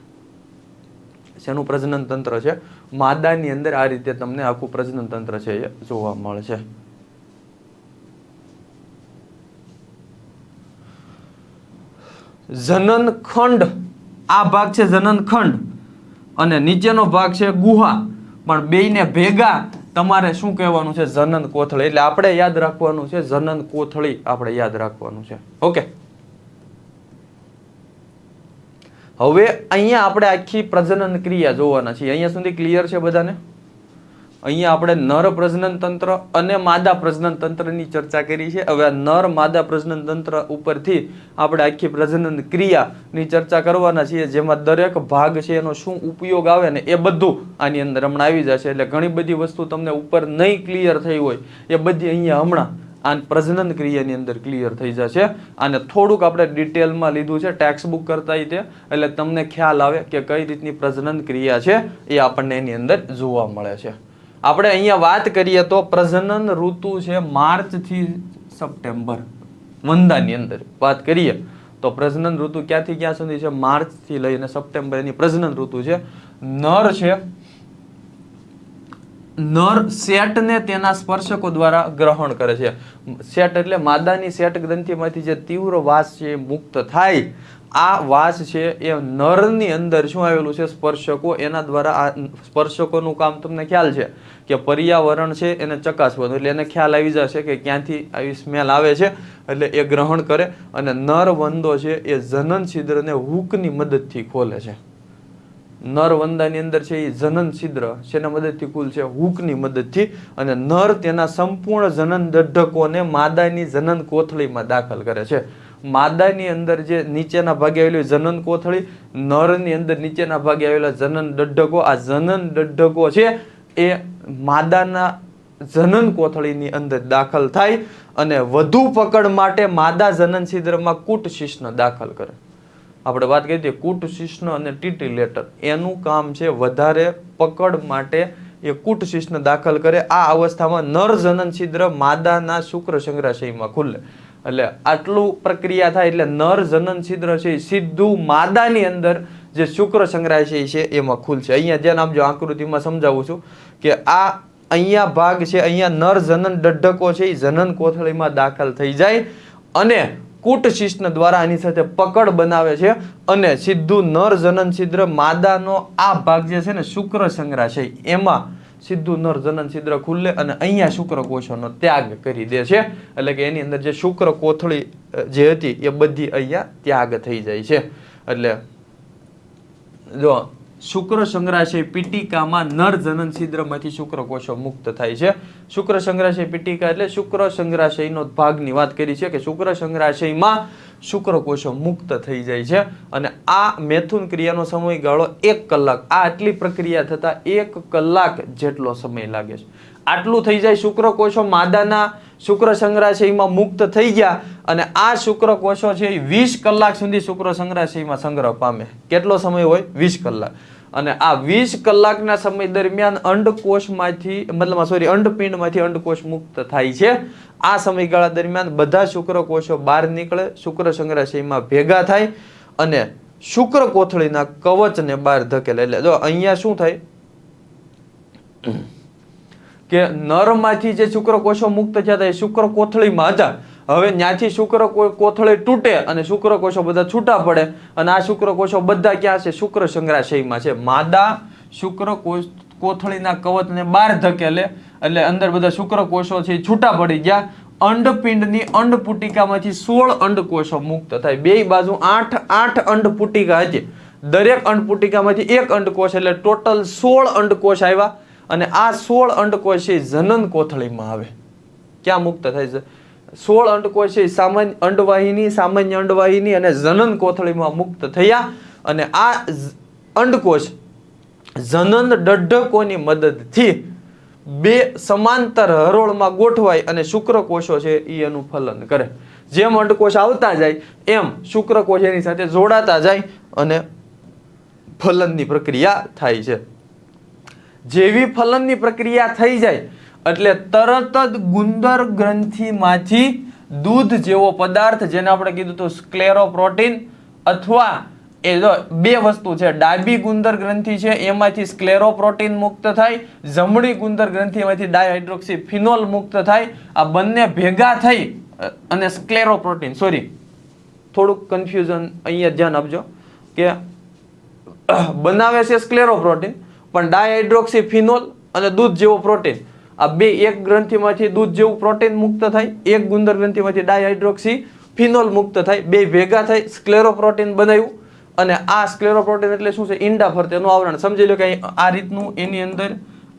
શેનું પ્રજનન તંત્ર છે? માદાની અંદર આ રીતે તમને આખું પ્રજનન તંત્ર છે એ જોવા મળે છે. જનન ખંડ, આ ભાગ છે જનન ખંડ અને નીચેનો ભાગ છે ગુહા. પણ બેયને ભેગા તમારે શું કહેવાનું છે? જનન કોથળી. એટલે આપણે યાદ રાખવાનું છે જનન કોથળી, આપણે યાદ રાખવાનું છે. ઓકે, હવે અહીંયા આપણે આખી પ્રજનન ક્રિયા જોવાના છીએ. અહીંયા સુધી ક્લિયર છે બધાને? અહીંયા આપણે નર પ્રજનન તંત્ર અને માદા પ્રજનન તંત્રની ચર્ચા કરી છે. હવે આ નર માદા પ્રજનન તંત્ર ઉપરથી આપણે આખી પ્રજનન ક્રિયાની ચર્ચા કરવાના છીએ, જેમાં દરેક ભાગ છે એનો શું ઉપયોગ આવે ને એ બધું આની અંદર હમણાં આવી જશે. એટલે ઘણી બધી વસ્તુ તમને ઉપર નહીં ક્લિયર થઈ હોય એ બધી અહીંયા હમણાં આ પ્રજનન ક્રિયાની અંદર ક્લિયર થઈ જશે. આને થોડુંક આપણે ડિટેલમાં લીધું છે ટેક્સ્ટ બુક કરતા તે, એટલે તમને ખ્યાલ આવે કે કઈ રીતની પ્રજનન ક્રિયા છે એ આપણને એની અંદર જોવા મળે છે. આપણે અહીંયા વાત કરીએ તો પ્રજનન ઋતુ છે માર્ચ થી સપ્ટેમ્બર. વંદાની અંદર વાત કરીએ તો પ્રજનન ઋતુ ક્યાંથી ક્યાં સુધી છે? માર્ચ થી લઈને સપ્ટેમ્બર એની પ્રજનન ઋતુ છે. નર છે, નર સેટને તેના સ્પર્શકો દ્વારા ગ્રહણ કરે છે. સેટ એટલે માદાની સેટ ગ્રંથિમાંથી જે તીવ્ર વાસ છે એ મુક્ત થાય. આ વાસ છે એ નરની અંદર શું આવેલું છે? સ્પર્શકો. એના દ્વારા આ સ્પર્શકોનું કામ તમને ખ્યાલ છે કે પર્યાવરણ છે એને ચકાસવાનું. એટલે એને ખ્યાલ આવી જશે કે ક્યાંથી આવી સ્મેલ આવે છે એટલે એ ગ્રહણ કરે. અને નર વંદો છે એ જનન છિદ્રને હૂકની મદદથી ખોલે છે. નર વંદાની અંદર છે એ જનન છિદ્ર શેના મદદથી ખુલે છે? હૂકની મદદથી. અને નર તેના સંપૂર્ણ જનન દઢકોને માદાની જનન કોથળીમાં દાખલ કરે છે. માદાની અંદર જે નીચેના ભાગે આવેલી જનન કોથળી, નરની અંદર નીચેના ભાગે આવેલા જનન દઢકો, આ જનન દઢકો છે એ માદાના જનન કોથળીની અંદર દાખલ થાય અને વધુ પકડ માટે માદા જનન છિદ્રમાં કૂટશિશ્ન દાખલ કરે. આપણે વાત કરી હતી કૂટશિશ્ન અને ટીટી લેટર, એનું કામ છે વધારે પકડ માટે એ કૂટશિશ્ન દાખલ કરે. આ અવસ્થામાં નર જનન છિદ્ર માદાના શુક્ર સંગ્રહાશયમાં ખુલે. એટલે આટલું પ્રક્રિયા થાય એટલે નર જનન છિદ્ર છે સીધું માદાની અંદર જે શુક્ર સંગ્રહાશય છે એમાં ખુલશે. અહીંયા ધ્યાન આપજો, આકૃતિમાં સમજાવું છું કે આ અહીંયા ભાગ છે, અહીંયા નર જનન દઢકો છે એ જનન કોથળીમાં દાખલ થઈ જાય અને કૂટશિશ્ન દ્વારા આની સાથે પકડ બનાવે છે અને સીધું નર જનન છિદ્ર માદાનો આ ભાગ જે છે ને શુક્ર સંગ્રહાશય એમાં સીધું નર જનન છિદ્ર ખુલે અને અહીંયા શુક્રકોષોનો ત્યાગ કરી દે છે. એટલે કે એની અંદર જે શુક્ર કોથળી જે હતી એ બધી અહીંયા ત્યાગ થઈ જાય છે. એટલે જો શુક્ર સંગ્રહાશય પીટિકામાં નર જનન છિદ્રમાંથી શુક્રકોષો મુક્ત થાય છે. શુક્ર સંગ્રહાશય પીટિકા એટલે શુક્ર સંગ્રહાશયનો ભાગની વાત કરી છે કે શુક્ર સંગ્રહાશયમાં શુક્રકોષો મુક્ત થઈ જાય છે અને આ મેથુન ક્રિયાનો સમયગાળો 1 કલાક. આ આટલી પ્રક્રિયા થતા 1 કલાક જેટલો સમય લાગે છે. આટલું થઈ જાય શુક્રકોષો માદાના શુક્ર સંગ્રહાશયમાં મુક્ત થઈ ગયા અને આ શુક્રકોષો છે 20 કલાક સુધી શુક્ર સંગ્રહાશયમાં સંગ્રહ પામે. કેટલો સમય હોય? 20 કલાક. અને આ 20 કલાકના સમય દરમિયાન અંડકોષમાંથી અંડપિંડમાંથી અંડકોષ મુક્ત થાય છે. આ સમયગાળા દરમિયાન બધા શુક્રકોષો બહાર નીકળે, શુક્ર સંગ્રહાશયમાં ભેગા થાય અને શુક્ર કોથળીના કવચને બહાર ધકેલે. એટલે જો અહીંયા શું થાય કે નરમાંથી જે શુક્રકોષો મુક્ત થયા હતા એ શુક્ર કોથળીમાં હતા. હવે ત્યાંથી શુક્ર કોથળી તૂટે અને શુક્રકોષો બધા છૂટા પડે અને આ શુક્રકોષો બધા ક્યાં છે? શુક્ર સંગ્રહાશયમાં છે. માદા શુક્ર કોથળીના કવચને બહાર ધકેલે એટલે અંદર બધા શુક્રકોષો છે છૂટા પડી ગયા. અંડપિંડની અંડપુટિકામાંથી 16 અંડકોષો મુક્ત થાય. બે બાજુ 8 અંડપુટિકા હતી. દરેક અંડપુટિકામાંથી એક અંડકોષ એટલે ટોટલ 16 અંડકોષ આવ્યા અને આ 16 અંડકોષ છે જનન કોથળીમાં આવે. ક્યાં મુક્ત થાય છે? 16 અંડકોષ છે સામાન્ય અંડવાહિની, સામાન્ય અંડવાહિની અને જનન કોથળીમાં મુક્ત થયા અને આ અંડકોષ જનન દઢકોની મદદથી બે સમાંતર હરોળમાં ગોઠવાય અને શુક્રકોષો છે એ એનું ફલન કરે. જેમ અંડકોષ આવતા જાય એમ શુક્રકોષ એની સાથે જોડાતા જાય અને ફલનની પ્રક્રિયા થાય છે. જેવી ફલનની પ્રક્રિયા થઈ જાય એટલે તરત જ ગુંદર ગ્રંથિમાંથી દૂધ જેવો પદાર્થ, જેને આપણે કીધું હતું સ્ક્લેરોપ્રોટીન, અથવા એ જો બે વસ્તુ છે, ડાબી ગુંદર ગ્રંથિ છે એમાંથી સ્ક્લેરોપ્રોટીન મુક્ત થાય, જમણી ગુંદર ગ્રંથિમાંથી ડાયહાઇડ્રોક્સી ફિનોલ મુક્ત થાય. આ બંને ભેગા થઈ અને સ્ક્લેરોપ્રોટીન, થોડુંક કન્ફ્યુઝન અહીંયા ધ્યાન આપજો કે બનાવે છે સ્ક્લેરોપ્રોટીન પણ ડાયહાઇડ્રોક્સી ફિનોલ અને દૂધ જેવો પ્રોટીન, આ બે એક ગ્રંથિમાંથી દૂધ જેવું પ્રોટીન મુક્ત થાય, એક ગુંદર ગ્રંથિમાંથી ડાયહાઇડ્રોક્સી ફિનોલ મુક્ત થાય, બે ભેગા થઈ સ્ક્લેરોપ્રોટીન બનાવ્યું. અને આ સ્ક્લેરોપ્રોટીન એટલે શું છે? ઈંડા ફરતેનું આવરણ. સમજી લો કે આ રીતનું એની અંદર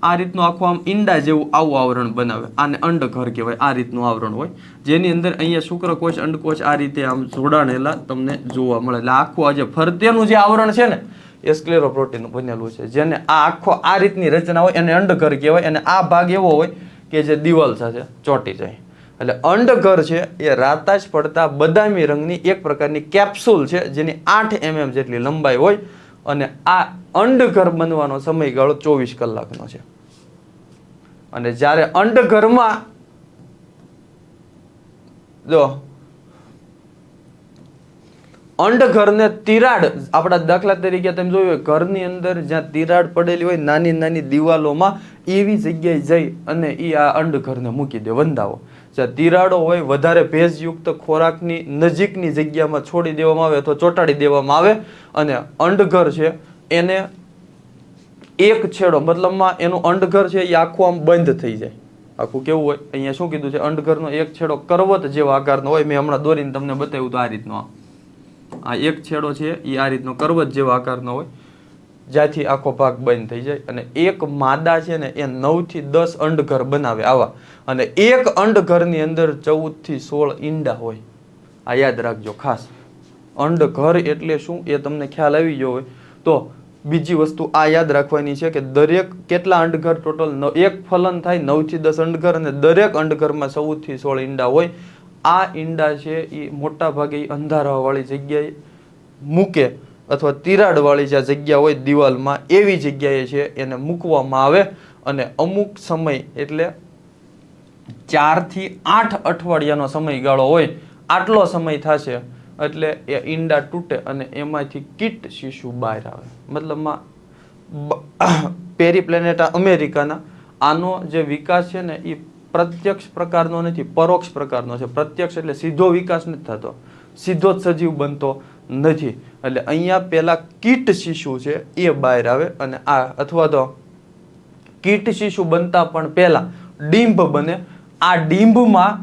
આ રીતનું આખું આમ ઈંડા જેવું આવું આવરણ બનાવે. આને અંડઘર કહેવાય. આ રીતનું આવરણ હોય જેની અંદર અહીંયા શુક્રકોષ અંડકોષ આ રીતે આમ જોડાણેલા તમને જોવા મળે. એટલે આખું આ જે ફરતેનું જે આવરણ છે ને એ સ્ક્લેરોપ્રોટીન બનેલું છે, જેને આ આખો આ રીતની રચના હોય એને અંડઘર કહેવાય. અને આ ભાગ એવો હોય કે જે દિવાલ સાથે ચોંટી જાય. એટલે અંડઘર છે એ રાતાશ પડતા બદામી રંગની એક પ્રકારની કેપ્સ્યુલ છે જેની 8 mm જેટલી લંબાઈ હોય અને આ અંડઘર બનવાનો સમયગાળો 24 કલાકનો છે. અને જ્યારે અંડઘરમાં જો અંડઘરને તિરાડ, આપણા દાખલા તરીકે તમે જોયું ઘરની અંદર જ્યાં તિરાડ પડેલી હોય નાની નાની દિવાલોમાં, એવી જગ્યાએ જઈ અને એ આ અંડઘરને મૂકી દે વંદાઓ. જ્યાં તિરાડો હોય, વધારે ભેજયુક્ત ખોરાકની નજીકની જગ્યામાં છોડી દેવામાં આવે અથવા ચોંટાડી દેવામાં આવે અને અંડઘર છે એને એક છેડો, મતલબમાં એનું અંડઘર છે એ આખું આમ બંધ થઈ જાય. આખું કેવું હોય? અહીંયા શું કીધું છે? અંડઘરનો એક છેડો કરવત જેવા આકારનો હોય. મેં હમણાં દોરીને તમને બતાવ્યું તો આ રીતનો આ એક છેડો છે એ આ રીતનો કરવત જેવા આકારનો હોય જ્યાંથી આખો ભાગ બંધ થઈ જાય. અને એક માદા છે ને એ 9 થી 10 અંડઘર બનાવે આવા. અને એક અંડઘરની અંદર 14 થી 16 ઈંડા હોય. આ યાદ રાખજો ખાસ. અંડઘર એટલે શું એ તમને ખ્યાલ આવી ગયો હોય તો બીજી વસ્તુ આ યાદ રાખવાની છે કે દરેક કેટલા અંડઘર ટોટલ એક ફલન થાય 9 થી 10 અંડઘર અને દરેક અંડઘરમાં 14 થી 16 ઈંડા હોય. આ ઈંડા છે એ મોટા ભાગે અંધારાવાળી જગ્યાએ મૂકે અથવા તિરાડવાળી જે જગ્યા હોય દિવાલમાં એવી જગ્યાએ છે એને મૂકવામાં આવે. અને અમુક સમય એટલે 4 થી 8 અઠવાડિયાનો સમયગાળો હોય. આટલો સમય થશે એટલે એ ઈંડા તૂટે અને એમાંથી કીટ શિશુ બહાર આવે. મતલબમાં પેરીપ્લેનેટા અમેરિકાના આનો જે વિકાસ છે ને એ પ્રત્યક્ષ પ્રકારનો નથી, પરોક્ષ પ્રકારનો છે. પ્રત્યક્ષ એટલે સીધો વિકાસ નથી થતો, સીધો જ સજીવ બનતો નથી. એટલે અહીંયા પેલા કીટ શિશુ છે એ બહાર આવે અને આ અથવા તો કીટ શિશુ બનતા પણ પહેલા ડીંભ બને. આ ડીંભમાં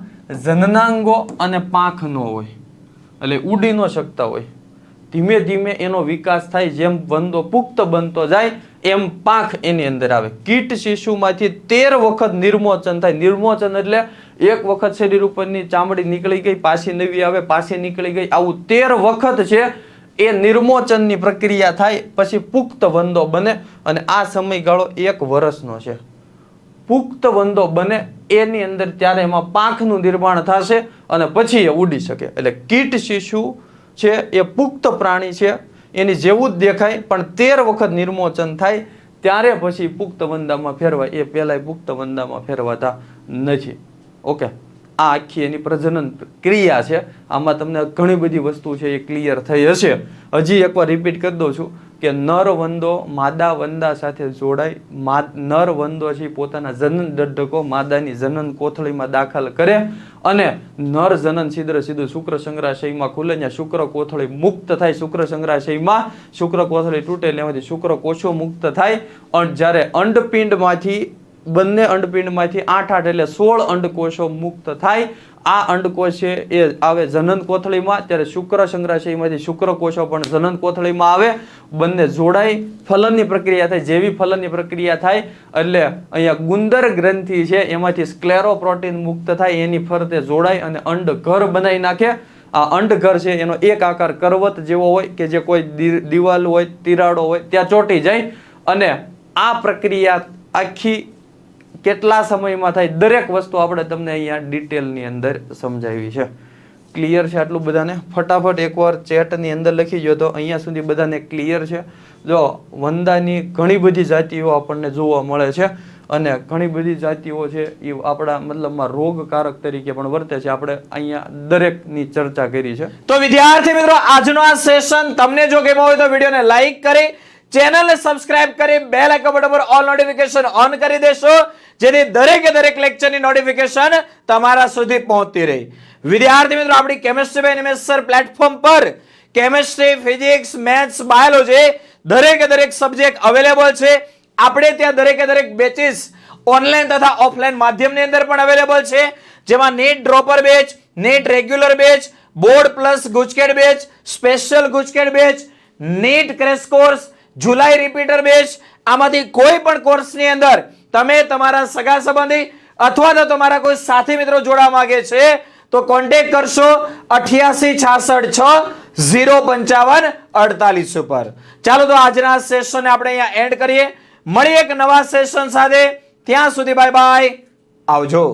જનનાંગો અને પાંખ ન હોય એટલે ઉડી ન શકતા હોય. ધીમે ધીમે એનો વિકાસ થાય. જેમ વંદો પુખ્ત બનતો જાય એમ પાંખ એની અંદર આવે. કીટ શિશુમાંથી 13 વખત નિર્મોચન થાય. નિર્મોચન એટલે એક વખત શરીર ઉપરની ચામડી નીકળી ગઈ, પાછી નવી આવે, પાછી નીકળી ગઈ, આવું 13 વખત છે એ નિર્મોચનની પ્રક્રિયા થાય. પછી પુખ્ત વંદો બને અને આ સમયગાળો 1 વર્ષનો છે. પુખ્ત વંદો બને એની અંદર ત્યારે એમાં પાંખનું નિર્માણ થશે અને પછી એ ઉડી શકે. એટલે કીટ શિશુ છે એ પુખ્ત પ્રાણી છે એની જેવું જ દેખાય પણ 13 વખત નિર્મોચન થાય ત્યારે પછી પુખ્ત વંદામાં ફેરવાય. એ પહેલાય પુખ્ત વંદામાં ફેરવાતા નથી. ઓકે, આ આખી એની પ્રજનન ક્રિયા છે. આમાં તમને ઘણી બધી વસ્તુ છે એ ક્લિયર થઈ હશે. હજી એકવાર રિપીટ કરી દઉં છું કે નર વંદો માદા વંદા સાથે જોડાય. નર વંદો છે પોતાના જનન દઢકો માદાની જનન કોથળીમાં દાખલ કરે અને નર જનન છિદ્ર સીધું શુક્ર સંગ્રહાશયમાં ખુલે. ત્યાં શુક્ર કોથળી મુક્ત થાય. શુક્ર સંગ્રહાશયમાં શુક્ર કોથળી તૂટે એટલે એમાંથી શુક્ર કોષો મુક્ત થાય. અને જ્યારે અંડપિંડમાંથી બંને અંડપિંડમાંથી 8 એટલે 16 અંડકોષો મુક્ત થાય. આ અંડકોષ છે એ આવે જનન કોથળીમાં. ત્યારે શુક્ર સંગ્રહાશયમાંથી શુક્રકોષો પણ જનન કોથળીમાં આવે. બંને જોડાઈ ફલનની પ્રક્રિયા થાય. જેવી ફલનની પ્રક્રિયા થાય એટલે અહીંયા ગુંદર ગ્રંથિ છે એમાંથી સ્ક્લેરોપ્રોટીન મુક્ત થાય. એની ફરતે જોડાય અને અંડઘર બનાવી નાખે. આ અંડઘર છે એનો એક આકાર કરવત જેવો હોય કે જે કોઈ દિવાલ હોય, તિરાડો હોય ત્યાં ચોંટી જાય. અને આ પ્રક્રિયા આખી કેટલા સમયમાં થાય દરેક વસ્તુ આપણે તમને અહીંયા ડિટેલની અંદર સમજાવી છે. ક્લિયર છે આટલું બધાને? ફટાફટ એકવાર ચેટની અંદર લખી જો તો અહીંયા સુધી બધાને ક્લિયર છે. જો વંદાની ઘણી બધી જાતિઓ આપણને જોવા મળે છે અને ઘણી બધી જાતિઓ છે એ આપણા મતલબમાં રોગકારક તરીકે પણ વર્તે છે. આપણે અહીંયા દરેકની ચર્ચા કરી છે. તો વિદ્યાર્થી મિત્રો, આજનો આ સેશન તમને જો ગમ્યો હોય તો વિડીયોને લાઈક કરી, ચેનલને સબસ્ક્રાઇબ કરી, બેલ આઇકન બટન પર ઓલ નોટિફિકેશન ઓન કરી દેશો જેથી દરેક લેક્ચરની નોટિફિકેશન તમારા સુધી પહોંચતી રહે. વિદ્યાર્થી મિત્રો, આપણી chemistry by Nimesh sir platform પર કેમિસ્ટ્રી, ફિઝિક્સ, મેથ્સ, બાયોલોજી દરેક સબ્જેક્ટ અવેલેબલ છે. આપણે ત્યાં દરેક બેચીસ ઓનલાઈન તથા ઓફલાઈન માધ્યમની અંદર પણ અવેલેબલ છે. જેમાં NEET dropper batch, NEET regular batch, board plus GUJCET batch, special GUJCET batch, NEET crash course, July repeater batch. આમાંથી કોઈ પણ કોર્સની અંદર તમે તમારા સગા સંબંધી અથવા તો તમારા કોઈ સાથી મિત્રો જોડાવા માંગે છે તો કોન્ટેક્ટ કરશો 8866 055 48 ઉપર. ચાલો તો આજના સેશન આપણે અહીંયા એન્ડ કરીએ. મળીએ એક નવા સેશન સાથે. ત્યાં સુધી બાય બાય, આવજો.